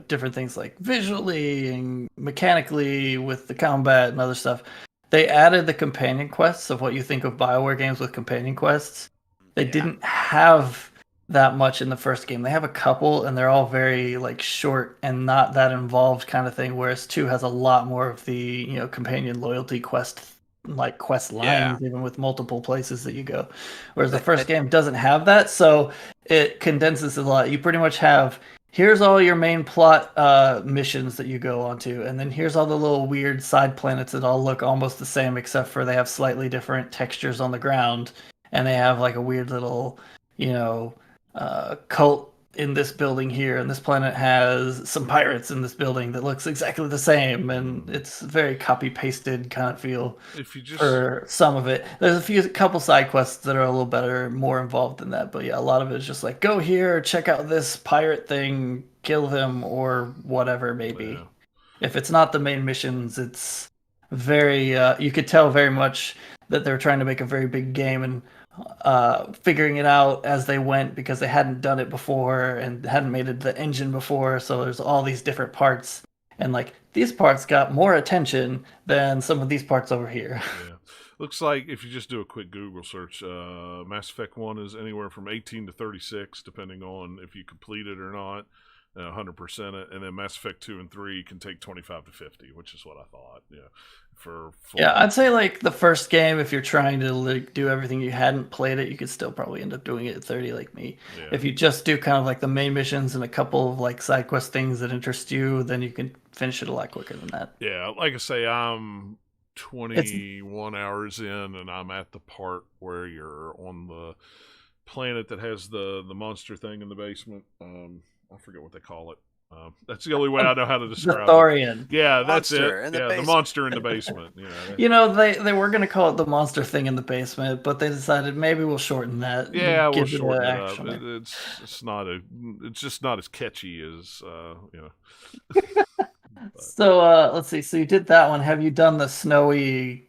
different things like visually and mechanically with the combat and other stuff. They added the companion quests of what you think of BioWare games with companion quests. They didn't have that much in the first game. They have a couple, and they're all very like short and not that involved kind of thing, whereas 2 has a lot more of the companion loyalty quest lines, even with multiple places that you go, whereas the first game doesn't have that, so it condenses a lot. You pretty much have, here's all your main plot missions that you go onto, and then here's all the little weird side planets that all look almost the same, except for they have slightly different textures on the ground, and they have like a weird little cult in this building here, and this planet has some pirates in this building that looks exactly the same, and it's very copy pasted kind of feel for some of it. There's a couple side quests that are a little better, more involved than that, but a lot of it is just like, go here, check out this pirate thing, kill him, or whatever maybe. If it's not the main missions, it's very you could tell very much that they're trying to make a very big game and figuring it out as they went, because they hadn't done it before and hadn't made it the engine before, so there's all these different parts, and like these parts got more attention than some of these parts over here. Looks like if you just do a quick Google search, Mass Effect 1 is anywhere from 18 to 36, depending on if you complete it or not, 100% it, and then Mass Effect 2 and 3 can take 25 to 50, which is what I thought. for full. Yeah, I'd say like the first game, if you're trying to like do everything you hadn't played it, you could still probably end up doing it at 30 like me. Yeah. If you just do kind of like the main missions and a couple of like side quest things that interest you, then you can finish it a lot quicker than that. Yeah, like I say, I'm 21 hours in, and I'm at the part where you're on the planet that has the monster thing in the basement. I forget what they call it. That's the only way I know how to describe The Thorian. it. Yeah, that's it. Monster in the The basement. monster in the basement. You know, they were going to call it the monster thing in the basement, but they decided maybe we'll shorten that. Yeah, we'll give it shorten an it up. actual name. It's just not as catchy as So let's see. So you did that one. Have you done the snowy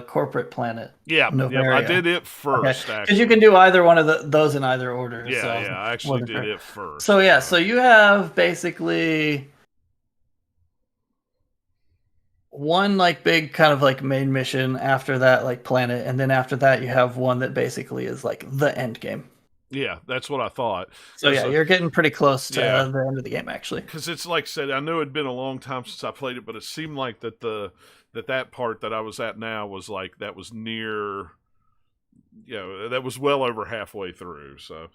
corporate planet? Yeah, I did it first. Okay. Because you can do either one of those in either order. Yeah, so I actually did it first. So yeah, so you have basically one like big kind of like main mission, after that like planet, and then after that you have one that basically is like the end game. Yeah, that's what I thought. So yeah, you're getting pretty close to the end of the game actually. Because it's like I said, I knew it'd been a long time since I played it, but it seemed like that part that I was at now was like that was near, that was well over halfway through. So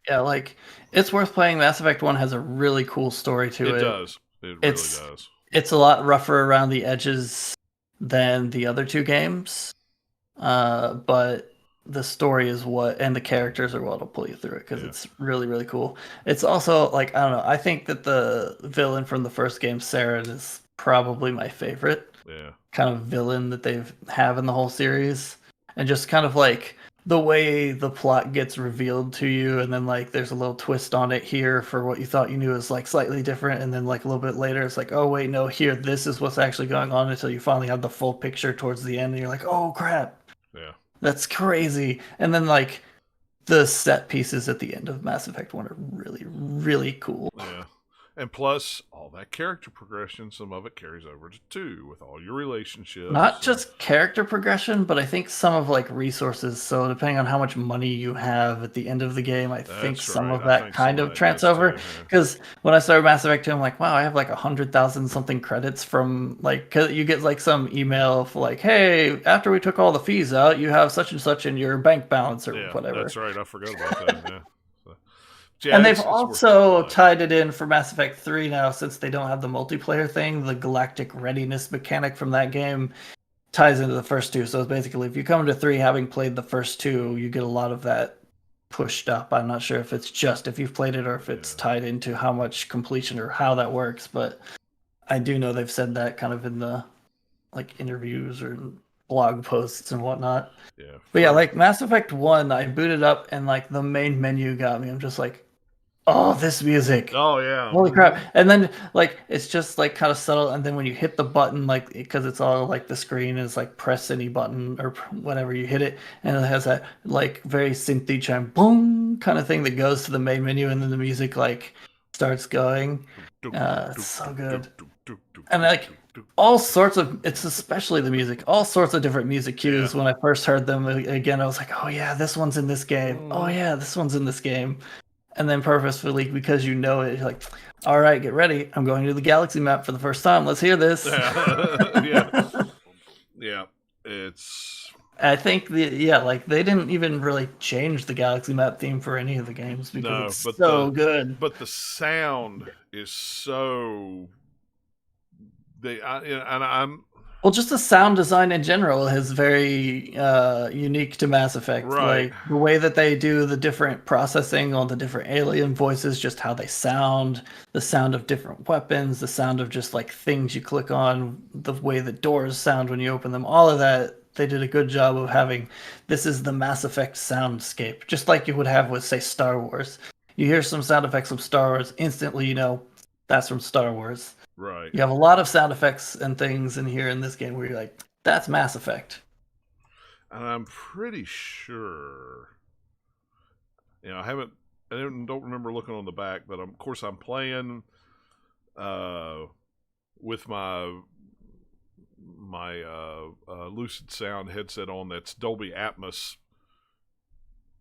yeah, like it's worth playing. Mass Effect 1 has a really cool story to it. It does. It really does. It's a lot rougher around the edges than the other two games, but the story is and the characters are what'll pull you through it because it's really, really cool. It's also like, I don't know, I think that the villain from the first game, Saren, is probably my favorite kind of villain that they have in the whole series. And just kind of like the way the plot gets revealed to you, and then like there's a little twist on it here for what you thought you knew is like slightly different, and then like a little bit later it's like, oh wait, no, here, this is what's actually going on, until you finally have the full picture towards the end and you're like, oh crap. Yeah. That's crazy. And then like the set pieces at the end of Mass Effect 1 are really, really cool. Yeah. And plus, all that character progression, some of it carries over to 2 with all your relationships. Not just character progression, but I think some of like resources. So depending on how much money you have at the end of the game, I think some of that kind of trans over. Because when I started Mass Effect 2, I'm like, wow, I have like 100,000 something credits from like, cause you get like some email for like, hey, after we took all the fees out, you have such and such in your bank balance or whatever. That's right. I forgot about that. Yeah. Yeah, and they've also tied it in for Mass Effect 3 now, since they don't have the multiplayer thing. The galactic readiness mechanic from that game ties into the first two. So it's basically, if you come to 3 having played the first two, you get a lot of that pushed up. I'm not sure if it's just if you've played it or if it's tied into how much completion or how that works, but I do know they've said that kind of in the like interviews or blog posts and whatnot. Yeah. But yeah, like Mass Effect 1, I booted up and like the main menu got me. I'm just like, oh, this music. Oh, yeah. Holy crap. And then, like, it's just, like, kind of subtle. And then when you hit the button, like, because it's all, like, the screen is, like, press any button or whatever, you hit it. And it has that, like, very synthy chime, boom, kind of thing that goes to the main menu. And then the music, like, starts going. It's so good. And, like, all sorts of, it's especially the music, all sorts of different music cues. When I first heard them again, I was like, oh, yeah, this one's in this game. Oh, yeah, this one's in this game. And then purposefully, because you know it, you're like, all right, get ready. I'm going to the galaxy map for the first time. Let's hear this. Yeah. It's... I think, like, they didn't even really change the galaxy map theme for any of the games because it's so good. But the sound is so... Well, just the sound design in general is very unique to Mass Effect. Right. Like the way that they do the different processing on the different alien voices, just how they sound, the sound of different weapons, the sound of just like things you click on, the way the doors sound when you open them, all of that. They did a good job of having, this is the Mass Effect soundscape, just like you would have with, say, Star Wars. You hear some sound effects from Star Wars, instantly you know that's from Star Wars. Right. You have a lot of sound effects and things in here in this game where you're like, that's Mass Effect. And I'm pretty sure, I don't remember looking on the back, but of course I'm playing with my Lucid Sound headset on that's Dolby Atmos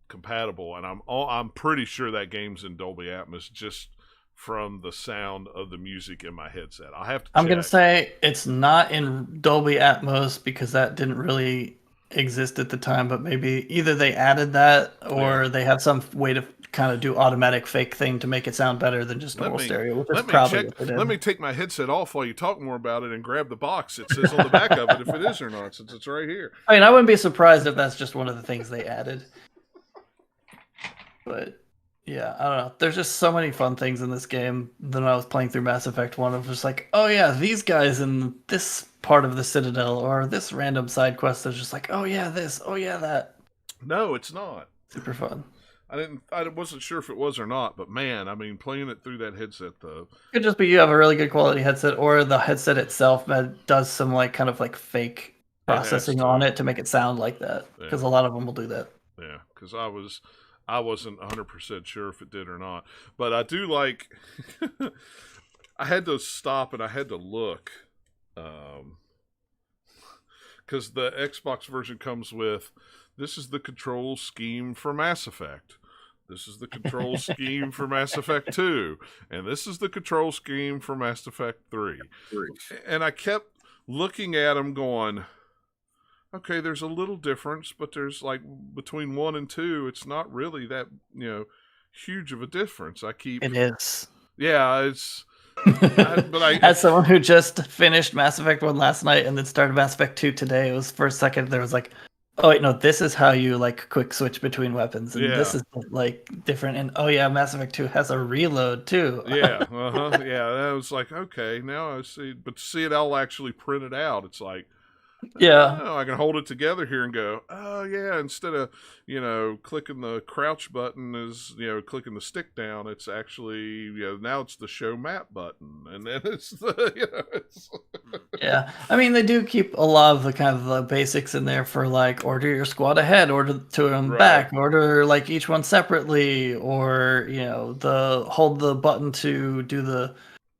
compatible, and I'm pretty sure that game's in Dolby Atmos just from the sound of the music in my headset. I have to check. I'm going to say it's not in Dolby Atmos because that didn't really exist at the time, but maybe either they added that or they have some way to kind of do automatic fake thing to make it sound better than just normal stereo, which is probably what they did. Let me take my headset off while you talk more about it and grab the box. It says on the back of it if it is or not, since it's right here. I mean, I wouldn't be surprised if that's just one of the things they added. But yeah, I don't know. There's just so many fun things in this game. Then I was playing through Mass Effect 1, I was just like, oh yeah, these guys in this part of the Citadel or this random side quest is just like, oh yeah, this, oh yeah, that. No, it's not. Super fun. I wasn't sure if it was or not, but man, I mean, playing it through that headset though. Could just be you have a really good quality headset, or the headset itself does some like kind of like fake processing on it to make it sound like that. Because a lot of them will do that. Yeah, because I wasn't 100% sure if it did or not, but I do like. I had to stop and I had to look, because the Xbox version comes with. This is the control scheme for Mass Effect. This is the control scheme for Mass Effect 2. And this is the control scheme for Mass Effect 3. And I kept looking at them going, okay, there's a little difference, but there's like between 1 and 2, it's not really that, huge of a difference. It is. Yeah, it's... As someone who just finished Mass Effect 1 last night and then started Mass Effect 2 today, it was for a second, there was like, oh wait, no, this is how you like quick switch between weapons, and this is like different. And oh yeah, Mass Effect 2 has a reload too. Yeah, yeah. I was like, okay, now I see, but to see it all actually printed out, it's like, I can hold it together here and go, oh yeah. Instead of clicking the crouch button is clicking the stick down, it's actually now it's the show map button, and then it's the Yeah, I mean they do keep a lot of the kind of the basics in there for like order your squad ahead, order two of them back, order like each one separately, or the hold the button to do the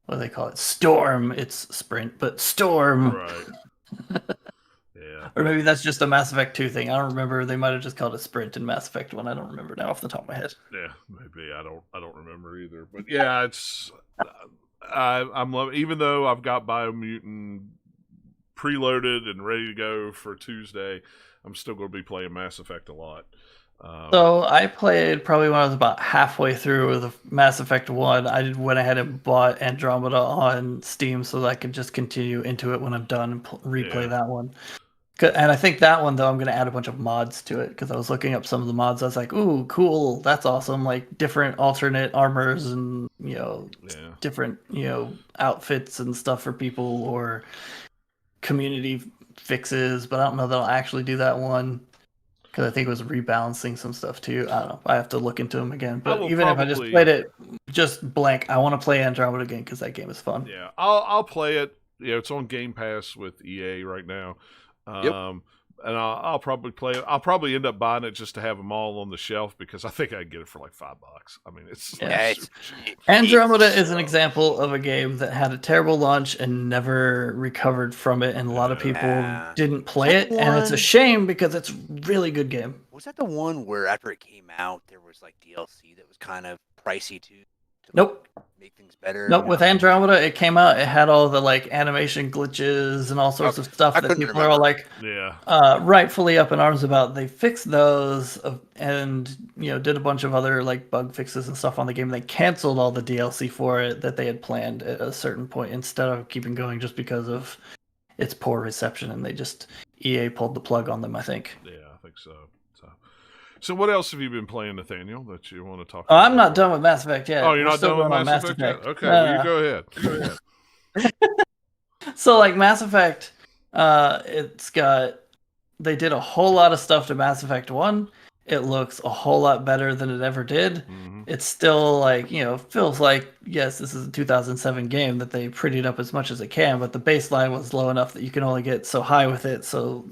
what do they call it, storm. It's sprint, but storm. Right. Yeah. Or maybe that's just a Mass Effect 2 thing. I don't remember. They might have just called it sprint in Mass Effect 1. I don't remember now off the top of my head. Yeah, maybe. I don't remember either. But yeah, it's I'm loving, even though I've got Biomutant preloaded and ready to go for Tuesday, I'm still going to be playing Mass Effect a lot. So I played probably when I was about halfway through the Mass Effect 1. I went ahead and bought Andromeda on Steam so that I could just continue into it when I'm done and replay that one. And I think that one, though, I'm going to add a bunch of mods to it because I was looking up some of the mods. I was like, ooh, cool. That's awesome. Like different alternate armors and, different, outfits and stuff for people, or community fixes. But I don't know that I'll actually do that one because I think it was rebalancing some stuff too. I don't know. I have to look into them again. But even if I just played it just blank, I want to play Andromeda again because that game is fun. Yeah, I'll play it. It's on Game Pass with EA right now. And I'll probably play it. I'll probably end up buying it just to have them all on the shelf because I think I can get it for like $5. I mean, it's Andromeda is an example of a game that had a terrible launch and never recovered from it, and a lot of people didn't play it, and it's a shame because it's a really good game. Was that the one where after it came out, there was like DLC that was kind of pricey too? Nope. Make things better. Nope. With Andromeda, it came out. It had all the like animation glitches and all sorts of stuff that people are all like, rightfully up in arms about. They fixed those and did a bunch of other like bug fixes and stuff on the game. They canceled all the DLC for it that they had planned at a certain point instead of keeping going just because of its poor reception. And EA pulled the plug on them, I think. Yeah, I think so. So what else have you been playing, Nathaniel, that you want to talk about? I'm not done with Mass Effect yet. Oh, you're not done with Mass Effect yet? Okay, well, you go ahead. So, like, Mass Effect, they did a whole lot of stuff to Mass Effect 1. It looks a whole lot better than it ever did. Mm-hmm. It's still, like, feels like, yes, this is a 2007 game that they prettied up as much as it can, but the baseline was low enough that you can only get so high with it. So,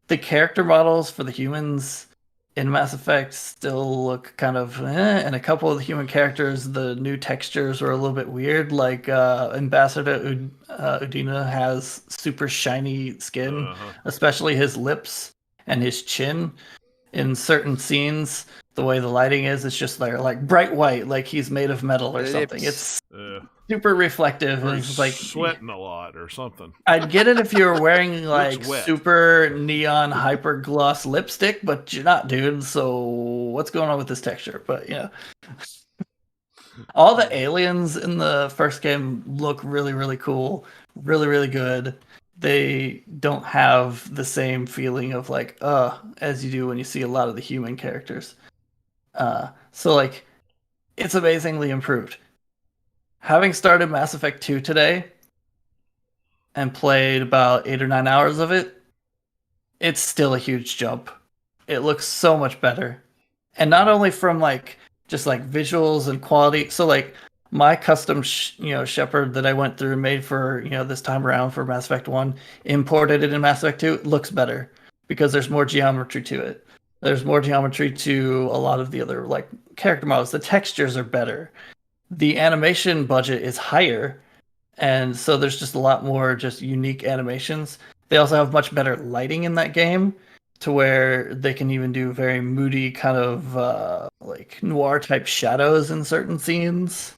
the character models for the humans in Mass Effect still look kind of and a couple of the human characters, the new textures are a little bit weird. Like Ambassador Udina has super shiny skin, especially his lips and his chin in certain scenes. the way the lighting is, it's just like bright white, like he's made of metal or something. It's super reflective. Or And it's like sweating a lot or something. I'd get it if you were wearing like wet. super neon hyper gloss lipstick, but you're not, dude. So what's going on with this texture? But yeah. All the aliens in the first game look really, really cool, really, really good. They don't have the same feeling of like, as you do when you see a lot of the human characters. So like, it's amazingly improved. Having started Mass Effect 2 today and played about 8 or 9 hours of it, it's still a huge jump. It looks so much better. And not only from like just like visuals and quality. So like my custom Shepard that I went through and made for this time around for Mass Effect 1, imported it in Mass Effect 2, it looks better because there's more geometry to it. There's more geometry to a lot of the other like character models. The textures are better. The animation budget is higher, and so there's just a lot more just unique animations. They also have much better lighting in that game, to where they can even do very moody kind of like noir type shadows in certain scenes,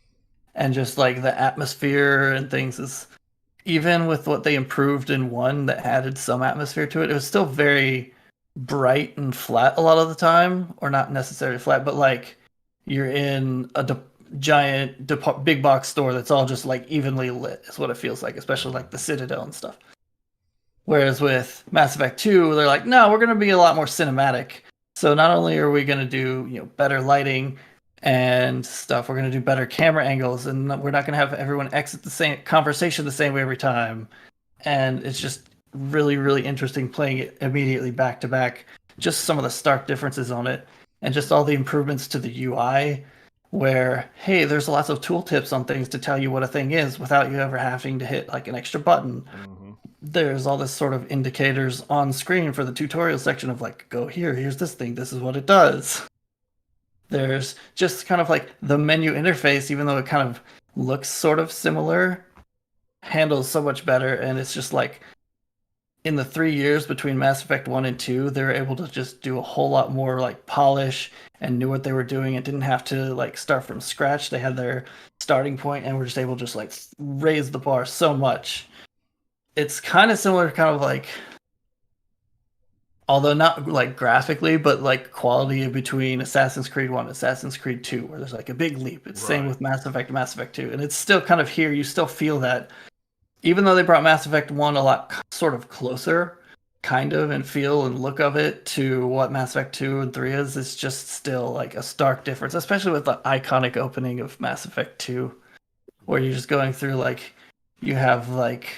and just like the atmosphere and things is, even with what they improved in 1 that added some atmosphere to it, it was still very bright and flat a lot of the time, or not necessarily flat, but like you're in a giant big box store that's all just like evenly lit is what it feels like, especially like the Citadel and stuff. Whereas with Mass Effect 2, they're like, no, we're going to be a lot more cinematic. So not only are we going to do better lighting and stuff, we're going to do better camera angles, and we're not going to have everyone exit the same conversation the same way every time. And it's just really, really interesting playing it immediately back to back. Just some of the stark differences on it, and just all the improvements to the UI, where, hey, there's lots of tooltips on things to tell you what a thing is without you ever having to hit like an extra button. Mm-hmm. There's all this sort of indicators on screen for the tutorial section of like, go here, here's this thing, this is what it does. There's just kind of like the menu interface, even though it kind of looks sort of similar, handles so much better. And it's just like, in the 3 years between Mass Effect 1 and 2, they were able to just do a whole lot more like polish and knew what they were doing. It didn't have to like start from scratch. They had their starting point and were just able to just like raise the bar so much. It's kind of similar, kind of like, although not like graphically, but like quality between Assassin's Creed 1 and Assassin's Creed 2, where there's like a big leap. It's same with Mass Effect 2. And it's still kind of here. You still feel that, even though they brought Mass Effect 1 a lot sort of closer, kind of, and feel and look of it to what Mass Effect 2 and 3 is, it's just still like a stark difference, especially with the iconic opening of Mass Effect 2, where you're just going through, like, you have like,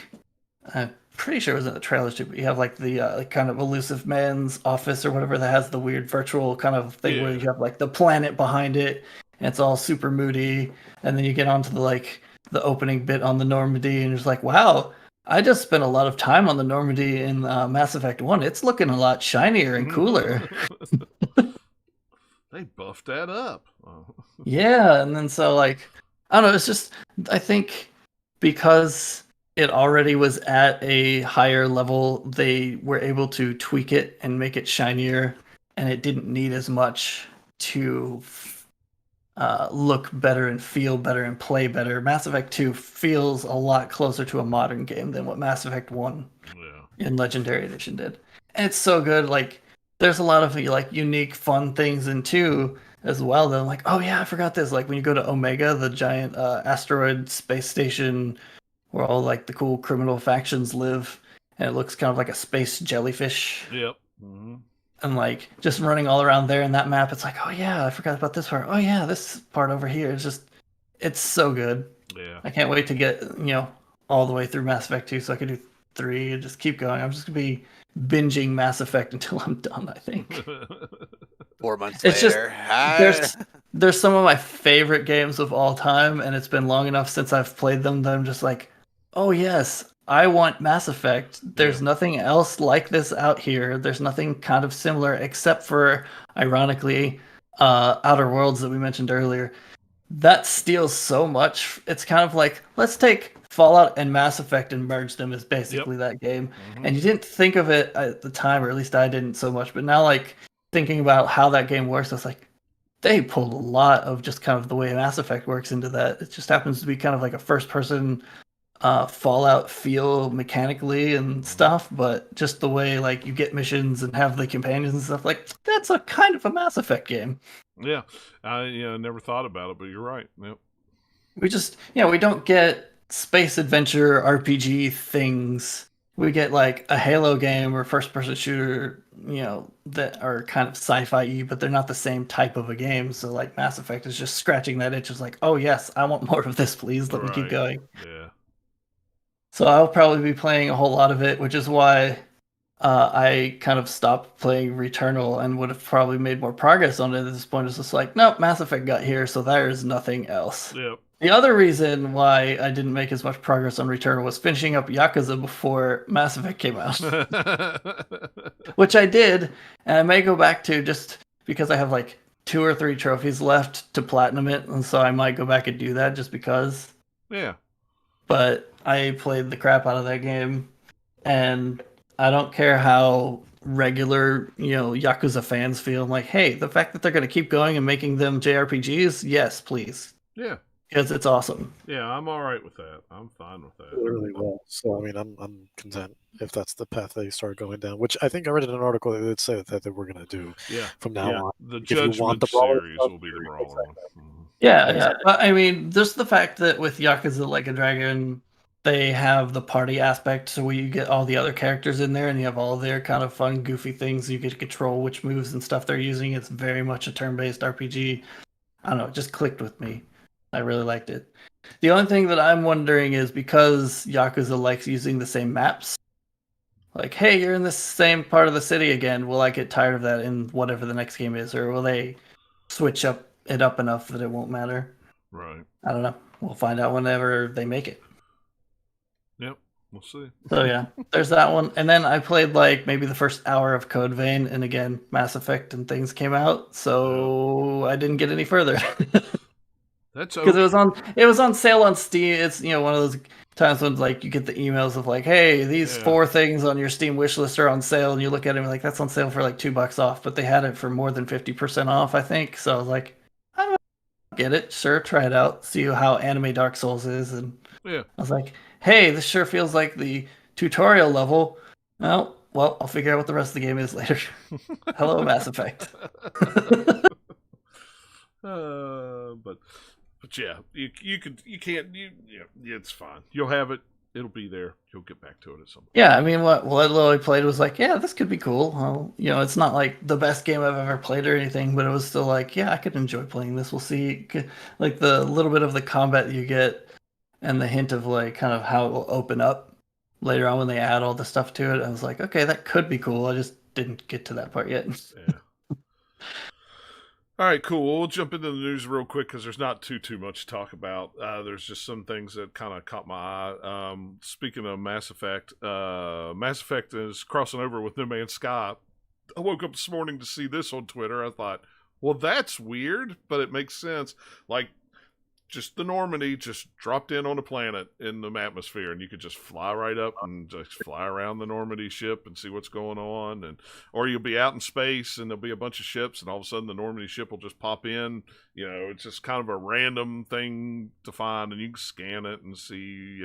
I'm pretty sure it was in the trailers too, but you have like the like kind of elusive man's office or whatever that has the weird virtual kind of thing where you have like the planet behind it, and it's all super moody, and then you get onto the opening bit on the Normandy, and you're just like, wow, I just spent a lot of time on the Normandy in Mass Effect 1. It's looking a lot shinier and cooler. They buffed that up. Yeah, and then so like, I don't know, it's just, I think because it already was at a higher level, they were able to tweak it and make it shinier, and it didn't need as much to look better and feel better and play better. Mass Effect 2 feels a lot closer to a modern game than what Mass Effect 1 in Legendary Edition did. And it's so good. Like, there's a lot of like unique, fun things in 2 as well. Though, like, oh yeah, I forgot this. Like when you go to Omega, the giant asteroid space station where all like the cool criminal factions live, and it looks kind of like a space jellyfish. Yep. Mm-hmm. And like just running all around there in that map, it's like, oh yeah, I forgot about this part. Oh yeah, this part over here is just, it's so good. Yeah. I can't wait to get, all the way through Mass Effect 2 so I can do 3 and just keep going. I'm just gonna be binging Mass Effect until I'm done, I think. 4 months it's later. Just there's some of my favorite games of all time, and it's been long enough since I've played them that I'm just like, oh yes, I want Mass Effect. There's nothing else like this out here. There's nothing kind of similar except for, ironically, Outer Worlds that we mentioned earlier. That steals so much. It's kind of like, let's take Fallout and Mass Effect and merge them is basically that game. Mm-hmm. And you didn't think of it at the time, or at least I didn't so much. But now, like, thinking about how that game works, I was like, they pulled a lot of just kind of the way Mass Effect works into that. It just happens to be kind of like a first-person Fallout feel mechanically and stuff, but just the way like you get missions and have the companions and stuff, like that's a kind of a Mass Effect game. Yeah, I never thought about it, but you're right. Yep. We don't get space adventure RPG things. We get like a Halo game or first person shooter, that are kind of sci-fi-y, but they're not the same type of a game. So like Mass Effect is just scratching that itch. It's like, oh yes, I want more of this, please. Let me keep going. Yeah. So I'll probably be playing a whole lot of it, which is why I kind of stopped playing Returnal and would have probably made more progress on it at this point. It's just like, nope, Mass Effect got here, so there's nothing else. Yep. The other reason why I didn't make as much progress on Returnal was finishing up Yakuza before Mass Effect came out. Which I did, and I may go back to just because I have like 2 or 3 trophies left to platinum it, and so I might go back and do that just because. Yeah. But I played the crap out of that game, and I don't care how regular, Yakuza fans feel. I'm like, hey, the fact that they're going to keep going and making them JRPGs, yes, please. Yeah. Because it's awesome. Yeah, I'm all right with that. I'm fine with that. Really well. So I mean, I'm content if that's the path they start going down. Which I think I read in an article that did say that they were going to do. Yeah. From now on, the Judgment series will be the brawler one. Mm-hmm. Yeah. But I mean, just the fact that with Yakuza Like a Dragon, they have the party aspect, so where you get all the other characters in there, and you have all their kind of fun, goofy things. You get to control which moves and stuff they're using. It's very much a turn-based RPG. I don't know, it just clicked with me. I really liked it. The only thing that I'm wondering is because Yakuza likes using the same maps, like, hey, you're in the same part of the city again, will I get tired of that in whatever the next game is, or will they switch it up enough that it won't matter? Right. I don't know. We'll find out whenever they make it. Yep, we'll see. So yeah, there's that one. And then I played like maybe the first hour of Code Vein, and again, Mass Effect and things came out, so I didn't get any further. That's because it was on sale on Steam. It's one of those times when like you get the emails of like, hey, these 4 things on your Steam wish list are on sale, and you look at them like that's on sale for like $2 off, but they had it for more than 50% off, I think. So I was like, I don't get it. Sure, try it out, see how anime Dark Souls is, and I was like, hey, this sure feels like the tutorial level. Well, I'll figure out what the rest of the game is later. Hello, Mass Effect. But yeah, it's fine. You'll have it. It'll be there. You'll get back to it at some point. Yeah, I mean, what Lily played was like, yeah, this could be cool. Well, it's not like the best game I've ever played or anything, but it was still like, yeah, I could enjoy playing this. We'll see, like the little bit of the combat you get, and the hint of like kind of how it will open up later on when they add all the stuff to it. I was like, okay, that could be cool. I just didn't get to that part yet. Yeah. All right, cool. We'll jump into the news real quick because there's not too much to talk about. There's just some things that kind of caught my eye. Speaking of Mass Effect is crossing over with No Man's Sky. I woke up this morning to see this on Twitter. I thought, well, that's weird, but it makes sense. Like, just the Normandy just dropped in on a planet in the atmosphere, and you could just fly right up and just fly around the Normandy ship and see what's going on, or you'll be out in space and there'll be a bunch of ships, and all of a sudden the Normandy ship will just pop in. It's just kind of a random thing to find, and you can scan it and see,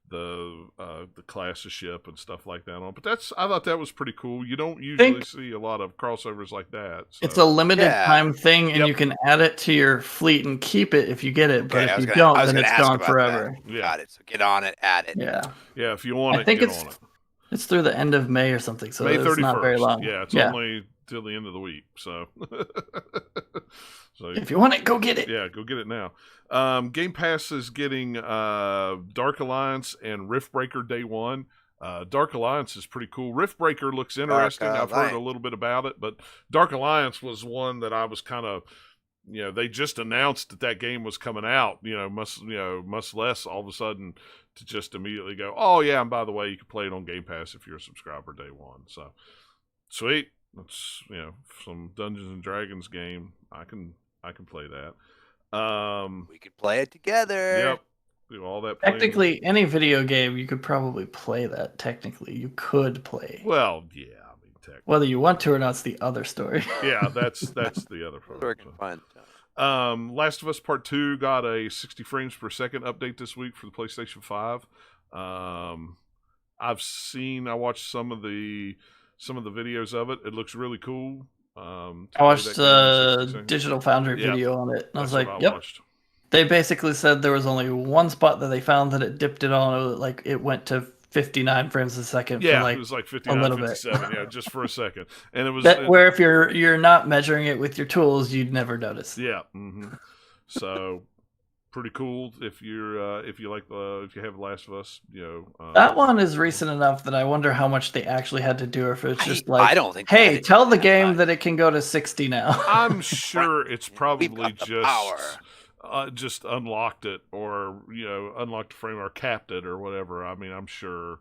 the class of ship and stuff like that on. But I thought that was pretty cool. You don't usually see a lot of crossovers like that. So. It's a limited time thing, and you can add it to your fleet and keep it if you get it. But if you don't, then it's gone forever. Yeah. Got it. So get on it, add it. Yeah. Yeah, if you want I think get on it. It's through the end of May or something, so May 31st. It's not very long. Yeah, it's only till the end of the week. So, if you want it, go get it. Yeah, go get it now. Game Pass is getting Dark Alliance and Riftbreaker Day 1. Dark Alliance is pretty cool. Riftbreaker looks interesting. I've heard a little bit about it, but Dark Alliance was one that I was kind of, they just announced that game was coming out. Much less all of a sudden to just immediately go, oh yeah, and by the way, you can play it on Game Pass if you're a subscriber Day 1. So sweet. That's some Dungeons and Dragons game. I can play that. We could play it together. Yep. Do all that. Technically, any video game you could probably play that. Technically, you could play. Well, yeah. I mean, tech. Whether you want to or not, it's the other story. Yeah, that's the other part. Last of Us Part 2 got a 60 frames per second update this week for the PlayStation 5. I watched some of the videos of it. It looks really cool. I watched a Digital Foundry video on it. And I was like, yep. Watched. They basically said there was only one spot that they found that it dipped it on, like it went to 59 frames a second. Yeah, for like it was like 59, 57. Yeah, just for a second. And it was where if you're not measuring it with your tools, you'd never notice. Yeah. Mm-hmm. So pretty cool if you have Last of Us. That one is recent enough that I wonder how much they actually had to do, or if it's just like, I don't think. Hey, tell the game that it can go to 60 now. I'm sure it's probably just unlocked it, or unlocked the frame or capped it or whatever. I mean, I'm sure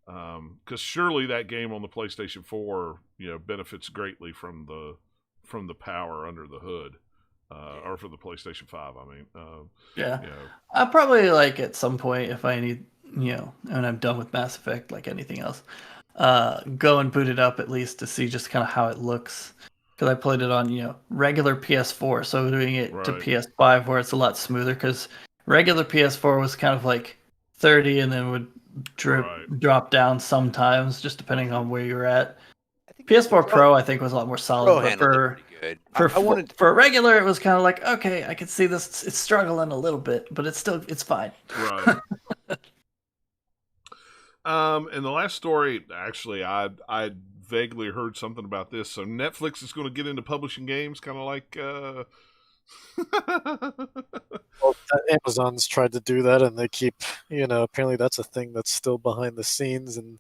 because surely that game on the PlayStation 4 benefits greatly from the power under the hood, or for the PlayStation 5. I mean, yeah. I'll probably at some point, if I need and I'm done with Mass Effect, like anything else, go and boot it up at least to see just kind of how it looks. Because I played it on, regular PS4, so doing it to PS5 where it's a lot smoother. Because regular PS4 was kind of like 30 and then would drop down sometimes, just depending on where you're at. PS4 Pro, I think, was a lot more solid. But for regular, it was kind of like, okay, I can see this. It's struggling a little bit, but it's fine. Right. And the last story, actually, I vaguely heard something about this. So Netflix is going to get into publishing games, kind of like well, Amazon's tried to do that, and they keep apparently that's a thing that's still behind the scenes, and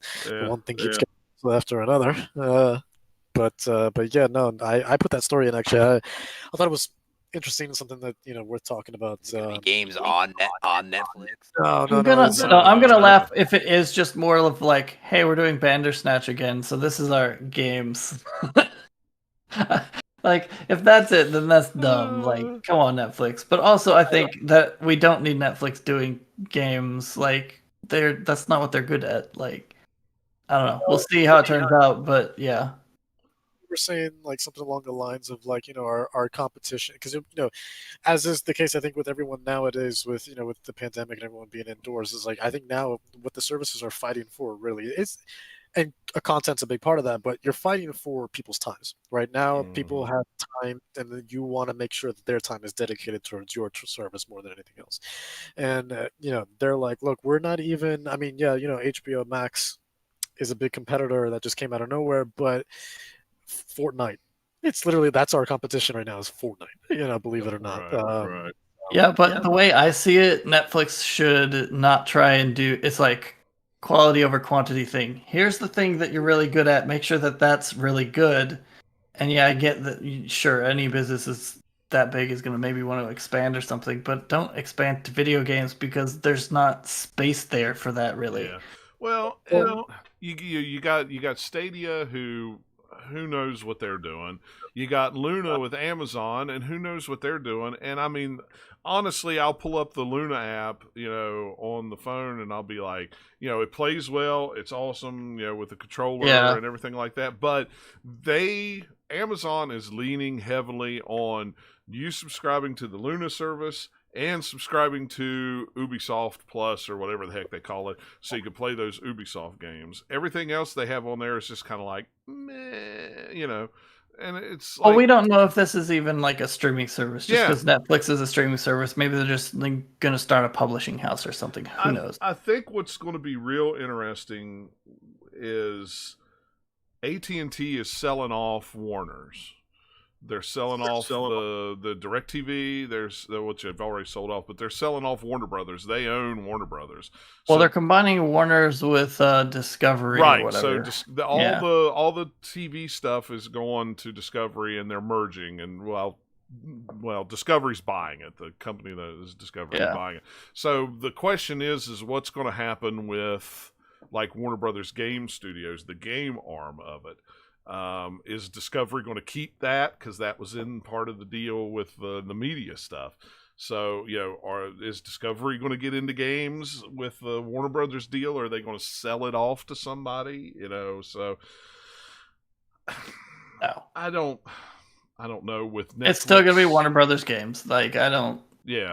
one thing keeps getting after another. But yeah, no, I put that story in. Actually, I thought it was interesting, something that worth talking about. Games on Netflix. I'm gonna laugh if it is just more of like, hey, we're doing Bandersnatch again, so this is our games. Like, if that's it, then that's dumb. Like, come on, Netflix. But also, I think that we don't need Netflix doing games. Like, that's not what they're good at. Like, I don't know. We'll see how it turns out, but yeah. We're saying like something along the lines of like our competition, because as is the case I think with everyone nowadays with with the pandemic and everyone being indoors, is like I think now what the services are fighting for really is, and content's a big part of that, but you're fighting for people's times right now. People have time, and you want to make sure that their time is dedicated towards your service more than anything else. And they're like, look, we're not even, I mean, HBO Max is a big competitor that just came out of nowhere, but Fortnite, it's literally, that's our competition right now, is Fortnite, believe it or not. Right. Yeah, but the way I see it, Netflix should not try and do, it's like quality over quantity thing. Here's the thing that you're really good at, make sure that that's really good. And yeah, I get that, sure, any business is that big is going to maybe want to expand or something, but don't expand to video games because there's not space there for that, really. Yeah. Well, you got Stadia, who knows what they're doing. You got Luna with Amazon, and who knows what they're doing. And I mean, honestly, I'll pull up the Luna app, on the phone, and I'll be like, it plays well, it's awesome, with the controller and everything like that. But Amazon is leaning heavily on you subscribing to the Luna service and subscribing to Ubisoft Plus, or whatever the heck they call it, so you can play those Ubisoft games. Everything else they have on there is just kind of like, meh, and it's like... Well, we don't know if this is even like a streaming service, just because Netflix is a streaming service. Maybe they're just going to start a publishing house or something. Who knows? I think what's going to be real interesting is AT&T is selling off Warner's. They're selling off the DirecTV, which they've already sold off, but they're selling off Warner Brothers. They own Warner Brothers. Well, they're combining Warner's with Discovery, right? Or whatever. So all the TV stuff is going to Discovery, and they're merging. And well, Discovery's buying it. The company that is Discovery is buying it. So the question is what's going to happen with like Warner Brothers Game Studios, the game arm of it? Is Discovery going to keep that, because that was in part of the deal with the media stuff? So is Discovery going to get into games with the Warner Brothers deal, or are they going to sell it off to somebody? So No. I don't know with Netflix. It's still gonna be Warner Brothers games. It's still gonna be Warner Brothers games. Like I don't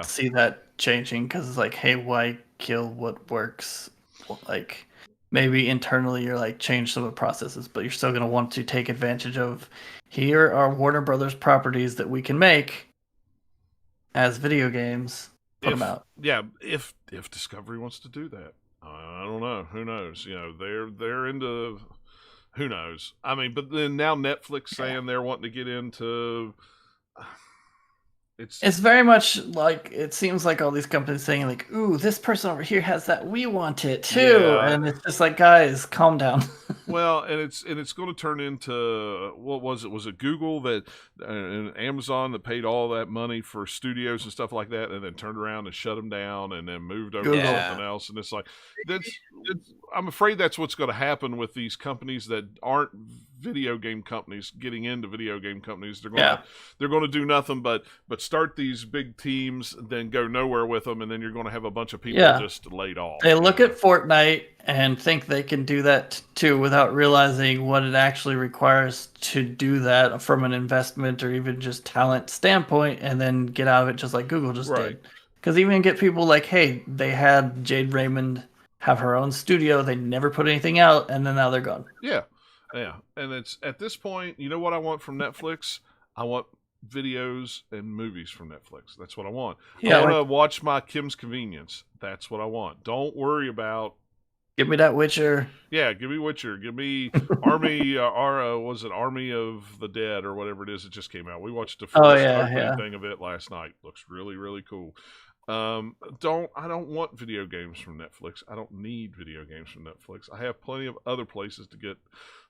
see that changing because it's like, hey, why kill what works? Like maybe internally you're like change some of the processes, but you're still gonna want to take advantage of here are Warner Brothers properties that we can make as video games. Put them out. Yeah, if Discovery wants to do that, I don't know. Who knows? They're into. Who knows? I mean, but then now Netflix saying they're wanting to get into. It's very much like it seems like all these companies saying like, "Ooh, this person over here has that. We want it too," and it's just like, guys, calm down. Well, and it's going to turn into what was it? Was it Google that and Amazon that paid all that money for studios and stuff like that, and then turned around and shut them down, and then moved over to something else? And it's like I'm afraid that's what's going to happen with these companies that aren't video game companies getting into video game companies. They're going to do nothing but start these big teams, then go nowhere with them, and then you're going to have a bunch of people just laid off. They look at Fortnite and think they can do that too without realizing what it actually requires to do that from an investment or even just talent standpoint, and then get out of it just like Google just did. Because even get people like, hey, they had Jade Raymond have her own studio, they never put anything out, and then now they're gone. Yeah. And it's at this point, you know what I want from Netflix? I want videos and movies from Netflix. That's what I want. I want to watch my Kim's Convenience. That's what I want. Don't worry about. Give me that Witcher. Yeah, give me Witcher. Give me Army. Was it Army of the Dead or whatever it is that just came out? We watched the first opening thing of it last night. Looks really, really cool. I don't want video games from Netflix. I don't need video games from Netflix. I have plenty of other places to get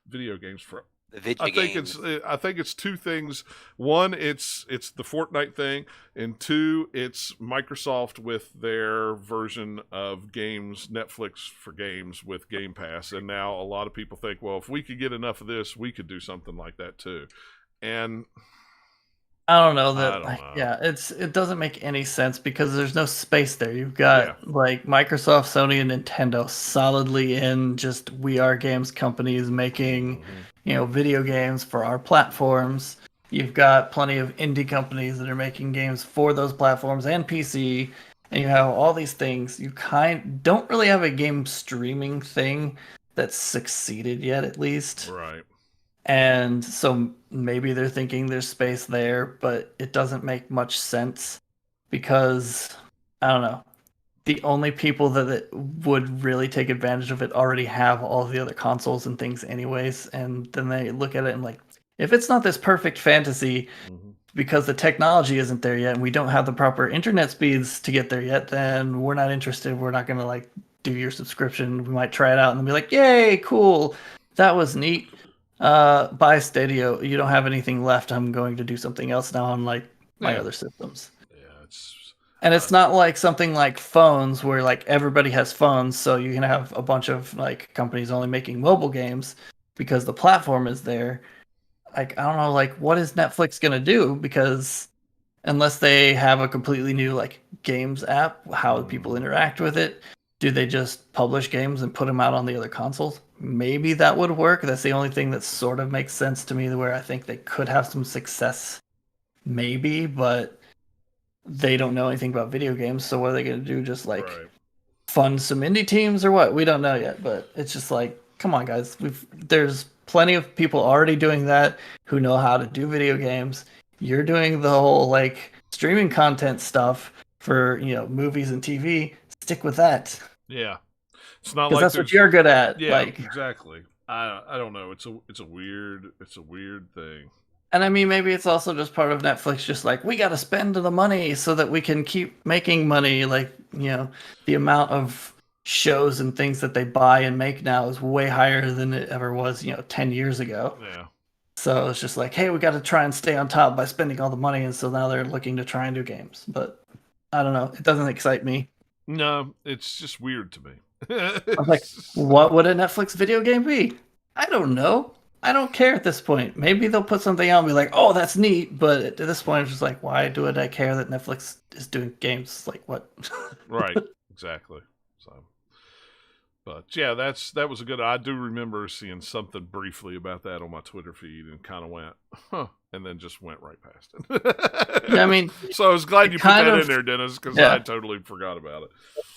video games from. I think it's two things. One, it's the Fortnite thing, and two, it's Microsoft with their version of games, Netflix for games with Game Pass. And now a lot of people think, well, if we could get enough of this, we could do something like that too. And I don't know that. It doesn't make any sense because there's no space there. You've got like Microsoft, Sony, and Nintendo solidly in just we are games companies making, video games for our platforms. You've got plenty of indie companies that are making games for those platforms and PC, and you have all these things. You don't really have a game streaming thing that's succeeded yet, at least. Right. And so maybe they're thinking there's space there, but it doesn't make much sense because, I don't know, the only people that would really take advantage of it already have all the other consoles and things anyways. And then they look at it and like, if it's not this perfect fantasy because the technology isn't there yet and we don't have the proper internet speeds to get there yet, then we're not interested. We're not going to like do your subscription. We might try it out and then be like, yay, cool. That was neat. Buy Stadia. You don't have anything left. I'm going to do something else now on like my other systems. And it's not like something like phones where like everybody has phones, so you can have a bunch of like companies only making mobile games because the platform is there. Like I don't know, like what is Netflix gonna do? Because unless they have a completely new like games app, how do people interact with it? Do they just publish games and put them out on the other consoles? Maybe that would work. That's the only thing that sort of makes sense to me where I think they could have some success. Maybe, but they don't know anything about video games, so what are they going to do? Just like fund some indie teams or what? We don't know yet, but it's just like, come on, guys. There's plenty of people already doing that who know how to do video games. You're doing the whole like streaming content stuff for movies and TV. Stick with that. Yeah, it's not like that's what you're good at. Yeah, exactly. I don't know. It's a weird thing. And I mean, maybe it's also just part of Netflix, just like we got to spend the money so that we can keep making money. Like the amount of shows and things that they buy and make now is way higher than it ever was 10 years ago. Yeah. So it's just like, hey, we got to try and stay on top by spending all the money, and so now they're looking to try and do games. But I don't know. It doesn't excite me. No, it's just weird to me. I'm like, what would a Netflix video game be? I don't know. I don't care at this point. Maybe they'll put something out and be like, oh, that's neat. But at this point, it's just like, why do I care that Netflix is doing games? Like, what? Right. Exactly. So, But yeah, that was a good. I do remember seeing something briefly about that on my Twitter feed, and kind of went, huh, and then just went right past it. Yeah, I mean, so I was glad you put that in there, Dennis, because I totally forgot about it.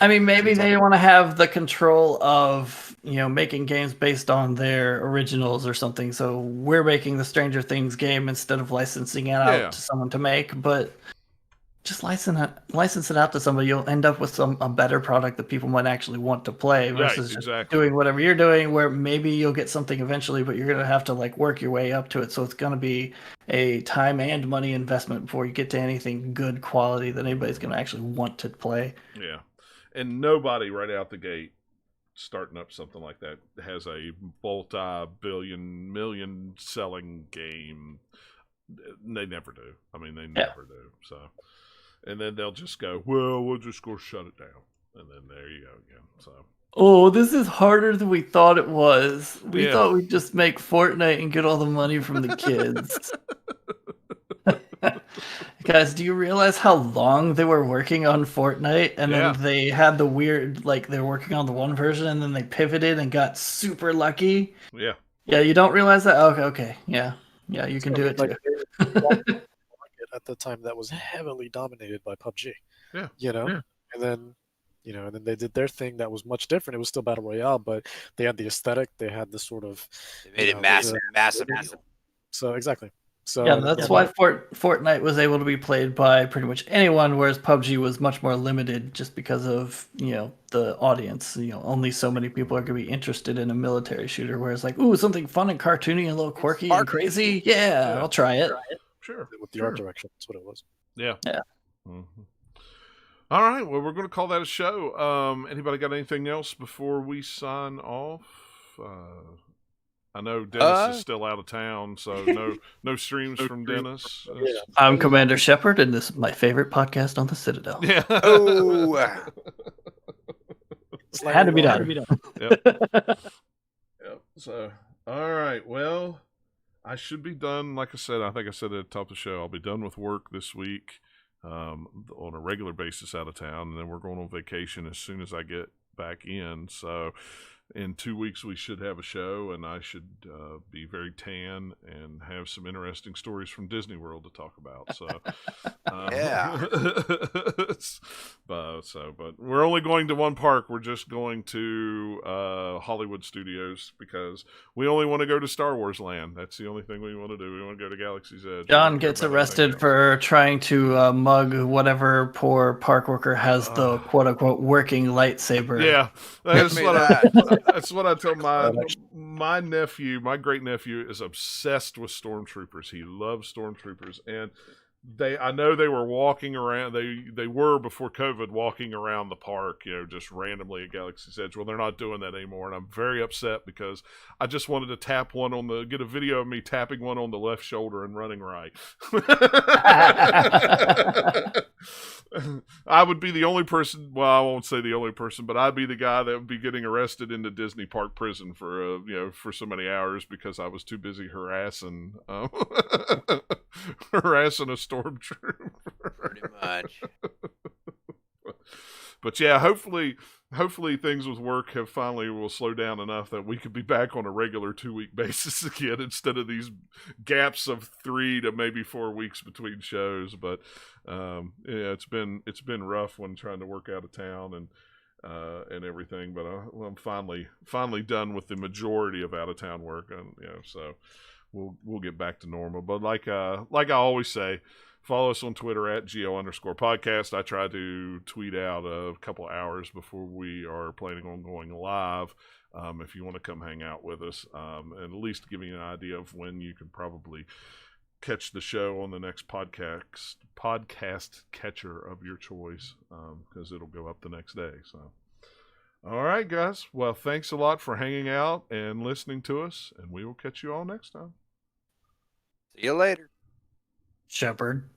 I mean, maybe they want to have the control of making games based on their originals or something. So we're making the Stranger Things game instead of licensing it out to someone to make, but. Just license it out to somebody. You'll end up with a better product that people might actually want to play versus doing whatever you're doing, where maybe you'll get something eventually, but you're going to have to work your way up to it. So it's going to be a time and money investment before you get to anything good quality that anybody's going to actually want to play. Yeah. And nobody right out the gate starting up something like that has a multi-billion, million selling game. They never do. I mean, they never do. So... And then they'll just go, well, we'll just go shut it down. And then there you go again. So, oh, this is harder than we thought it was. We thought we'd just make Fortnite and get all the money from the kids. Guys, do you realize how long they were working on Fortnite? And then they had the weird, they were working on the one version and then they pivoted and got super lucky. Yeah. Yeah, you don't realize that? Okay. Yeah. Yeah, you can do it too. At the time that was heavily dominated by PUBG. Yeah. And then and then they did their thing that was much different. It was still Battle Royale, but they had the aesthetic, they had the sort of they made it massive deal. So exactly. So yeah, that's why Fortnite was able to be played by pretty much anyone, whereas PUBG was much more limited just because of the audience. Only so many people are going to be interested in a military shooter, whereas something fun and cartoony and a little quirky and crazy. Yeah, I'll try it. Sure. With the art direction, that's what it was. Yeah. Yeah. Mm-hmm. All right. Well, we're going to call that a show. Anybody got anything else before we sign off? I know Dennis is still out of town, so no streams from Dennis. I'm Commander Shepard, and this is my favorite podcast on the Citadel. Yeah. Oh. Had to be done. Yep. Yep. So, all right. Well, I should be done. Like I said, I think I said at the top of the show, I'll be done with work this week on a regular basis out of town, and then we're going on vacation as soon as I get back in. So in 2 weeks, we should have a show, and I should be very tan and have some interesting stories from Disney World to talk about. So, yeah. But we're only going to one park. We're just going to Hollywood Studios because we only want to go to Star Wars Land. That's the only thing we want to do. We want to go to Galaxy's Edge. John gets arrested for trying to mug whatever poor park worker has the quote-unquote working lightsaber. Yeah, that's what I tell my nephew. My great nephew is obsessed with stormtroopers. He loves stormtroopers, and I know they were walking around. They were before COVID walking around the park, just randomly at Galaxy's Edge. Well, they're not doing that anymore, and I'm very upset because I just wanted to tap one get a video of me tapping one on the left shoulder and running right. I would be the only person. Well, I won't say the only person, but I'd be the guy that would be getting arrested in the Disney Park prison for for so many hours because I was too busy harassing harassing a stormtrooper. Pretty much. But yeah, hopefully things with work will slow down enough that we could be back on a regular 2-week basis again instead of these gaps of 3 to maybe 4 weeks between shows. But yeah, it's been rough when trying to work out of town and everything. But I'm finally done with the majority of out of town work, and so we'll get back to normal. But like I always say, follow us on Twitter at @GO_podcast. I try to tweet out a couple hours before we are planning on going live. If you want to come hang out with us, and at least give you an idea of when you can probably catch the show on the next podcast catcher of your choice, because it'll go up the next day. So, all right, guys. Well, thanks a lot for hanging out and listening to us, and we will catch you all next time. See you later. Shepard.